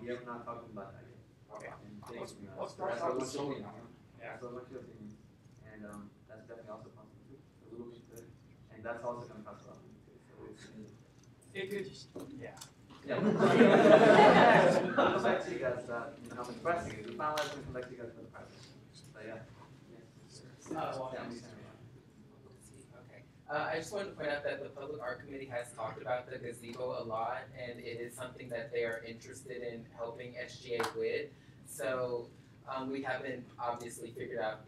We have not talked about that yet. Okay. And thank you for bringing that Let's up. talk about solar now. Yeah. So what's your opinion? And that's definitely also possible too. A little bit good. And that's also going to cost a lot of money too. So it's it could just, yeah. Yeah. I'll come back to you guys. I'm expressing it. We finalized and come back to you guys for the process. But yeah. It's not a long time. Okay. I just wanted to point out that the Public Art Committee has talked about the gazebo a lot, and it is something that they are interested in helping SGA with. So we haven't obviously figured out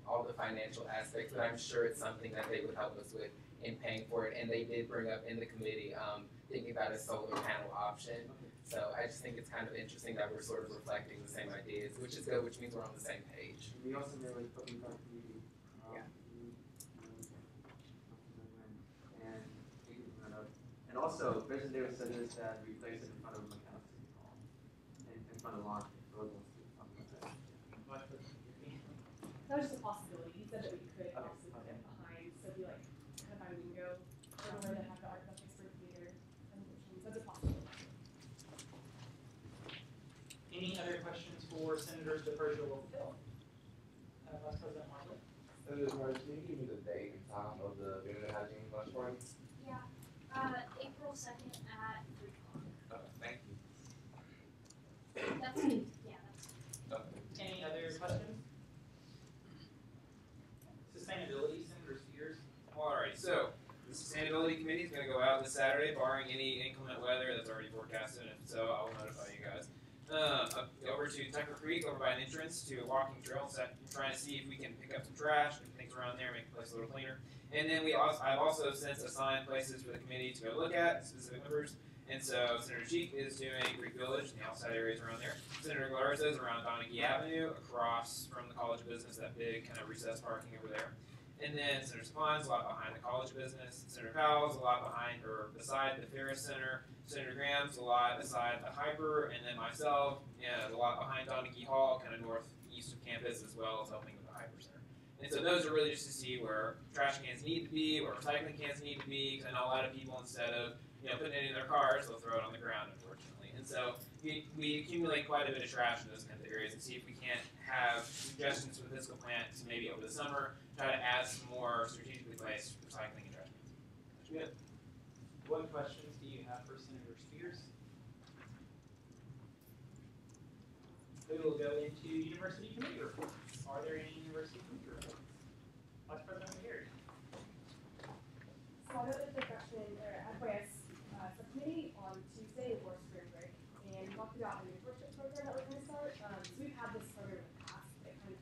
all the financial aspects, but I'm sure it's something that they would help us with in paying for it. And they did bring up in the committee thinking about a solar panel option. So I just think it's kind of interesting that we're sort of reflecting the same ideas, which is good, which means we're on the same page. We also made like Public Art Committee. Yeah. And thank you for bringing that up. And also, President Davis said this that we place it in front of McAllen City Hall, in front of lawn. That was just a possibility. You said that we could also put it behind, so it'd be like kind of by window, or where they have the architecture for theater. So it's a possibility. Any other questions for Senators DePersia or Phil? Vice President Marley? Senator Martin, can you give me the date and time of the Benedict Hygiene lunch party? Yeah, April 2nd at 3 o'clock. Thank you. That's it, yeah, that's it. Any other questions? Sustainability, Senator Spears. Alright, so the Sustainability Committee is going to go out this Saturday, barring any inclement weather that's already forecasted, and if so, I will notify you guys. Over to Tucker Creek, over by an entrance to a walking trail, so I'm trying to see if we can pick up some trash and things around there, make the place a little cleaner. And then I've also since assigned places for the committee to go look at, specific members. And so Senator Cheek is doing Greek Village and the outside areas around there. Senator Galarza is around Donaghy Avenue, across from the College of Business, that big kind of recessed parking over there. And then Senator Sapon's a lot behind the College of Business. Senator Powell's a lot behind or beside the Ferris Center. Senator Graham's a lot beside the Hyper, and then myself, a lot behind Donaghy Hall, kind of northeast of campus, as well as helping with the Hyper Center. And so those are really just to see where trash cans need to be, where recycling cans need to be, because I know a lot of people, instead of putting it in their cars, they'll throw it on the ground, unfortunately. And so we accumulate quite a bit of trash in those kinds of areas, and see if we can't have suggestions for the fiscal plan to maybe over the summer try to add some more strategically placed recycling and trash cans. That's good. What questions do you have for Senator Spears? We will go into University Committee reports. Are there any University Committee reports? Vice President McGarry. So I know that the freshman FYS subcommittee on Tuesday before spring break, and we talked about a mentorship program that we're going to start. So we've had this program in the past. It kind of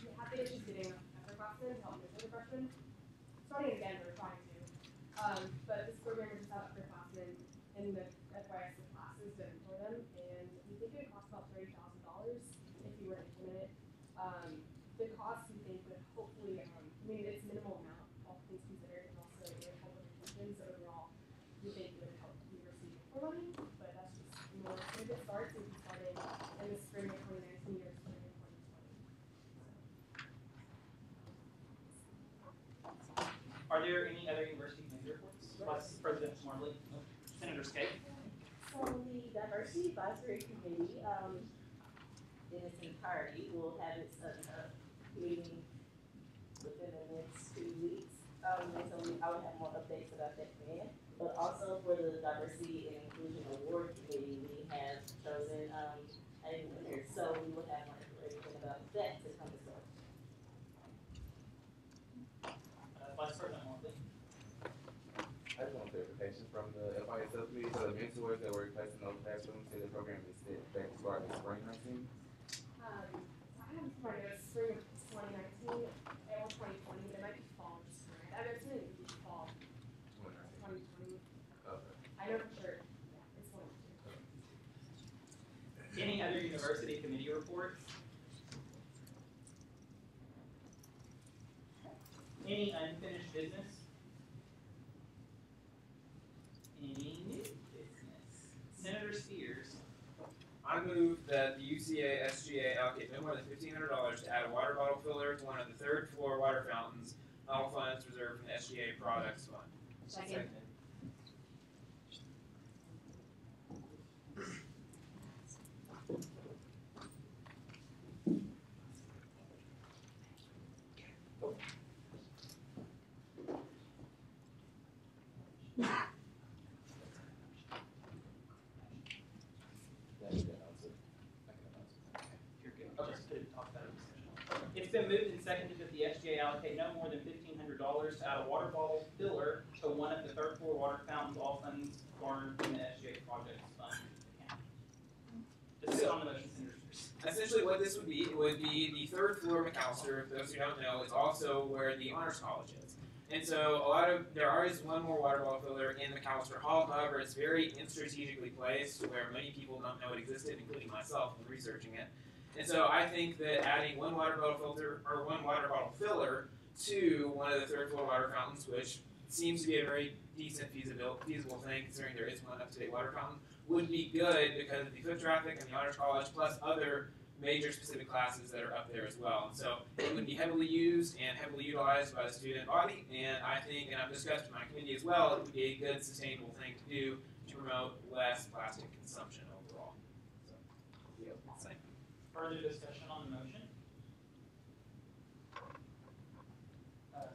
we have the issues getting upperclassmen to help mentor the freshmen. Starting again, we're trying to. But this program is just out upperclassmen in the FYS classes to mentor them, and we think it would cost about $30,000 if you were to implement it. The cost we think would hopefully, it's minimal amount, all things considered, and also it would help with retention. So overall, we think it would help the university make more money, but that's just, it's a good start. So we started in the spring of 2019 or spring of 2020. Are there any other University Committee reports? Vice President Marley. Senator Skate. So the Diversity Advisory Committee, in its entirety, will have its meeting within the next 2 weeks. And so I will have more updates about that then. But also for the Diversity and Inclusion Award Committee, we have chosen a winner. So we will have more information about that to come as well. Vice President Marley. I just want clarification from the FIS subcommittee. So the mentors that were replaced in those classrooms, say the program is set back to start in spring 19? I have my notes spring of 2019 or 2020, but it might be fall or spring. I mean, it's going to be fall. Any unfinished business? Any new business? Senator Spears. I move that the UCASGA allocate no more than $1,500 to add a water bottle filler to one of the third floor water fountains, all funds reserved from the SGA Products Fund. Second. It's been moved and seconded that the SGA allocate no more than $1,500 to add a water bottle filler to one of the third floor water fountains, all funds garnered from the SGA projects fund account. Discuss on the motion, Senator Spears. Essentially what this would be the third floor of McAllister. For those who don't know, it's also where the Honors College is. And so there is one more water bottle filler in McAllister Hall. However, it's very strategically placed where many people don't know it existed, including myself when researching it. And so I think that adding one water bottle filter or one water bottle filler to one of the third floor water fountains, which seems to be a very decent feasible thing considering there is one up-to-date water fountain, would be good because of the foot traffic and the Honors College plus other major specific classes that are up there as well. And so it would be heavily used and heavily utilized by the student body, and I think, and I've discussed with my committee as well, it would be a good sustainable thing to do to promote less plastic consumption overall. So, yeah, same. Further discussion on the motion?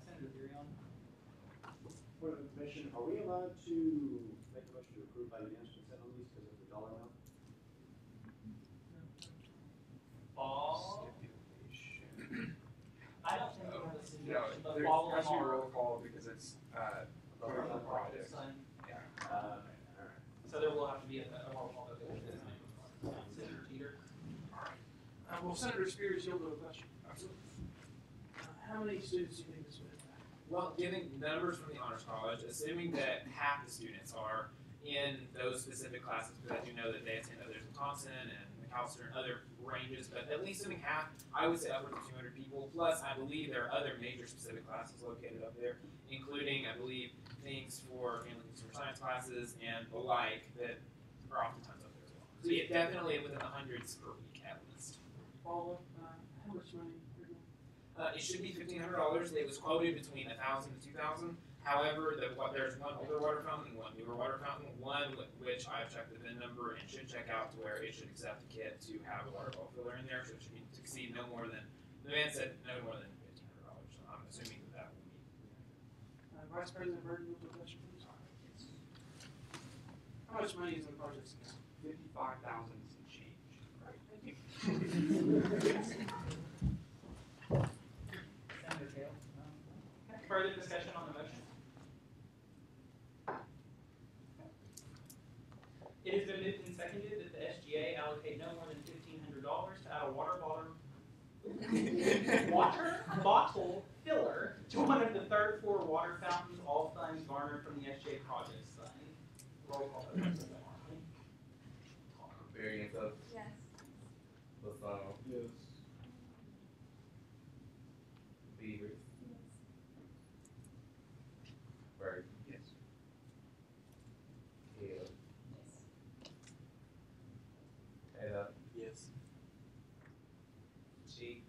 Senator Durion. For the commission, are we allowed to make a motion to approve by unanimous consent on these because of the dollar amount? Fall. I don't think we have a situation, but there fall has to be a along. roll call because it's critical project. Yeah. Alright. So there will have to be a roll call vote. Senator Teeter. Well, Senator Spears, you'll do a question. Absolutely. How many students do you think this would impact? Well, given numbers from the Honors College, assuming that half the students are in those specific classes, because I do know that they attend others in Thompson and McAllister and other ranges, but at least assuming half, I would say upwards of 200 people. Plus, I believe there are other major specific classes located up there, including, I believe, things for family and consumer science classes and the like that are oftentimes up there as well. So yeah, definitely within the hundreds per week at least. Follow, how much money? It should be $1,500. It was quoted between 1,000 and 2,000. However, there's one older water fountain and one newer water fountain. One which I've checked the VIN number and should check out to where it should accept a kit to have a water bottle filler in there. So it should exceed no more than, the man said no more than $1,500. So I'm assuming that will be. Vice President Burton, you'll do a question, please. How much money is in the project's account? 55,000 and change. Right, thank you. Senator Taylor. Further discussion on the motion? It has been moved and seconded that the SGA allocate no more than $1,500 to add a water bottle filler to one of the third floor water fountains, all funds garnered from the SGA projects fund. Roll call. Variance of Yes. Lozano, Yes. Beavers, Bird, Yes. Hill, Taylor, Yes. Chief,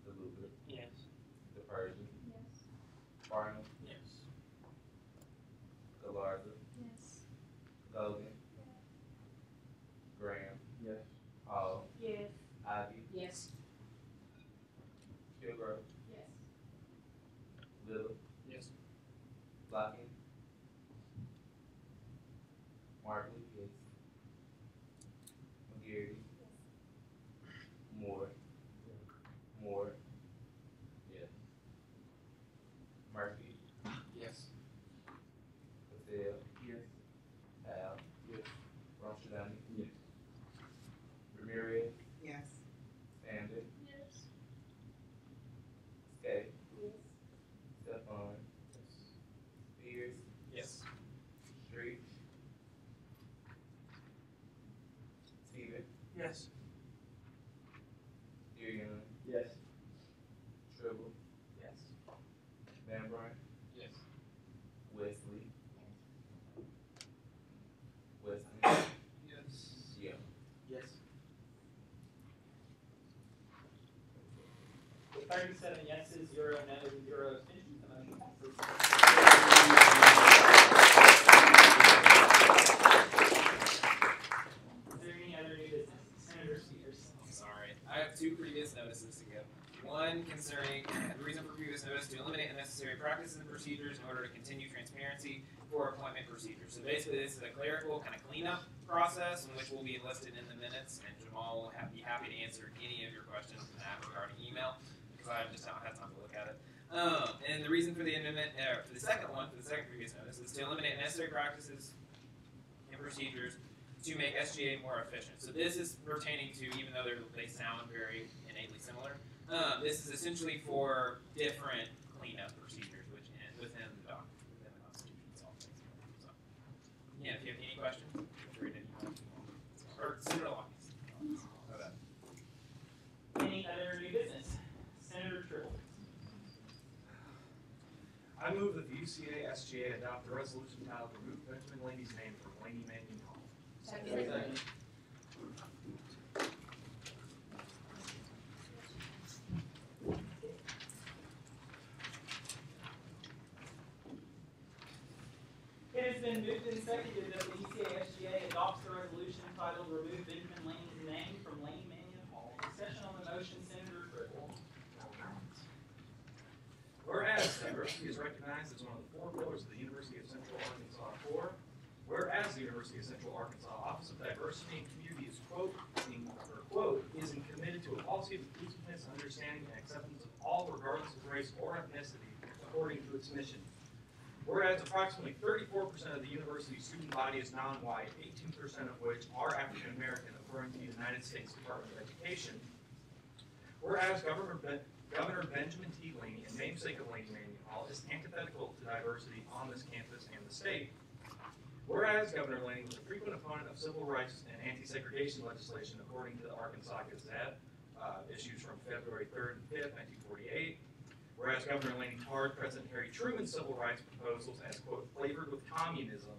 DeLuca, Yes. the Persian, Yes. Barnum, Yes. Galarza, Yes. Logan, Graham, Yes. Hall, Yes. Ivy, no, 0 abstentions, the motion passes. Is there any other new business? Senator Spears. I'm sorry. I have 2 previous notices to give. One concerning the reason for previous notice to eliminate unnecessary practices and procedures in order to continue transparency for appointment procedures. So basically, this is a clerical kind of cleanup process in which will be listed in the minutes, and Jamal will be happy to answer any of your questions in that regarding email, because I just haven't had time to look at it. And the reason for the amendment, for the second previous notice, is to eliminate necessary practices and procedures to make SGA more efficient. So this is pertaining to, even though they sound very innately similar, this is essentially for different cleanup procedures within the document, within the Constitution. So, yeah, if you have any questions, feel free to email or send it along. Any other new business? Senator Triple. I move that the UCASGA adopt a resolution titled Remove Benjamin Laney's name from Laney Mannion Hall. Second. It has been moved and seconded that the UCASGA adopts the resolution titled Remove Benjamin Laney's name from Laney Mannion Hall. Discussion on the motion, Senator Triple. Whereas diversity is recognized as one of the 4 pillars of the University of Central Arkansas Core, whereas the University of Central Arkansas Office of Diversity and Community is is committed to a policy of inclusiveness, understanding, and acceptance of all regardless of race or ethnicity according to its mission. Whereas approximately 34% of the university's student body is non-white, 18% of which are African American according to the United States Department of Education. Whereas Governor Benjamin T. Laney, and namesake of Laney Mannion Hall, is antithetical to diversity on this campus and the state. Whereas Governor Laney was a frequent opponent of civil rights and anti-segregation legislation according to the Arkansas Gazette, issues from February 3rd and 5th, 1948. Whereas Governor Laney tarred President Harry Truman's civil rights proposals as, quote, flavored with communism,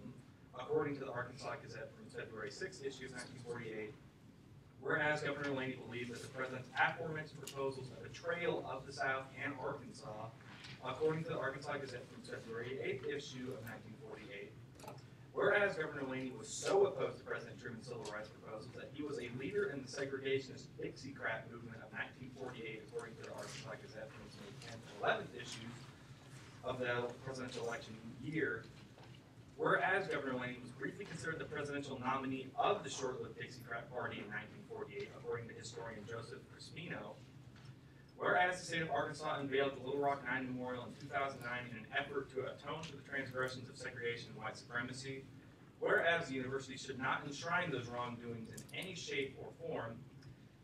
according to the Arkansas Gazette from February 6th, issue of 1948. Whereas Governor Laney believed that the president's aforementioned proposals a betrayal of the South and Arkansas, according to the Arkansas Gazette from February 8th issue of 1948. Whereas Governor Laney was so opposed to President Truman's civil rights proposals that he was a leader in the segregationist Dixiecrat movement of 1948, according to the Arkansas Gazette from its May 10th and 11th issues of the presidential election year. Whereas Governor Laney was briefly considered the presidential nominee of the short-lived Dixiecrat Party in 1948, according to historian Joseph Crispino. Whereas the state of Arkansas unveiled the Little Rock 9 Memorial in 2009 in an effort to atone for the transgressions of segregation and white supremacy. Whereas the university should not enshrine those wrongdoings in any shape or form.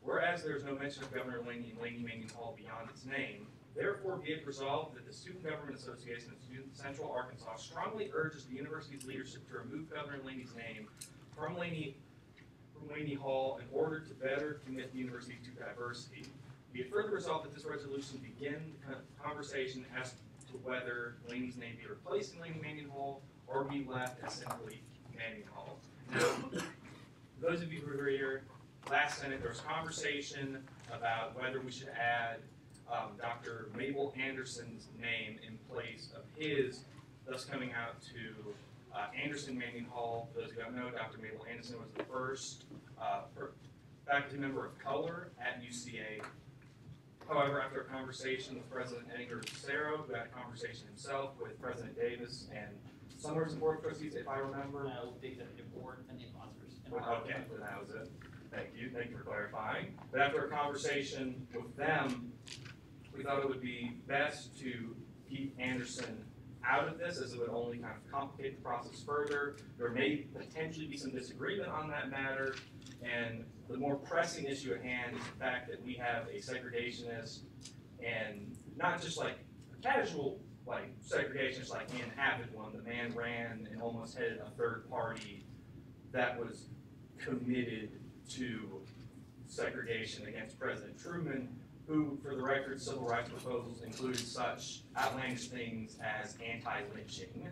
Whereas there is no mention of Governor Laney and Laney Mannion Hall beyond its name. Therefore, be it resolved that the Student Government Association of Central Arkansas strongly urges the university's leadership to remove Governor Laney's name from Laney Hall in order to better commit the university to diversity. Be it further resolved that this resolution begin the conversation as to whether Laney's name be replaced in Laney Mannion Hall or be left as simply Mannion Hall. Now, those of you who were here last Senate, there was conversation about whether we should add Dr. Mabel Anderson's name in place of his, thus coming out to Anderson Mannion Hall. For those who don't know, Dr. Mabel Anderson was the first faculty member of color at UCA. However, after a conversation with President Edgar Cicero, who had a conversation himself with President Davis and some of his board of trustees, if I remember. No, the executive board and the advisors. Okay, then that was it. Thank you for clarifying. But after a conversation with them, we thought it would be best to keep Anderson out of this, as it would only kind of complicate the process further. There may potentially be some disagreement on that matter, and the more pressing issue at hand is the fact that we have a segregationist, and not just like a casual like segregationist like Ian Abbott one. The man ran and almost headed a third party that was committed to segregation against President Truman, who, for the record, civil rights proposals included such outlandish things as anti-lynching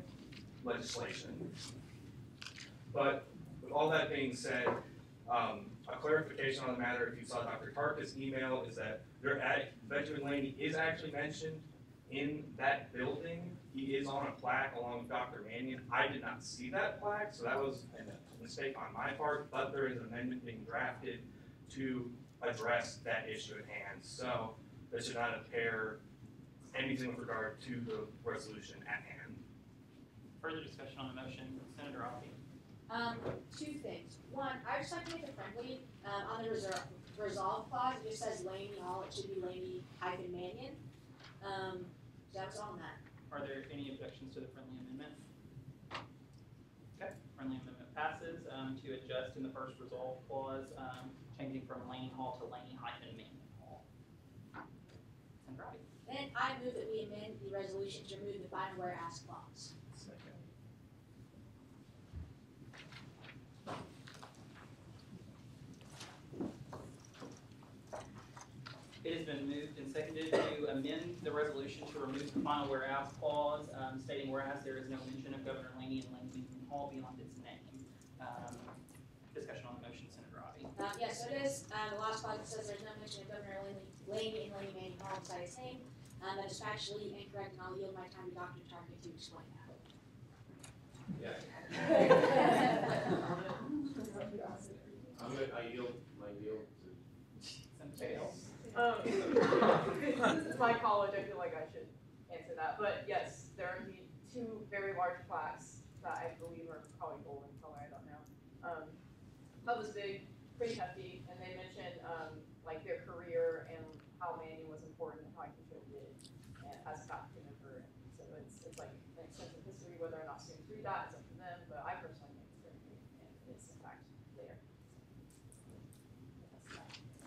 legislation. But with all that being said, a clarification on the matter, if you saw Dr. Tarka's email, is that Benjamin Laney is actually mentioned in that building. He is on a plaque along with Dr. Mannion. I did not see that plaque, so that was a mistake on my part, but there is an amendment being drafted to address that issue at hand. So that should not impair anything with regard to the resolution at hand. Further discussion on the motion, Senator Rocky. Two things. One, I just like to make it friendly. On the resolve clause, it just says Laney Hall. It should be Laney-Mannion. So that's all on that. Are there any objections to the friendly amendment? Okay, friendly amendment passes. To adjust in the first resolve clause, changing from Laney Hall to Laney-Mannion Hall. Senator Rocky. Then I move that we amend the resolution to remove the final whereas clause. It has been moved and seconded to amend the resolution to remove the final whereas clause, stating whereas there is no mention of Governor Laney and Laney-Mannion Hall beyond its name. Discussion on the motion, Senator Robbie. Yes, so it is. The last clause says there's no mention of Governor Laney and Laney-Mannion Hall beside his name. That is factually incorrect, and I'll yield my time to Dr. Target to explain that. Yeah. I yield to somebody else. This is my college, I feel like I should answer that. But yes, there are indeed two very large plaques that I believe are probably gold in color, I don't know. That was big, pretty hefty, and they mentioned like their career and how Mannion was important and how he contributed and as a faculty member. So it's like an extensive history. Whether or not students read that is up to them, but I personally think it's very great, and it's in fact there.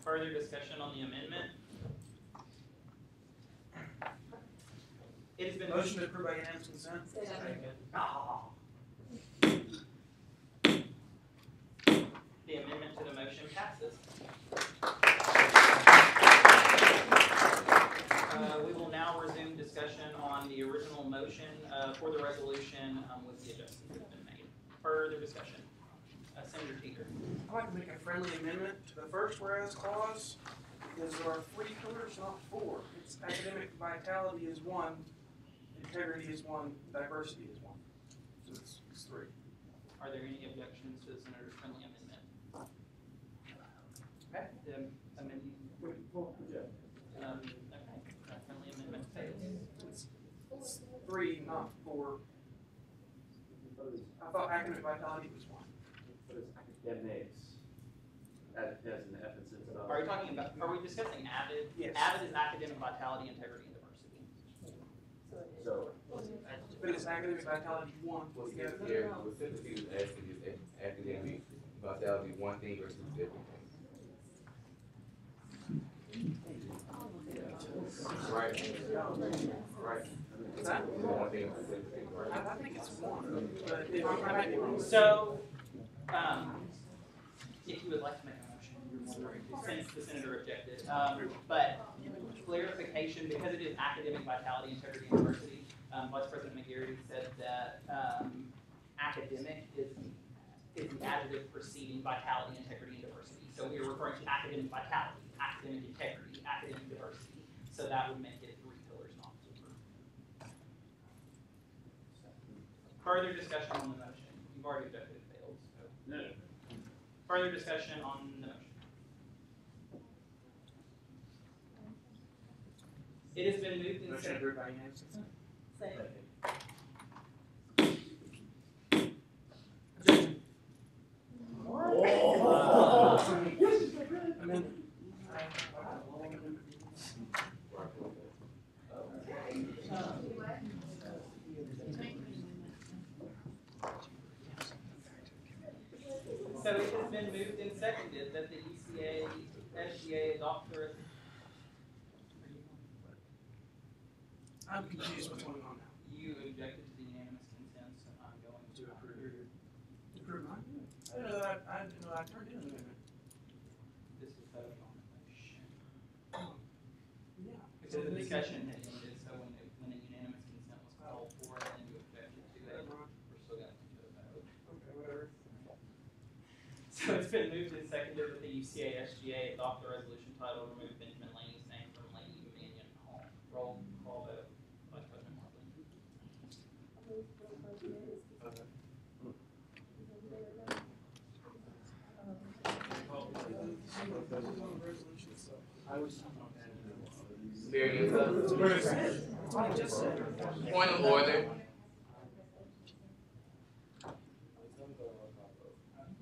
Further discussion on the amendment? It has been Motion to approve by unanimous consent. Oh. The amendment to the motion passes. We will now resume discussion on the original motion for the resolution with the adjustments that have been made. Further discussion. Senator Teeter. I'd like to make a friendly amendment to the first whereas clause, because there are 3 pillars, not 4. It's academic vitality is 1, integrity is 1, diversity is 1. So it's 3. Are there any objections to the senator's friendly amendment? Okay, the amendment. Okay, friendly amendment fails. It's 3, not 4. I thought academic vitality was 1. But it's academics. As an F and sense of. Are we talking about? Are we discussing AVID? Yes. AVID is academic vitality, integrity, and diversity. So. But it's academic vitality 1. Well, yeah, what typically is asking is academic vitality one thing versus different things. Right. Right. Is that? One thing versus different things, right? I think it's 1. But if I might be wrong. So, if you would like to make a motion, you're more than welcome, since the senator objected. But clarification, because it is academic vitality, integrity, and diversity, Vice President McGarry said that academic is the adjective preceding vitality, integrity, and diversity. So we are referring to academic vitality, academic integrity, academic diversity. So that would make it 3 pillars, not 4. Further discussion on the motion. You've already objected, it failed. So. No. Further discussion on the motion. It has been moved and Motion approved by unanimous consent. Second. Amendment. So it has been moved and seconded that the UCASGA adopt the. I'm confused what's going on now. You objected to the unanimous consent, so I'm going to approve. Approve mine? I didn't know that I turned in an amendment. This is voting on the motion. Yeah. Because the discussion had ended, so when the unanimous consent was called for, and you objected to it, we're still going to do a vote. Okay, whatever. So it's been moved and seconded that the UCASGA adopt the resolution titled "Remove Benjamin Laney's name from Laney-Mannion Hall." Roll call vote. Very good. Point of order.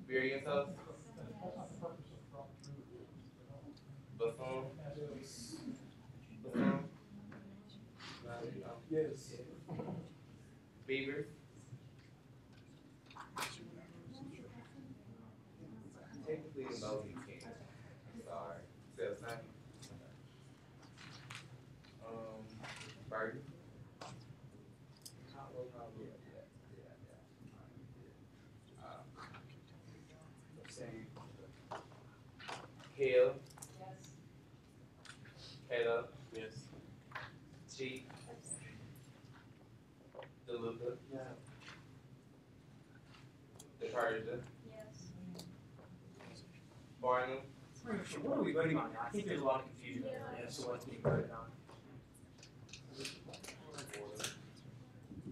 Very good. Buffoon. Buffoon. Yes. Beaver. Technically, in those you can't. Sorry. Sales time. Burger. Same. Hill. Yes. Caleb. Yes. Chief. DeLuca. Yeah. DeCarter. Yes. Barnum. What are we voting on now? I think there's a lot of confusion as to what's being voted on.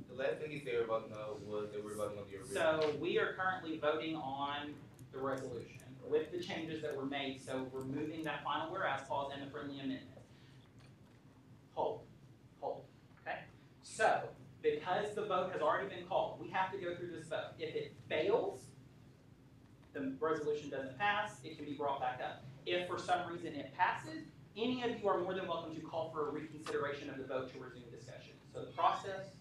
The last thing he said about no was that we're voting on the original. So we are currently voting on the resolution with the changes that were made. So removing that final whereas clause and the friendly amendment. Hold. Okay. So because the vote has already been called, we have to go through this vote. If it fails, the resolution doesn't pass, it can be brought back up. If for some reason it passes, any of you are more than welcome to call for a reconsideration of the vote to resume discussion. So the process,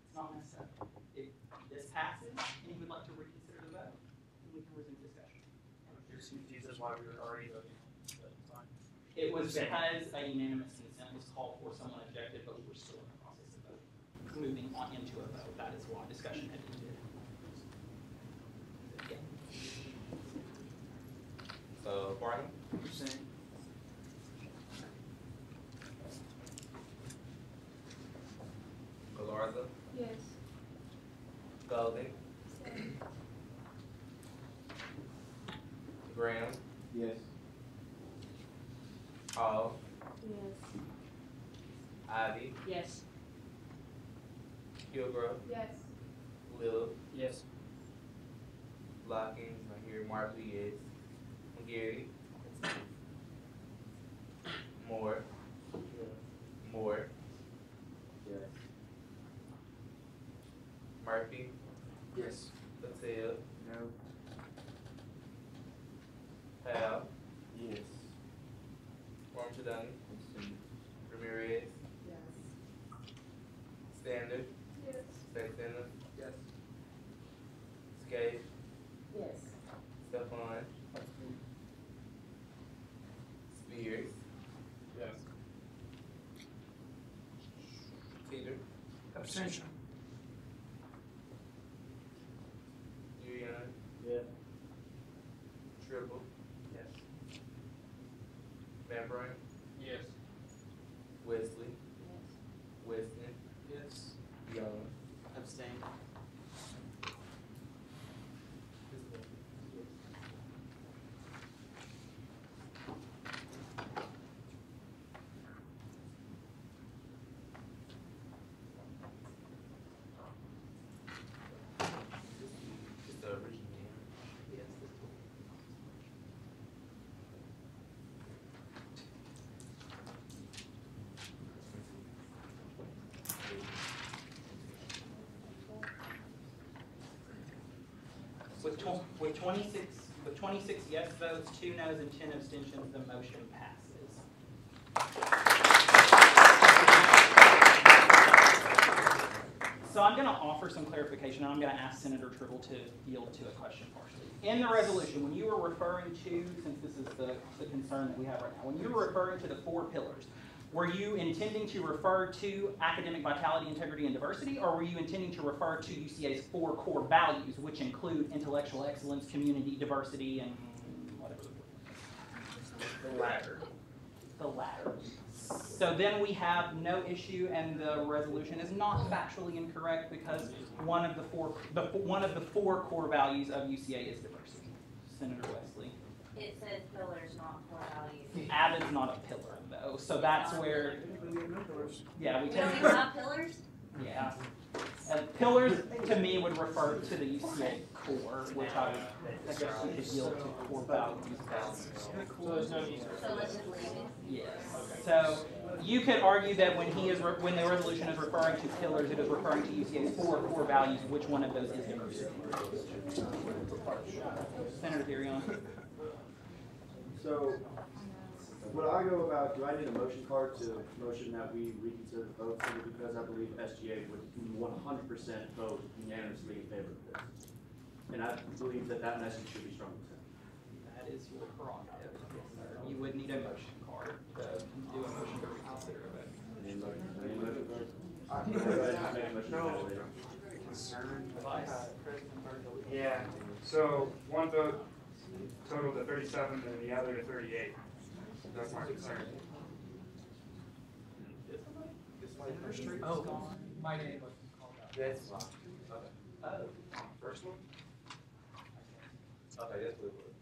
it's not necessary. If this passes and you would like to reconsider the vote, then we can resume discussion. You're confused as why we were already voting on it, but it's fine. It was because a unanimous consent was called for, someone objected, but we were still in the process of voting. Moving on into a vote, that is why discussion had ended. Yeah. So Barnum. Same. Galarza. Yes. Golding. Graham. Yes. Hall. Yes. Ivy. Yes. Kilgrove. Yes. Little. Yes. Lockins. I hear Markley. Yes. Gary. Moore. Moore. Yes. Murphy. Yes. Patel. No. Powell. Yes. Warmchidani. Ramirez. Yes. Standard. Yes. Sexton. Yes. Skate. Yes. Stephon. Spears. Yes. Peter. Abstention. Julian. Yeah. Triple. Yes. Van Bryn. Yes. Wesley. Yes. Weston. Yes. Young. Abstain. Just the original. Yes. With 26 yes votes, 2 noes, and 10 abstentions, the motion passes. So I'm going to offer some clarification, and I'm going to ask Senator Tribble to yield to a question partially. In the resolution, when you were referring to, since this is the concern that we have right now, when you were referring to the 4 pillars, were you intending to refer to academic vitality, integrity, and diversity, or were you intending to refer to UCA's 4 core values, which include intellectual excellence, community, diversity, and whatever? The latter. The latter. So then we have no issue, and the resolution is not factually incorrect because one of the four core values of UCA is diversity. Senator Wesley. It says pillars, not core values. Avid's not a pillar, though, so that's where. Yeah, we We don't tend even have pillars? Yeah. Pillars to me would refer to the UCA 4, which I would suggest you could yield to core values. So there's no need So let's just leave it. Yes. So you could argue that when when the resolution is referring to pillars, it is referring to UCA's 4 core values. Which one of those is diversity? Senator Darion. So, when I go about, do I need a motion card to motion that we reconsider the vote? Simply because I believe SGA would 100% vote unanimously in favor of this. And I believe that that message should be strongly sent. That is your prerogative. Yes, sir. You would need a motion card to do a motion to reconsider it. Any motion card? I go ahead and make a motion later. Concern. President Burgess. Yeah, so one vote total to 37 and the other to 38. That's my concern. Oh, My name was called out. That's fine. Okay. oh. First one? Okay, that's what it was.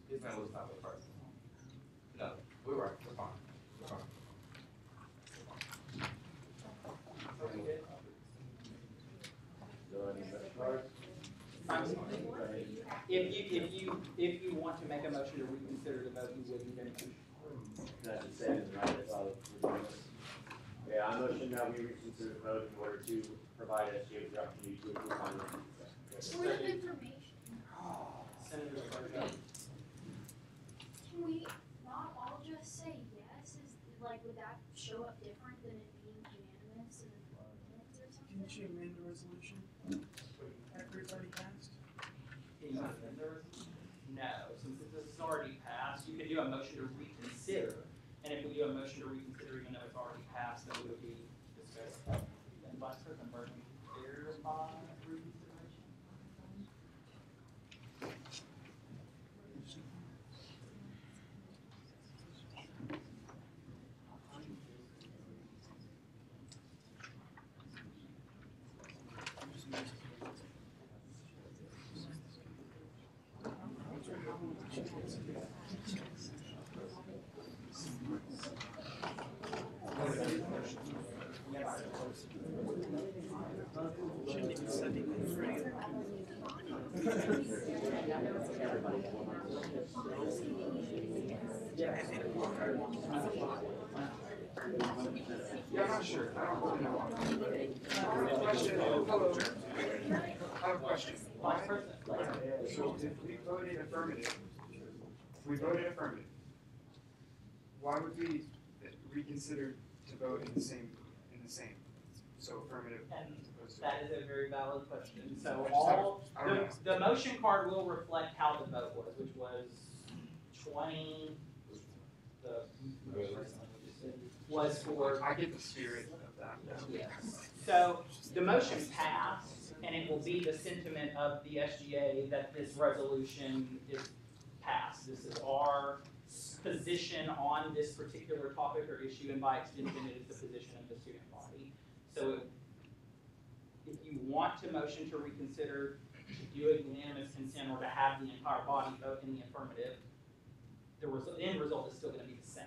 His name was not the first. No, we're right. We're fine. We're fine. If you want to make a motion to reconsider the vote, you would need a motion. Can I just say it right? That's all we're doing. Yeah, I motion that we reconsider the vote in order to provide SGA the opportunity to approve on this. Point of information, Senator Burgess. can we not all just say yes? Would that show up different than it being unanimous in the minutes or something? Can you amend the resolution after it's already passed? No, since this is already passed, you can do a motion to reconsider, and if we do a motion to reconsider even though it's already passed, then it would be discussed. And Vice President Burton, verify reconsideration? Yeah, I'm not sure. I don't really know. I have a question. Hello. I have a question. So if we voted affirmative, why would we reconsider to vote in the same? So affirmative. And that is a very valid question. So the motion card will reflect how the vote was, which was 20. Was for. I get the spirit of that. Yes. So the motion passed, and it will be the sentiment of the SGA that this resolution is passed. This is our position on this particular topic or issue, and by extension, it is the position of the student body. So if you want to motion to reconsider, to do a unanimous consent, or to have the entire body vote in the affirmative, the end result is still going to be the same.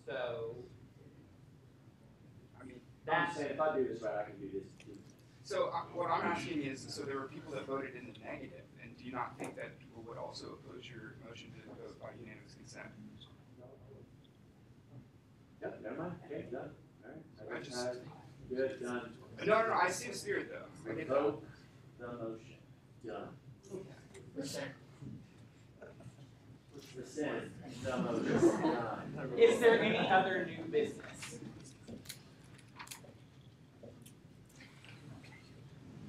So, I mean, I'm saying if I do this right, I can do this too. So what I'm asking is, so there were people that voted in the negative, and do you not think that people would also oppose your motion to vote by unanimous consent? Yep, never mind. Okay, done. All right. I just- Good, done. No, I see the spirit though. I get that. Vote the motion. Done. Rescind the motion. Done. is there any other new business?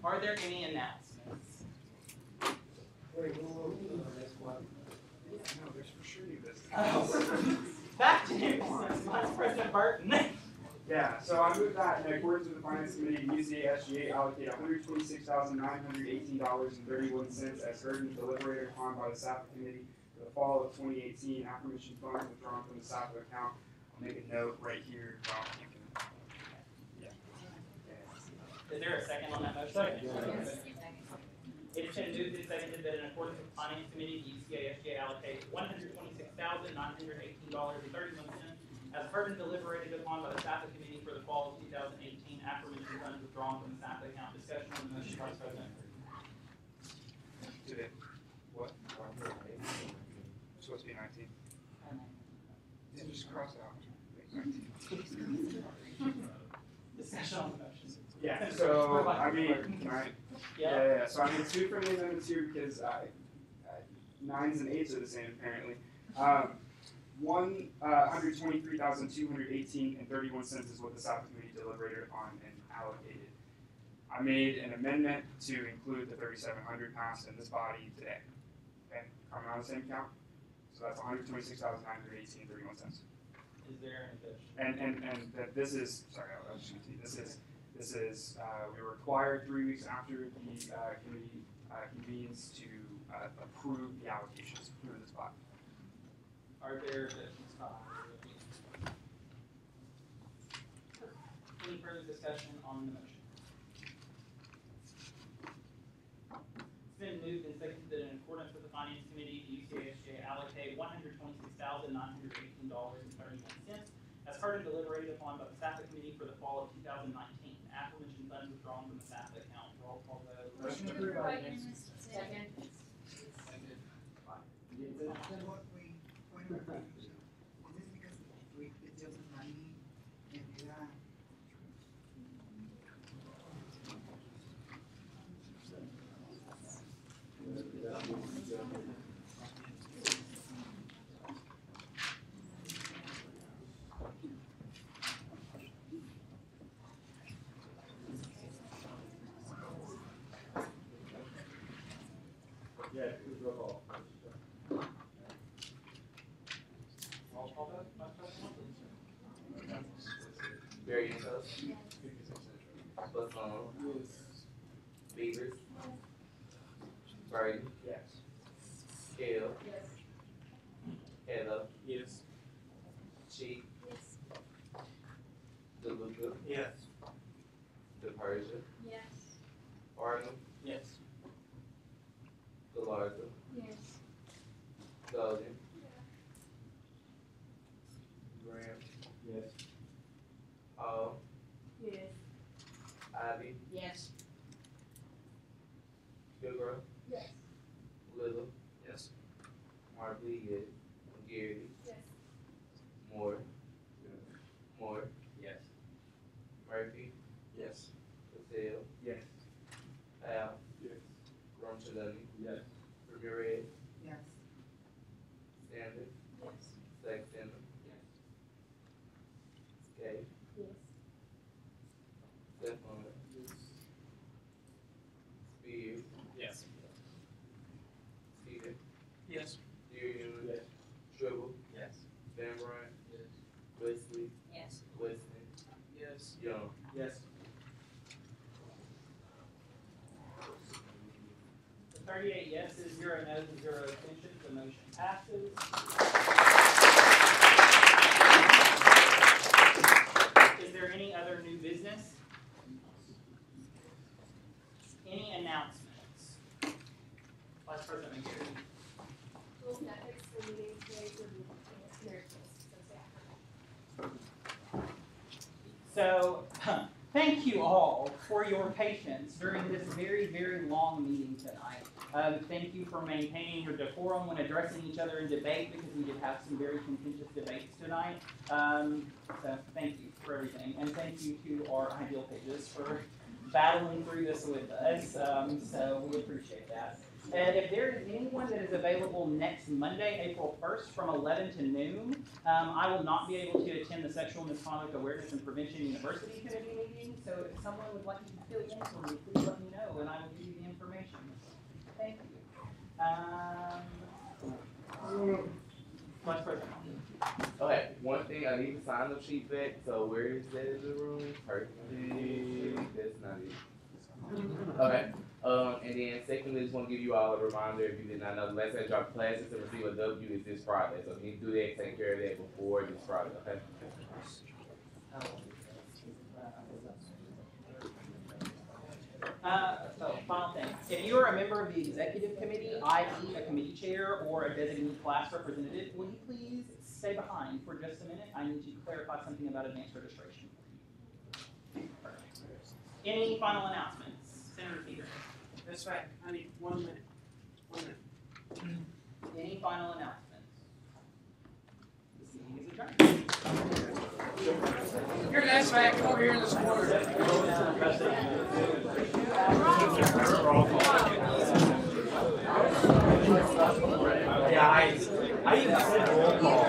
Are there any announcements? No, there's for sure new business. Back to new business, Vice President Burton. Yeah, so I move that in accordance with the Finance Committee, UCASGA allocate $126,918.31 as heard and deliberated upon by the SAFA Committee for the fall of 2018 affirmation funds withdrawn from the SAFA account. I'll make a note right here. Is there a second on that motion? Second. It has been moved and seconded that in accordance with the Finance Committee, the UCASGA allocate $126,918.31 as heard and deliberated upon by the SAFA Committee for the fall of 2018 affirmation funds withdrawn from the SAFA account. Discussion on the motion. Vice President. Today. What? It's supposed to be 19. Yeah, just cross out. 19. Discussion on the motion. Yeah, so, I mean, right? Yeah. So I mean, 2 for me and then 2 because 9s and 8s are the same apparently. 123,218 cents is what the South Committee deliberated upon and allocated. I made an amendment to include the 3,700 passed in this body today. Okay, coming on the same count. So that's 126,918.31 cents. Is there an objection? And that this is, sorry, I was just going to this is we were required 3 weeks after the committee convenes to approve the allocations through this body. Are there objections? Any further discussion on the motion? It's been moved and seconded that in accordance with the Finance Committee, the UCASGA allocate $126,918.31 as heard and deliberated upon by the SAFA Committee for the fall of 2019. Aforementioned funds withdrawn from the SAFA account. Roll call vote. Motion approved by unanimous consent. Second. Point of information. Is this because we deal with money and do that? Yeah, please roll call. Roll call vote. Vice President. Barrientos. Buffon. Beavers. Burton. Yes. Kale. Yes. Hello. Yes. Cheek. Yes. DeLuca. Yes. DePersia. Yes. Arnold. Yes. Galarza. Yes. Golden. Graham. Yes. Hall. Yes. Ivy. Yes. Kilgore. Yes. Little. Yes. Marbley. Yes. Garrity. Yes. Moore. Moore. Yes. Murphy. Yes. Patel. Yes. Al. Yes. Ronchellini. Yes. Ramirez. Yes. Sanders. Yes. Sexton. Yes. Skate. Yes. Stephon. Spears. Yes. Steven. Yes. Deering. Yes. Tribble. Yes. Van Bryant. Yes. Wesley. Yes. Weston. Yes. Young. Yes. 38 yeses, 0 noes, and 0 abstentions. The motion passes. Is there any other new business? Any announcements? Vice President McGarry. Rules and ethics for meetings today for the Americans. So, thank you all for your patience during this very, very long meeting tonight. Thank you for maintaining your decorum when addressing each other in debate, because we did have some very contentious debates tonight. So thank you for everything, and thank you to our Ideal Pages for battling through this with us. So we appreciate that. And if there is anyone that is available next Monday, April 1st from 11 to noon, I will not be able to attend the Sexual Misconduct Awareness and Prevention University Committee meeting. So if someone would like to fill in for me, please let me know and I will give you the information. Thank you. Vice President. Okay, one thing, I need to sign the sheet back, so where is that in the room? Perfect, that's not it. Okay, and then secondly, I just want to give you all a reminder, if you did not know, the last time you dropped classes to receive a W is this Friday, so if you need to do that, take care of that before this Friday, okay? So, final thing. If you are a member of the executive committee, i.e. a committee chair or a designated class representative, will you please stay behind for just a minute? I need to clarify something about advanced registration. Any final announcements? Senator Peters. Ms. Fack, I need 1 minute. 1 minute. Any final announcements? This meeting is adjourned. Here, Ms. Fack, come over here in this corner. Yeah, I even said roll call.